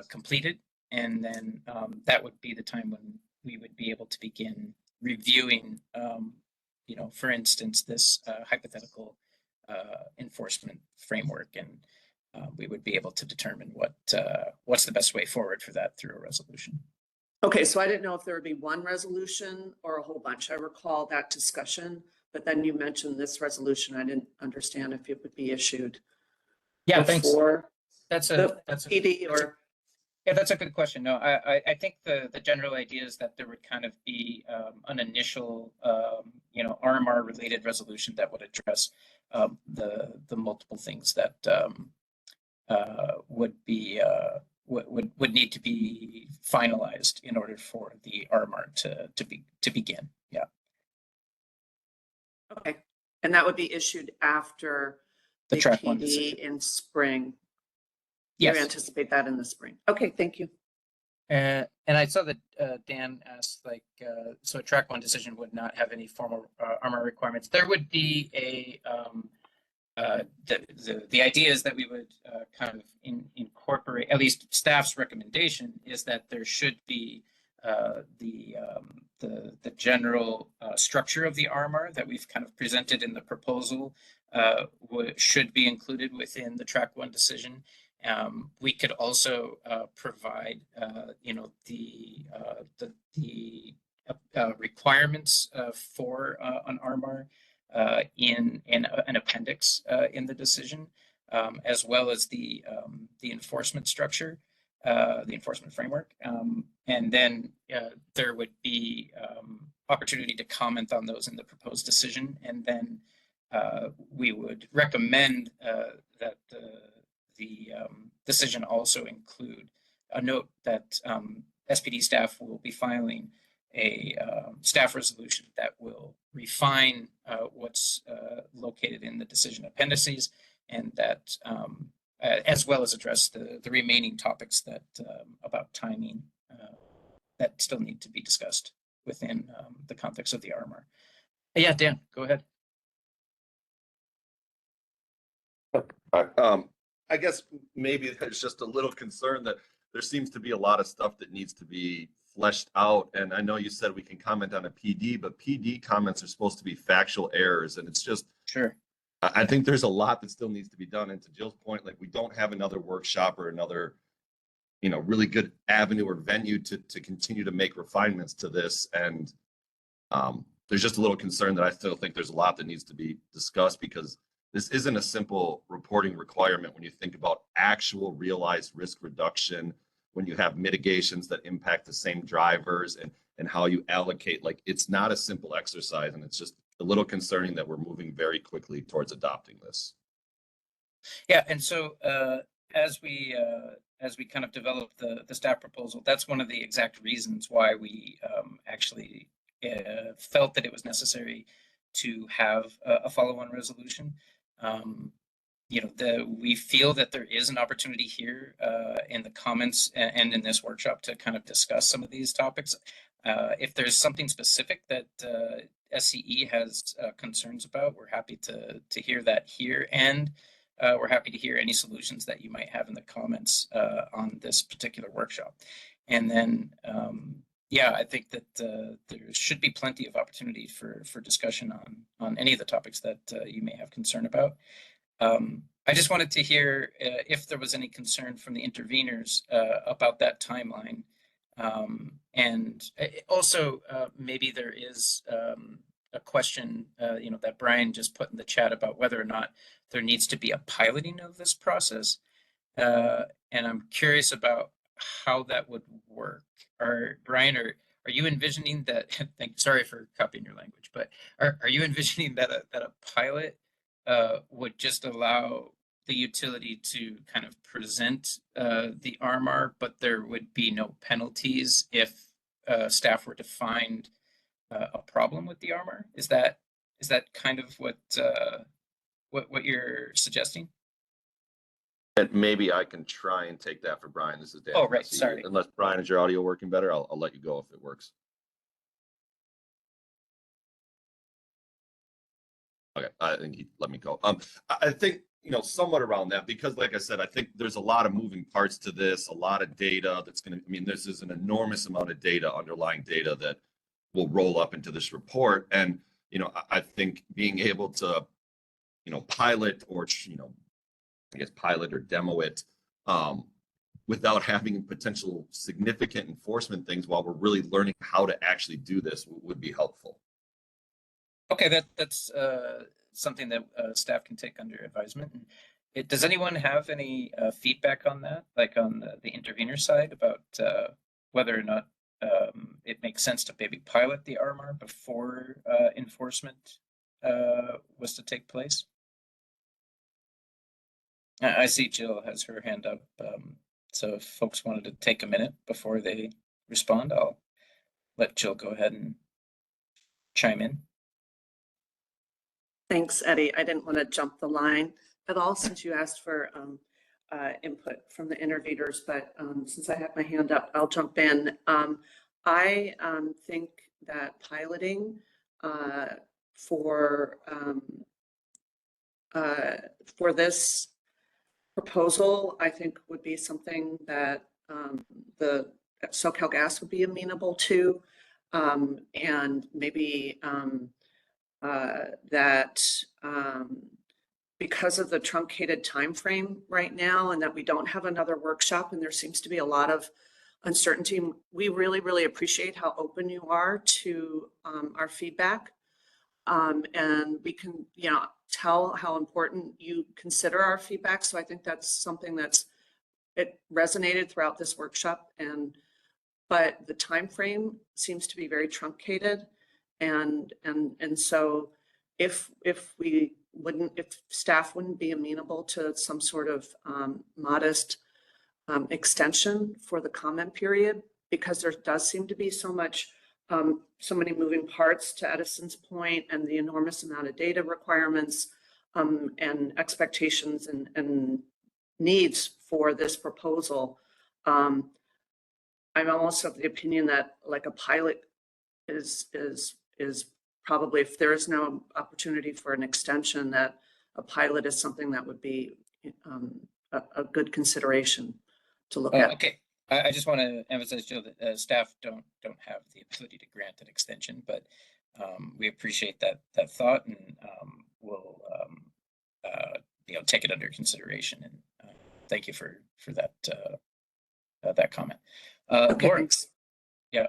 completed, and then that would be the time when we would be able to begin reviewing, for instance, this hypothetical enforcement framework, and we would be able to determine what's the best way forward for that through a resolution. Okay, so I didn't know if there would be one resolution or a whole bunch. I recall that discussion, but then you mentioned this resolution. I didn't understand if it would be issued Yeah, thanks. before That's the a PD or. Yeah, that's a good question. No, I think the general idea is that there would kind of be an initial, RMR related resolution that would address the multiple things that would be would need to be finalized in order for the RMR to begin. Yeah. Okay, and that would be issued after The the track 1 PD decision. in spring. Yes. You anticipate that in the spring. Okay, thank you. And I saw that Dan asked, so a track 1 decision would not have any formal RMR requirements. There would be the idea is that we would kind of incorporate, at least staff's recommendation is that there should be the general structure of the RMR that we've kind of presented in the proposal should be included within the track 1 decision. We could also provide, the requirements for an RMR in an appendix in the decision, as well as the enforcement structure, the enforcement framework. And then there would be opportunity to comment on those in the proposed decision. And then we would recommend that the decision also include a note that SPD staff will be filing a staff resolution that will refine what's located in the decision appendices, and that as well as address the remaining topics that about timing that still need to be discussed within the context of the RMR. Yeah, Dan, go ahead. I guess maybe there's just a little concern that there seems to be a lot of stuff that needs to be fleshed out. And I know you said we can comment on a PD, but PD comments are supposed to be factual errors. And it's just, sure. I think there's a lot that still needs to be done. And to Jill's point, like we don't have another workshop or another, really good avenue or venue to continue to make refinements to this. And there's just a little concern that I still think there's a lot that needs to be discussed, because this isn't a simple reporting requirement when you think about actual realized risk reduction, when you have mitigations that impact the same drivers and how you allocate. Like, it's not a simple exercise, and it's just a little concerning that we're moving very quickly towards adopting this. Yeah, and so as we kind of develop the staff proposal, that's one of the exact reasons why we actually felt that it was necessary to have a follow-on resolution. We feel that there is an opportunity here in the comments and in this workshop to kind of discuss some of these topics. If there's something specific that SCE has concerns about, we're happy to hear that here, and we're happy to hear any solutions that you might have in the comments on this particular workshop. And then, I think that there should be plenty of opportunity for discussion on any of the topics that you may have concern about. I just wanted to hear if there was any concern from the interveners about that timeline. And also, maybe there is a question, that Brian just put in the chat about whether or not there needs to be a piloting of this process. And I'm curious about how that would work. Brian, are you envisioning that? Sorry for copying your language, but are you envisioning that a pilot would just allow the utility to kind of present the RMR, but there would be no penalties if staff were to find a problem with the RMR? Is that kind of what you're suggesting? And maybe I can try and take that for Brian. This is Dan. Oh, right. Sorry. Unless Brian, is your audio working better? I'll let you go if it works. Okay, I think he let me go. I think, somewhat around that, because like I said, I think there's a lot of moving parts to this, a lot of data that's going to, this is an enormous amount of data, underlying data that will roll up into this report. And, I think being able to, pilot or, I guess pilot or demo it, without having potential significant enforcement things while we're really learning how to actually do this would be helpful. Okay, that's something that staff can take under advisement. And does anyone have any feedback on that, like on the intervener side, about whether or not it makes sense to maybe pilot the RMR before enforcement was to take place? I see Jill has her hand up. So if folks wanted to take a minute before they respond, I'll let Jill go ahead and chime in. Thanks, Eddie. I didn't want to jump the line at all since you asked for input from the interveners, but since I have my hand up, I'll jump in. I think that piloting for this proposal, I think would be something that the SoCalGas would be amenable to, and maybe that because of the truncated time frame right now, and that we don't have another workshop, and there seems to be a lot of uncertainty, we really, really appreciate how open you are to our feedback, and we can, tell how important you consider our feedback. So I think that's something it resonated throughout this workshop, but the time frame seems to be very truncated. And so if staff wouldn't be amenable to some sort of modest extension for the comment period, because there does seem to be so many moving parts, to Edison's point, and the enormous amount of data requirements and expectations and needs for this proposal. I'm almost of the opinion that like a pilot is probably, if there is no opportunity for an extension, that a pilot is something that would be a good consideration to look at. Okay, I just want to emphasize, Joe, that staff don't have the ability to grant an extension, but we appreciate that thought, and we'll take it under consideration. And thank you for that comment. Okay, Laura. thanks. Yeah.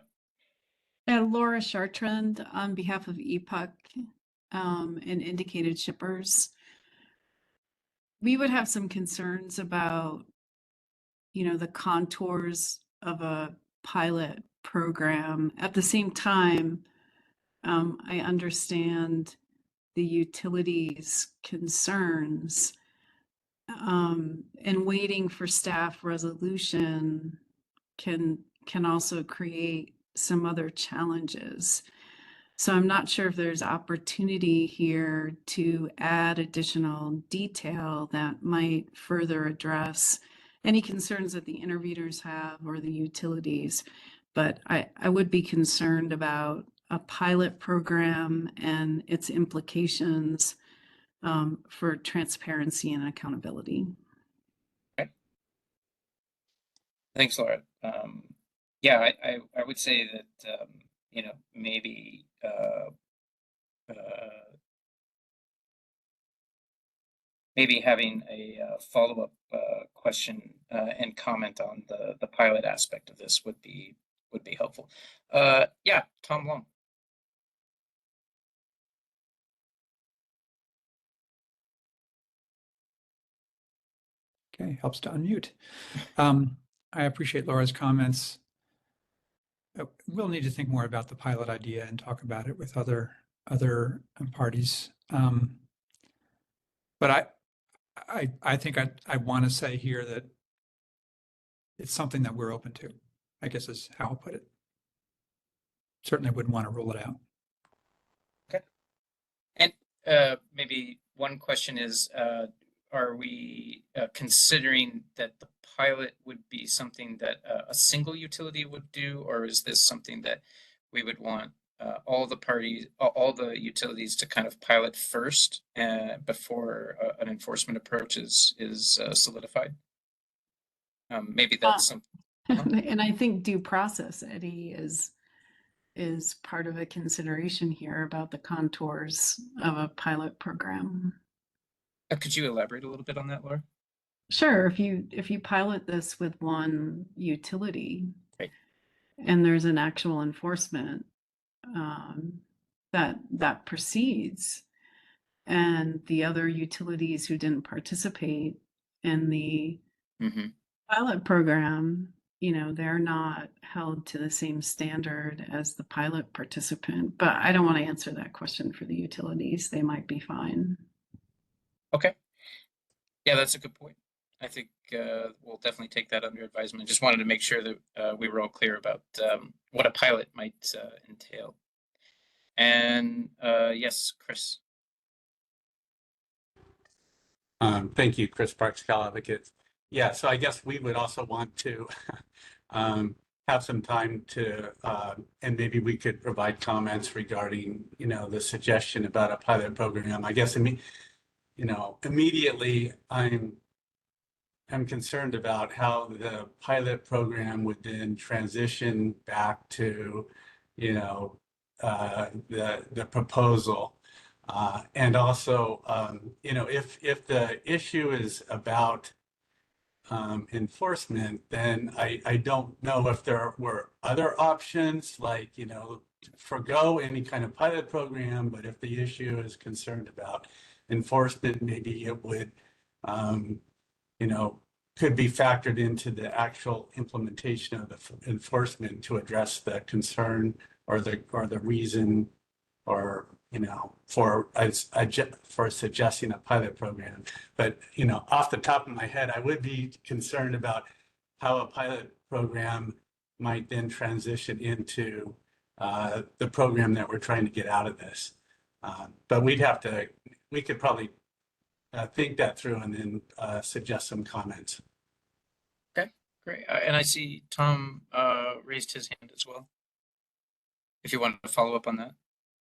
Laura Chartrand on behalf of EPUC and indicated shippers. We would have some concerns about, the contours of a pilot program. At the same time, I understand the utilities' concerns, and waiting for staff resolution can also create some other challenges. So I'm not sure if there's opportunity here to add additional detail that might further address any concerns that the interveners have or the utilities. But I would be concerned about a pilot program and its implications for transparency and accountability. Okay. Thanks, Laura. Yeah, I would say that maybe maybe having a follow-up question and comment on the pilot aspect of this would be helpful. Yeah, Tom Long. Okay, helps to unmute. I appreciate Laura's comments. We'll need to think more about the pilot idea and talk about it with other parties. But I think I want to say here that it's something that we're open to, I guess is how I'll put it. Certainly wouldn't want to rule it out. Okay. And maybe one question is, are we considering that the pilot would be something that a single utility would do, or is this something that we would want all the parties, all the utilities to kind of pilot first before an enforcement approach is solidified. Maybe that's something. And I think due process, Eddie, is part of a consideration here about the contours of a pilot program. Could you elaborate a little bit on that, Laura? Sure, if you pilot this with one utility, right, and there's an actual enforcement that proceeds, and the other utilities who didn't participate in the pilot program, you know, they're not held to the same standard as the pilot participant. But I don't want to answer that question for the utilities. They might be fine. Okay. Yeah, that's a good point. I think we'll definitely take that under advisement. Just wanted to make sure that we were all clear about what a pilot might entail. And yes, Chris. Thank you, Chris Parks, Cal Advocates. Yeah, so I guess we would also want to have some time to, and maybe we could provide comments regarding, you know, the suggestion about a pilot program. I guess, you know, immediately I'm concerned about how the pilot program would then transition back to, you know, the proposal. And also, you know, if the issue is about enforcement, then I don't know if there were other options, like, you know, forgo any kind of pilot program, but if the issue is concerned about enforcement, maybe it would, you know, could be factored into the actual implementation of the enforcement to address the concern or the reason, or, you know, for suggesting a pilot program. But, you know, off the top of my head, I would be concerned about how a pilot program might then transition into the program that we're trying to get out of this. But we could probably think that through and then suggest some comments. Okay, great. And I see Tom raised his hand as well. If you wanted to follow up on that.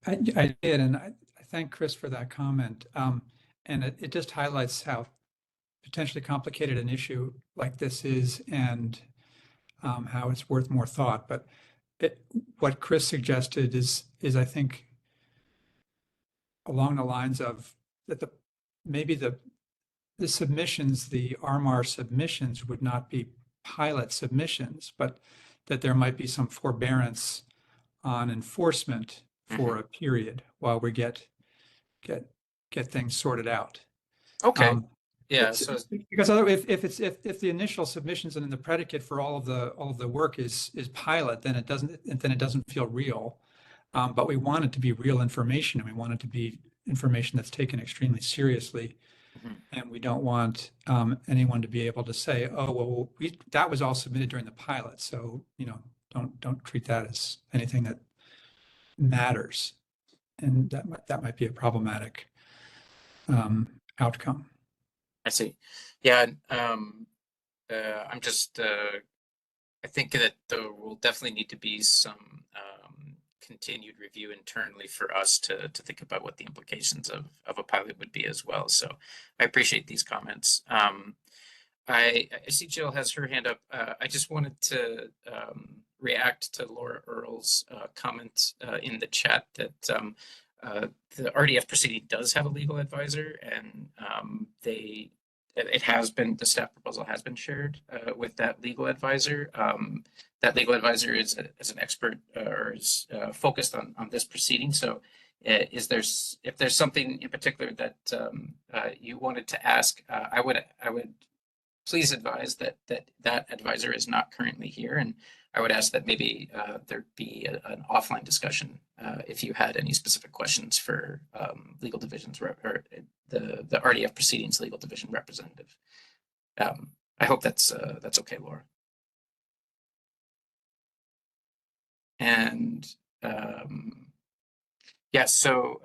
I did, and I thank Chris for that comment. And it just highlights how potentially complicated an issue like this is, and how it's worth more thought. But what Chris suggested is I think along the lines of that maybe the submissions, the RMAR submissions would not be pilot submissions, but that there might be some forbearance on enforcement for a period while we get things sorted out. Okay. Yeah. So because if the initial submissions and then the predicate for all of the work is pilot, then it doesn't feel real. But we want it to be real information, and we want it to be information that's taken extremely seriously. And we don't want anyone to be able to say, "Oh, well, that was all submitted during the pilot, so, you know, don't treat that as anything that matters," and that might be a problematic outcome. I see. Yeah. I'm just. I think that there will definitely need to be some continued review internally for us to think about what the implications of a pilot would be as well. So I appreciate these comments. I see Jill has her hand up. I just wanted to react to Laura Earle's comment in the chat that the RDF proceeding does have a legal advisor, and the staff proposal has been shared with that legal advisor. That legal advisor is an expert or is focused on this proceeding. So if there's something in particular that you wanted to ask, I would please advise that advisor is not currently here, and I would ask that maybe there be an offline discussion if you had any specific questions for legal divisions or the RDF proceedings legal division representative. I hope that's okay, Laura. And yeah, so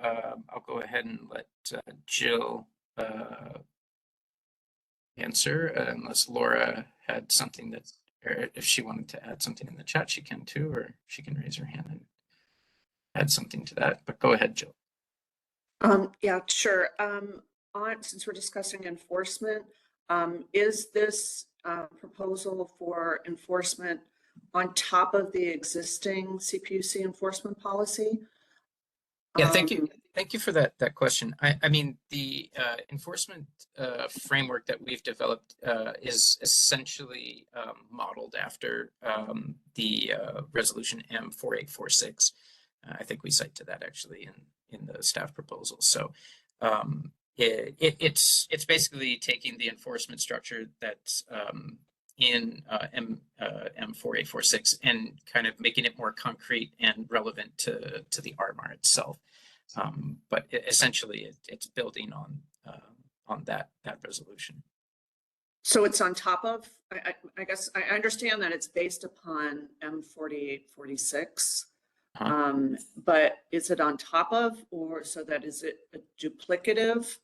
I'll go ahead and let Jill answer, unless Laura had something or if she wanted to add something in the chat, she can too, or she can raise her hand. add something to that, but go ahead, Jill. Yeah, sure. Since we're discussing enforcement, is this proposal for enforcement on top of the existing CPUC enforcement policy? Yeah, thank you. Thank you for that question. I mean, the enforcement framework that we've developed is essentially modeled after the resolution M4846. I think we cite to that actually in the staff proposal. So it's basically taking the enforcement structure that's in M4846 and kind of making it more concrete and relevant to the RMAR itself. But essentially, it's building on that resolution. So it's on top of, I guess, I understand that it's based upon M4846. But is it on top of, or so that is it a duplicative?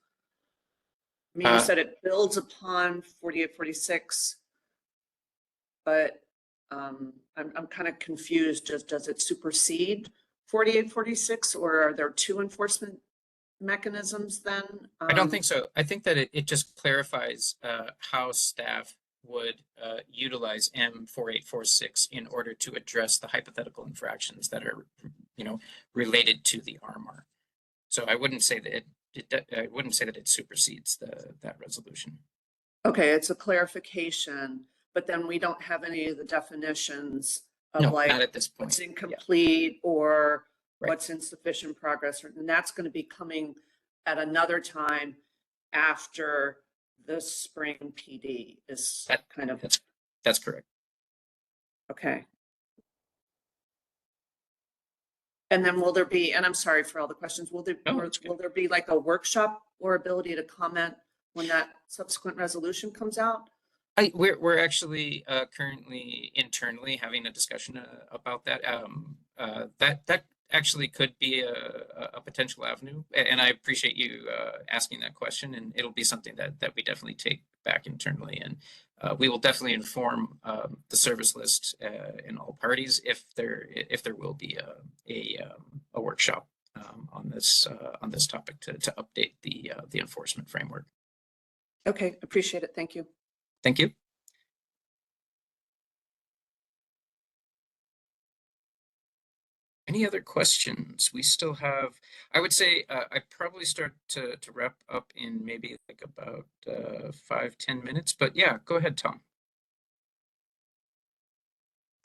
I mean, you said it builds upon 4846, but I'm kind of confused. Does it supersede 4846, or are there two enforcement mechanisms then? I don't think so. I think that it just clarifies how staff would utilize M4846 in order to address the hypothetical infractions that are, related to the RMAR. So I wouldn't say that it supersedes that resolution. Okay, it's a clarification, but then we don't have any of the definitions of No, like not at this point. what's incomplete or Right. what's insufficient progress, and that's going to be coming at another time after the spring PD is kind of. That's correct. Okay. And then will there be, and I'm sorry for all the questions, will there be like a workshop or ability to comment when that subsequent resolution comes out? We're actually currently internally having a discussion about that. That actually could be a potential avenue, and I appreciate you asking that question. And it'll be something that we definitely take back internally, and we will definitely inform the service list and all parties if there will be a workshop on this topic to update the enforcement framework. Okay, appreciate it. Thank you. Thank you. Any other questions? We still have, I would say, I'd probably start to wrap up in maybe like about 5-10 minutes, but yeah, go ahead, Tom.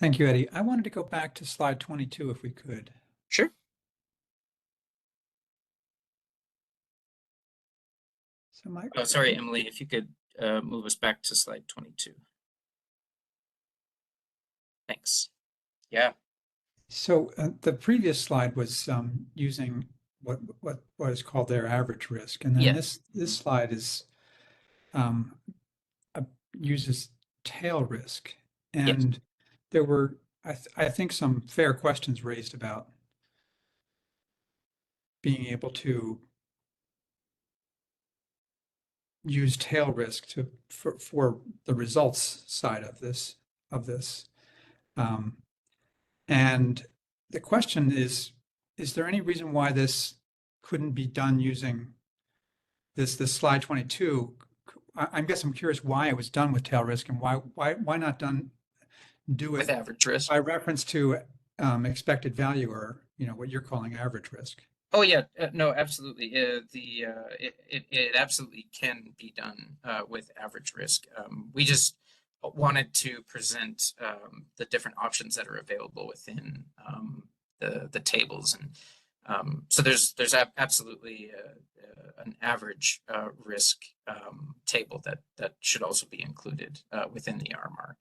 Thank you, Eddie. I wanted to go back to slide 22 if we could. Sure. So sorry, Emily, if you could move us back to slide 22. Thanks. Yeah. So the previous slide was using what is called their average risk, and then this slide is uses tail risk, and there were I think some fair questions raised about being able to use tail risk for the results side of this. And the question is there any reason why this couldn't be done using this slide 22? I guess I'm curious why it was done with tail risk and why not do it with average risk by reference to expected value, or what you're calling average risk. Oh yeah, no, absolutely. It absolutely can be done with average risk. We just wanted to present the different options that are available within the tables, and so there's absolutely an average risk table that should also be included within the RMR.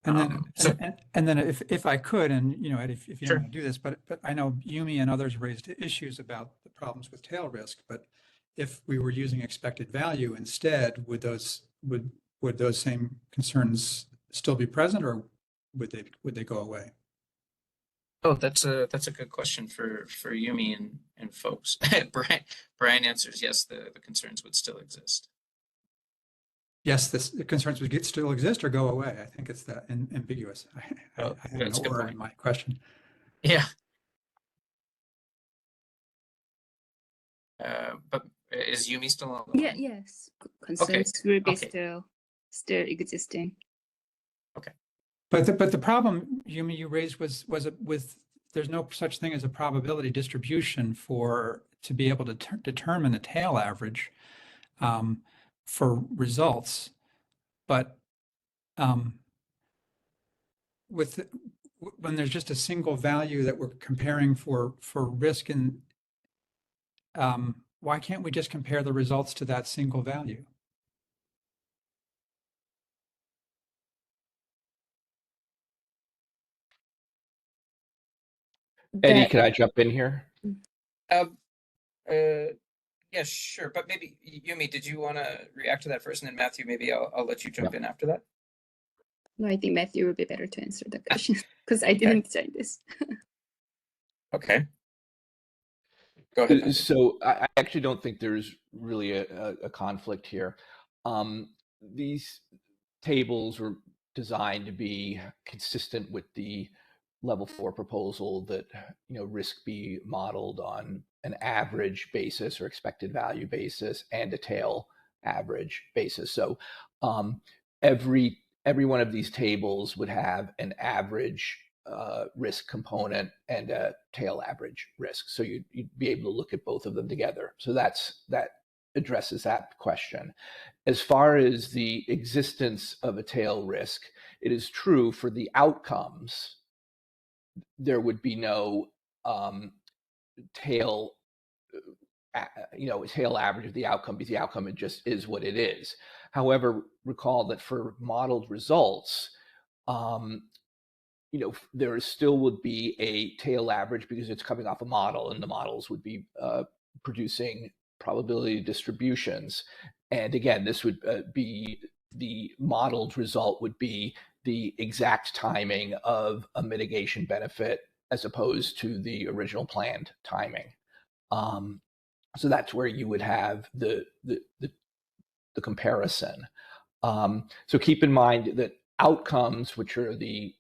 And then if I could, and Ed, if you don't want to do this, but I know Yumi and others raised issues about the problems with tail risk. But if we were using expected value instead, would those same concerns still be present, or would they go away? Oh, that's a good question for Yumi and folks. Brian answers yes, the concerns would still exist. Yes, the concerns would still exist or go away. I think it's that ambiguous. I have no order in my question. Yeah. But is Yumi still on the Yeah, line? yes. Concerns will be still existing. Okay. But the problem, Yumi, you raised was with there's no such thing as a probability distribution to be able to determine a tail average for results. But when there's just a single value that we're comparing for risk, and why can't we just compare the results to that single value? Eddie, can I jump in here? Yeah, sure. But maybe Yumi, did you want to react to that first, and then Matthew, maybe I'll let you jump in after that. No, I think Matthew will be better to answer the question because I didn't design this. Okay. Go ahead, Matthew. So I actually don't think there's really a conflict here. These tables were designed to be consistent with the level 4 proposal that risk be modeled on an average basis or expected value basis and a tail average basis. So every one of these tables would have an average risk component and a tail average risk. So you'd be able to look at both of them together. So that addresses that question. As far as the existence of a tail risk, it is true for the outcomes, there would be no tail average of the outcome, because the outcome, it just is what it is. However, recall that for modeled results, there still would be a tail average because it's coming off a model, and the models would be producing probability distributions. And again, this would be the modeled result would be the exact timing of a mitigation benefit as opposed to the original planned timing. So that's where you would have the comparison. So keep in mind that outcomes, which are the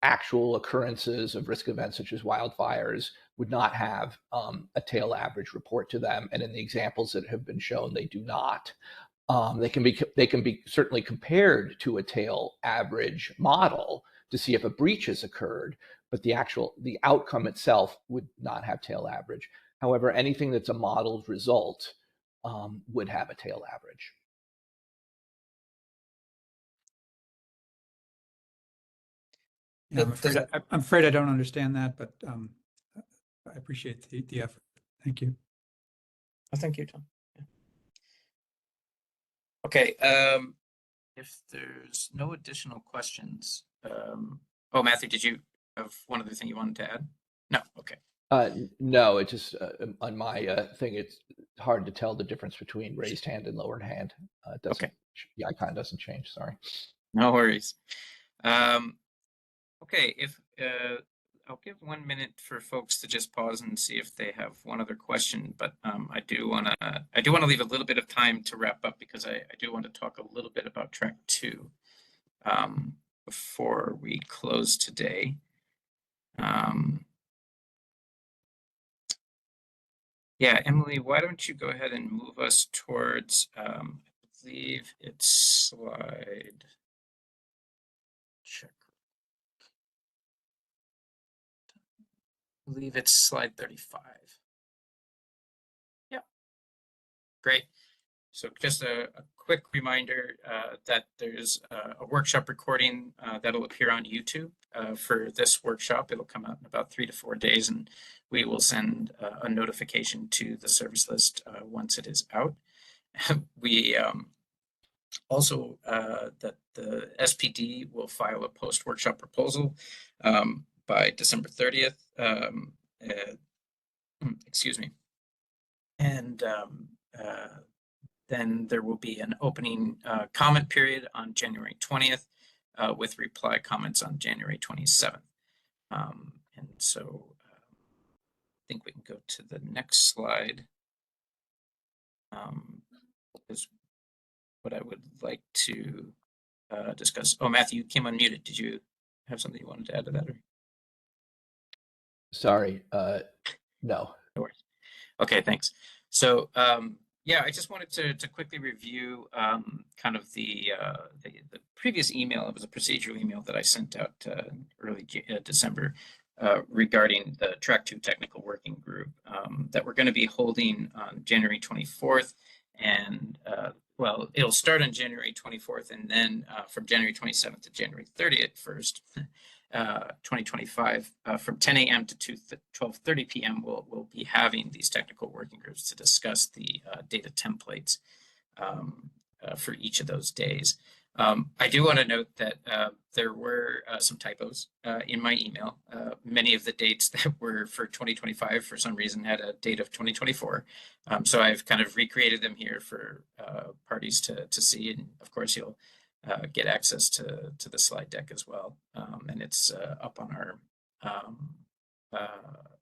actual occurrences of risk events such as wildfires, would not have a tail average report to them. And in the examples that have been shown, they do not. They can be certainly compared to a tail average model to see if a breach has occurred, but the outcome itself would not have tail average. However, anything that's a modeled result would have a tail average. Yeah, I'm afraid I don't understand that, but I appreciate the effort. Thank you. Oh, thank you, Tom. Yeah. Okay. If there's no additional questions, oh, Matthew, did you have one other thing you wanted to add? No. Okay. No, it just on my thing, it's hard to tell the difference between raised hand and lowered hand. It doesn't. Okay. The icon doesn't change. Sorry. No worries. Okay, if I'll give 1 minute for folks to just pause and see if they have one other question, but I do want to leave a little bit of time to wrap up, because I do want to talk a little bit about track 2 before we close today. Yeah, Emily, why don't you go ahead and move us towards, I believe it's slide, check. I believe it's slide 35. Yep. Great. So just a quick reminder that there's a workshop recording that'll appear on YouTube for this workshop. It'll come out in about 3 to 4 days, and we will send a notification to the service list once it is out. We also, that the SPD will file a post-workshop proposal by December 30th. Excuse me. And then there will be an opening comment period on January 20th with reply comments on January 27th. And so I think we can go to the next slide. Is what I would like to discuss. Oh, Matthew, you came unmuted. Did you have something you wanted to add to that? Or? Sorry, no. No worries. Okay, thanks. So yeah, I just wanted to quickly review kind of the previous email. It was a procedural email that I sent out early December regarding the Track 2 Technical Working Group that we're going to be holding on January 24th. And well, it'll start on January 24th, and then from January 27th to January 30th, 2025, from 10 a.m. to 12:30 p.m. We'll be having these technical working groups to discuss the data templates for each of those days. I do want to note that there were some typos in my email. Many of the dates that were for 2025 for some reason had a date of 2024. So I've kind of recreated them here for parties to see. And of course, you'll get access to the slide deck as well. And it's up on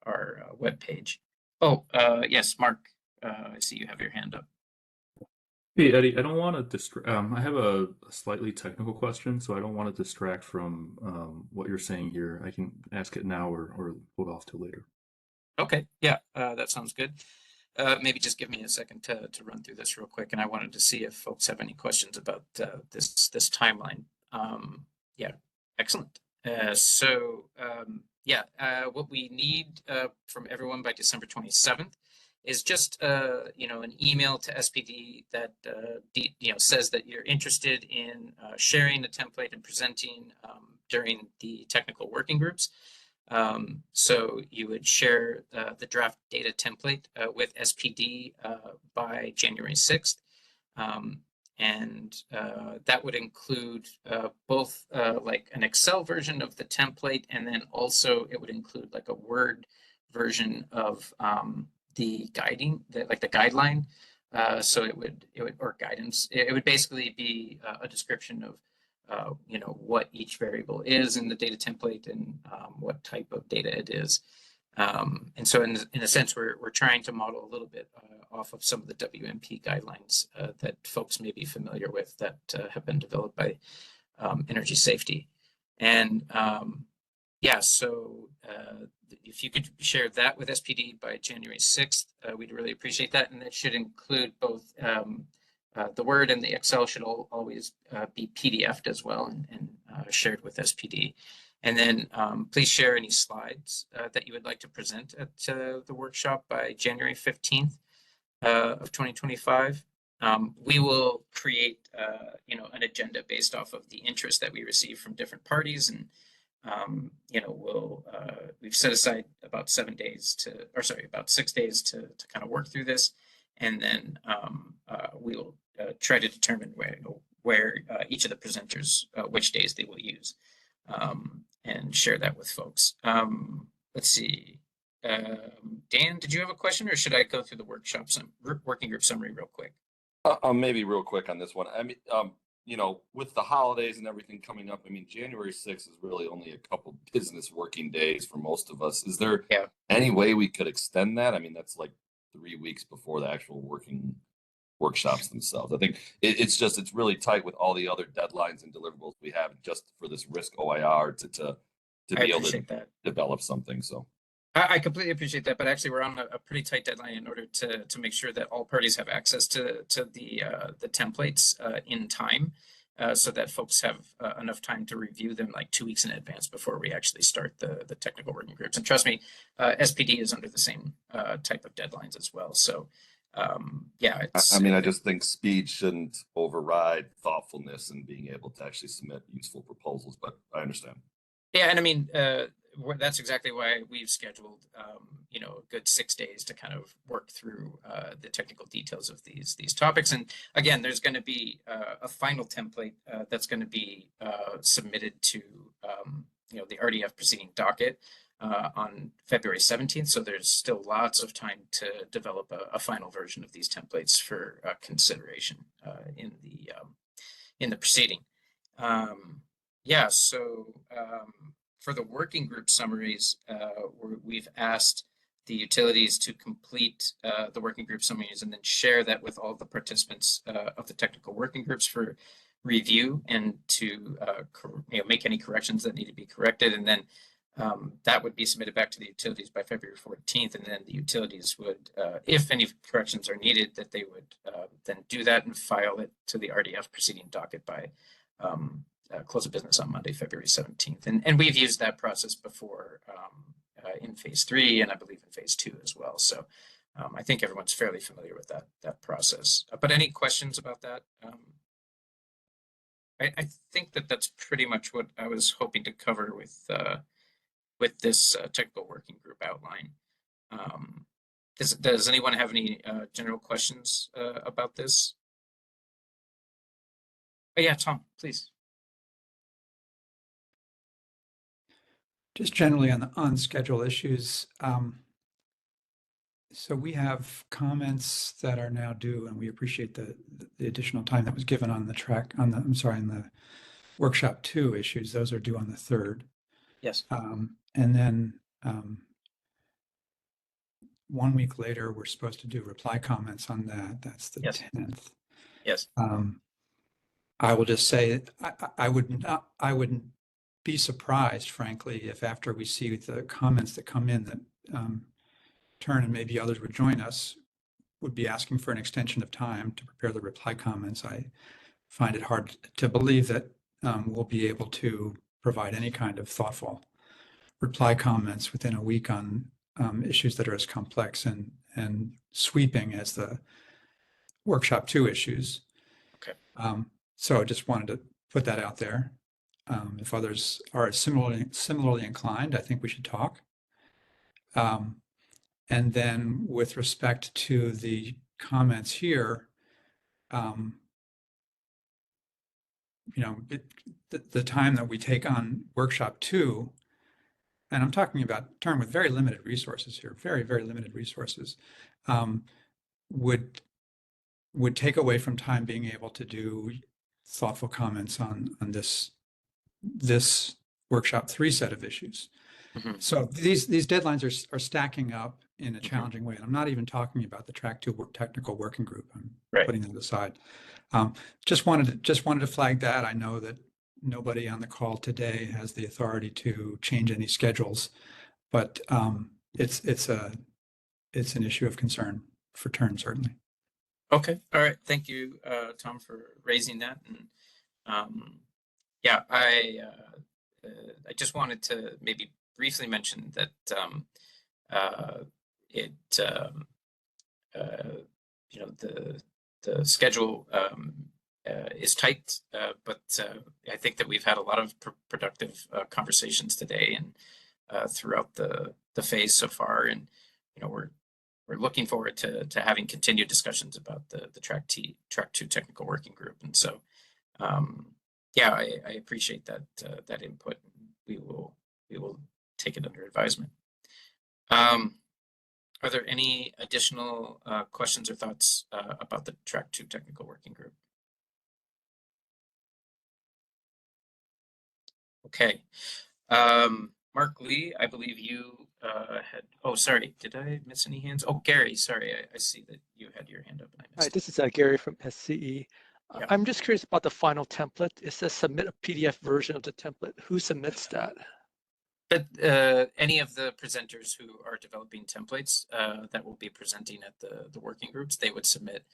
our webpage. Oh, yes, Mark, I see you have your hand up. Hey, Eddie, I don't want to distract. I have a slightly technical question, so I don't want to distract from what you're saying here. I can ask it now or hold off till later. Okay, yeah, that sounds good. Maybe just give me a second to run through this real quick, and I wanted to see if folks have any questions about this timeline. Yeah, excellent. Yeah, what we need from everyone by December 27th is just an email to SPD that says that you're interested in sharing the template and presenting during the technical working groups. So you would share the draft data template with SPD by January 6th. And that would include both like an Excel version of the template, and then also it would include like a Word version of the guideline. So it would or guidance. It would basically be a description of what each variable is in the data template and what type of data it is. And so in a sense, we're trying to model a little bit off of some of the WMP guidelines that folks may be familiar with that have been developed by Energy Safety. And yeah, so if you could share that with SPD by January 6th, we'd really appreciate that. And that should include both the Word and the Excel should always be PDF'd as well and shared with SPD. And then please share any slides that you would like to present at the workshop by January 15th of 2025. We will create an agenda based off of the interest that we receive from different parties, and we've set aside about 6 days to kind of work through this, and then we'll try to determine where each of the presenters which days they will use, and share that with folks. Let's see. Dan, did you have a question, or should I go through the working group summary real quick? Maybe real quick on this one. I mean, with the holidays and everything coming up, I mean, January 6th is really only a couple business working days for most of us. Is there any way we could extend that? I mean, that's like 3 weeks before the actual working workshops themselves. I think it's really tight with all the other deadlines and deliverables we have just for this risk OIR to be able to develop something. So I completely appreciate that, but actually we're on a pretty tight deadline in order to make sure that all parties have access to the templates in time, so that folks have enough time to review them like 2 weeks in advance before we actually start the technical working groups. And trust me, SPD is under the same type of deadlines as well. So yeah, I just think speed shouldn't override thoughtfulness and being able to actually submit useful proposals, but I understand. Yeah, and I mean, that's exactly why we've scheduled, a good 6 days to kind of work through the technical details of these topics. And again, there's going to be a final template that's going to be submitted to, the RDF proceeding docket on February 17th. So there's still lots of time to develop a final version of these templates for consideration in the proceeding. Yeah, so for the working group summaries, we've asked the utilities to complete the working group summaries and then share that with all the participants of the technical working groups for review and to make any corrections that need to be corrected. And then that would be submitted back to the utilities by February 14th, and then the utilities would, if any corrections are needed, that they would then do that and file it to the RDF proceeding docket by close of business on Monday, February 17th. And we've used that process before in phase 3, and I believe in phase 2 as well. So I think everyone's fairly familiar with that process. But any questions about that? I think that's pretty much what I was hoping to cover with this technical working group outline. Does anyone have any general questions about this? Oh, yeah, Tom, please. Just generally on schedule issues. So we have comments that are now due, and we appreciate the additional time that was given on the workshop 2 issues. Those are due on the 3rd. Yes. And then 1 week later, we're supposed to do reply comments on that. That's the 10th. Yes. I will just say I wouldn't be surprised, frankly, if after we see the comments that come in that Turn and maybe others would join us, would be asking for an extension of time to prepare the reply comments. I find it hard to believe that we'll be able to provide any kind of thoughtful reply comments within a week on issues that are as complex and sweeping as the workshop 2 issues. Okay. So I just wanted to put that out there. If others are similarly inclined, I think we should talk. And then with respect to the comments here, the time that we take on workshop 2, and I'm talking about term with very limited resources here, very, very limited resources, would take away from time being able to do thoughtful comments on this workshop 3 set of issues. Mm-hmm. So these deadlines are stacking up in a challenging way. And I'm not even talking about the track 2 technical working group. I'm putting that aside. Just wanted to flag that. I know that nobody on the call today has the authority to change any schedules, but it's an issue of concern for Turn, certainly. Okay. All right. Thank you, Tom, for raising that. And yeah, I just wanted to maybe briefly mention that the schedule is tight, but I think that we've had a lot of productive conversations today and throughout the phase so far, and we're looking forward to having continued discussions about the track 2 technical working group. And so yeah, I appreciate that input. We will take it under advisement. Are there any additional questions or thoughts about the track 2 technical working group? Okay. Mark Lee, I believe you had, oh, sorry, did I miss any hands? Oh, Gary, sorry, I see that you had your hand up and I missed Hi, this is Gary from SCE. Yeah. I'm just curious about the final template. It says submit a PDF version of the template. Who submits that? But any of the presenters who are developing templates that will be presenting at the working groups, they would submit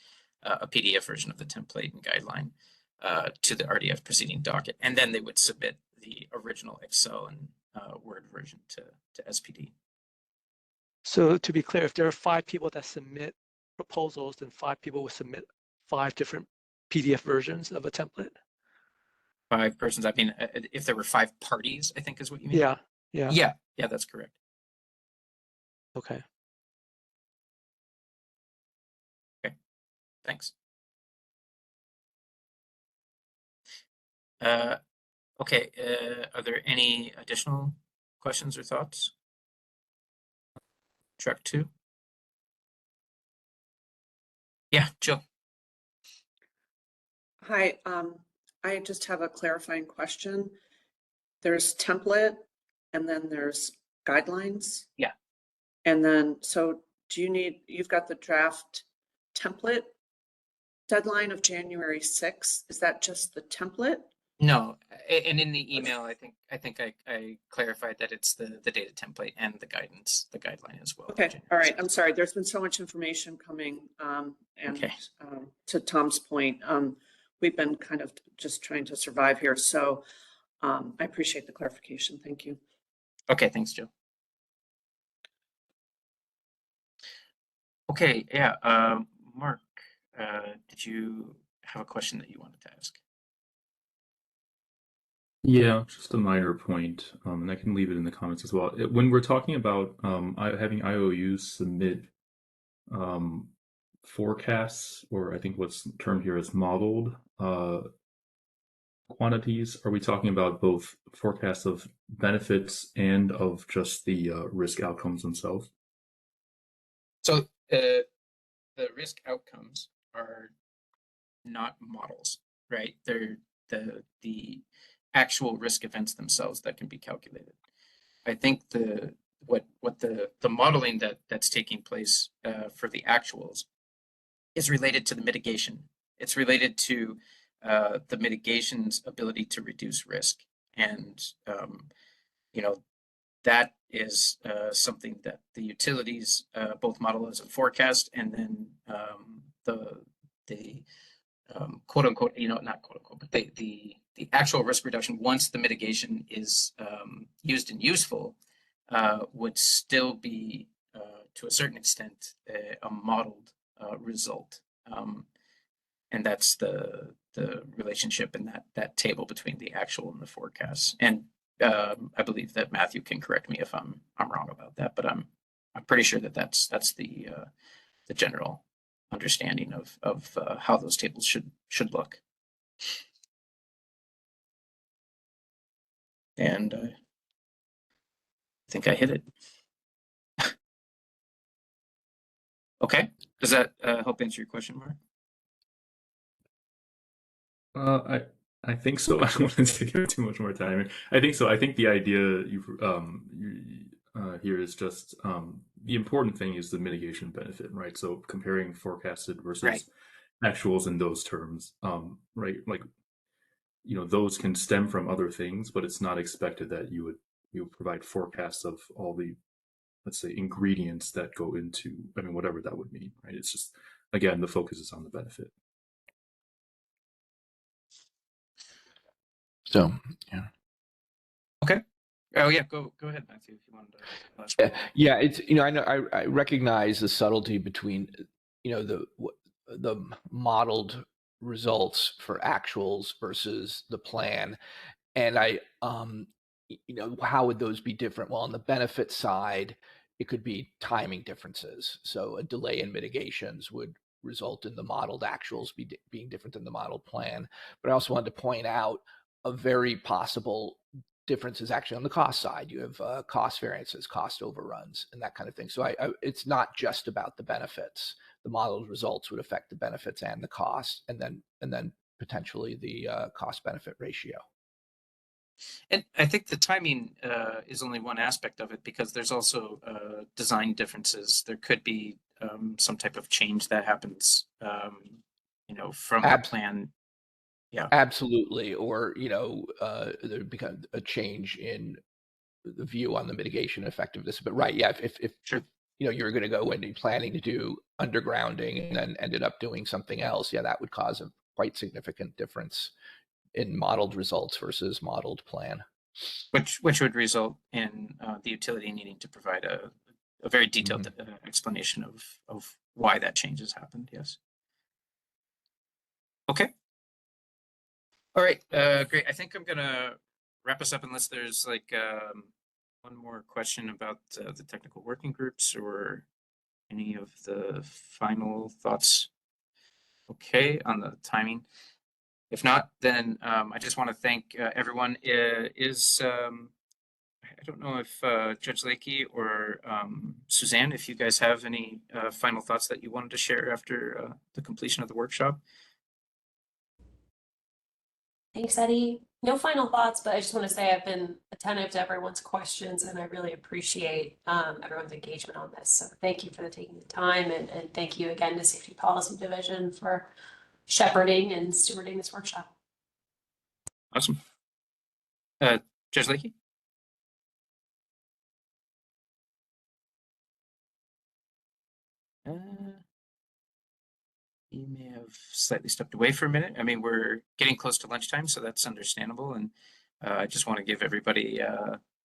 a PDF version of the template and guideline to the RDF proceeding docket, and then they would submit the original Excel and Word version to SPD. So to be clear, if there are 5 people that submit proposals, then 5 people will submit 5 different PDF versions of a template? 5 persons, I mean, if there were 5 parties, I think is what you mean? Yeah, that's correct. Okay. Okay, thanks. Okay, are there any additional questions or thoughts? Track 2? Yeah, Jill. Hi, I just have a clarifying question. There's template and then there's guidelines. Yeah. And then, so you've got the draft template deadline of January 6th. Is that just the template? No, and in the email, I think I clarified that it's the data template and the guidance, the guideline as well. Okay, all right. I'm sorry. There's been so much information coming, and Okay. to Tom's point, we've been kind of just trying to survive here. So I appreciate the clarification. Thank you. Okay, thanks, Jill. Okay, yeah, Mark, did you have a question that you wanted to ask? Yeah, just a minor point, and I can leave it in the comments as well. When we're talking about having IOUs submit forecasts, or I think what's termed here as modeled quantities, are we talking about both forecasts of benefits and of just the risk outcomes themselves? So the risk outcomes are not models, right? They're the actual risk events themselves that can be calculated. I think what the modeling that's taking place for the actuals is related to the mitigation. It's related to the mitigation's ability to reduce risk, and you know that is something that the utilities both model as a forecast, and then the quote unquote, not quote unquote, but the actual risk reduction once the mitigation is used and useful would still be to a certain extent a modeled result, and that's the relationship in that table between the actual and the forecasts. And I believe that Matthew can correct me if I'm wrong about that, but I'm pretty sure that that's the general understanding of how those tables should look. And I think I hit it. Okay, does that help answer your question, Mark? I think so. I don't want to take up too much more time. I think so. I think the idea here is just the important thing is the mitigation benefit, right? So comparing forecasted versus actuals in those terms, right? Like, those can stem from other things, but it's not expected that you would provide forecasts of all the, let's say, ingredients that go into, whatever that would mean, right? It's just, again, the focus is on the benefit. So, yeah. Okay. Oh yeah, go ahead, Matthew, if you wanted to. Yeah, it's I know I recognize the subtlety between the modeled results for actuals versus the plan, and how would those be different? Well, on the benefit side, it could be timing differences. So a delay in mitigations would result in the modeled actuals being different than the modeled plan. But I also wanted to point out a very possible difference is actually on the cost side. You have cost variances, cost overruns, and that kind of thing. So it's not just about the benefits. The modeled results would affect the benefits and the cost, and then potentially the cost benefit ratio. And I think the timing is only one aspect of it, because there's also design differences. There could be some type of change that happens, from the plan. Yeah, absolutely. Or there become a change in the view on the mitigation effectiveness. But right, yeah, if sure. You're going to go into planning to do undergrounding and then ended up doing something else, yeah, that would cause a quite significant difference in modeled results versus modeled plan. Which would result in the utility needing to provide a very detailed explanation of why that change has happened. Yes. Okay. All right. Great. I think I'm gonna wrap us up unless there's like one more question about the technical working groups or any of the final thoughts. Okay, on the timing. If not, then I just want to thank everyone. I don't know if Judge Lakey or Suzanne, if you guys have any final thoughts that you wanted to share after the completion of the workshop. Thanks, Eddie. No final thoughts, but I just want to say I've been attentive to everyone's questions, and I really appreciate everyone's engagement on this. So thank you for taking the time, and thank you again to Safety Policy Division for shepherding and stewarding this workshop. Awesome. Judge Leakey? You may have slightly stepped away for a minute. I mean, we're getting close to lunchtime, so that's understandable. And I just want to give everybody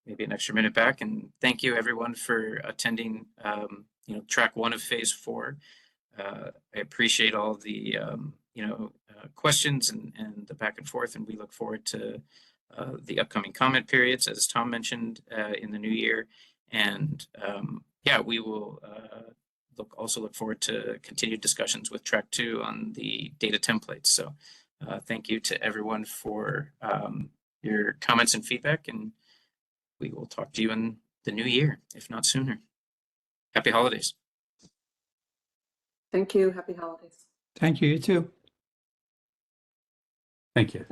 maybe an extra minute back. And thank you, everyone, for attending, track 1 of phase 4. I appreciate all the, questions and the back and forth, and we look forward to the upcoming comment periods, as Tom mentioned, in the new year. And we will also look forward to continued discussions with track 2 on the data templates. So thank you to everyone for your comments and feedback, and we will talk to you in the new year, if not sooner. Happy holidays. Thank you. Happy holidays. Thank you. You too. Thank you.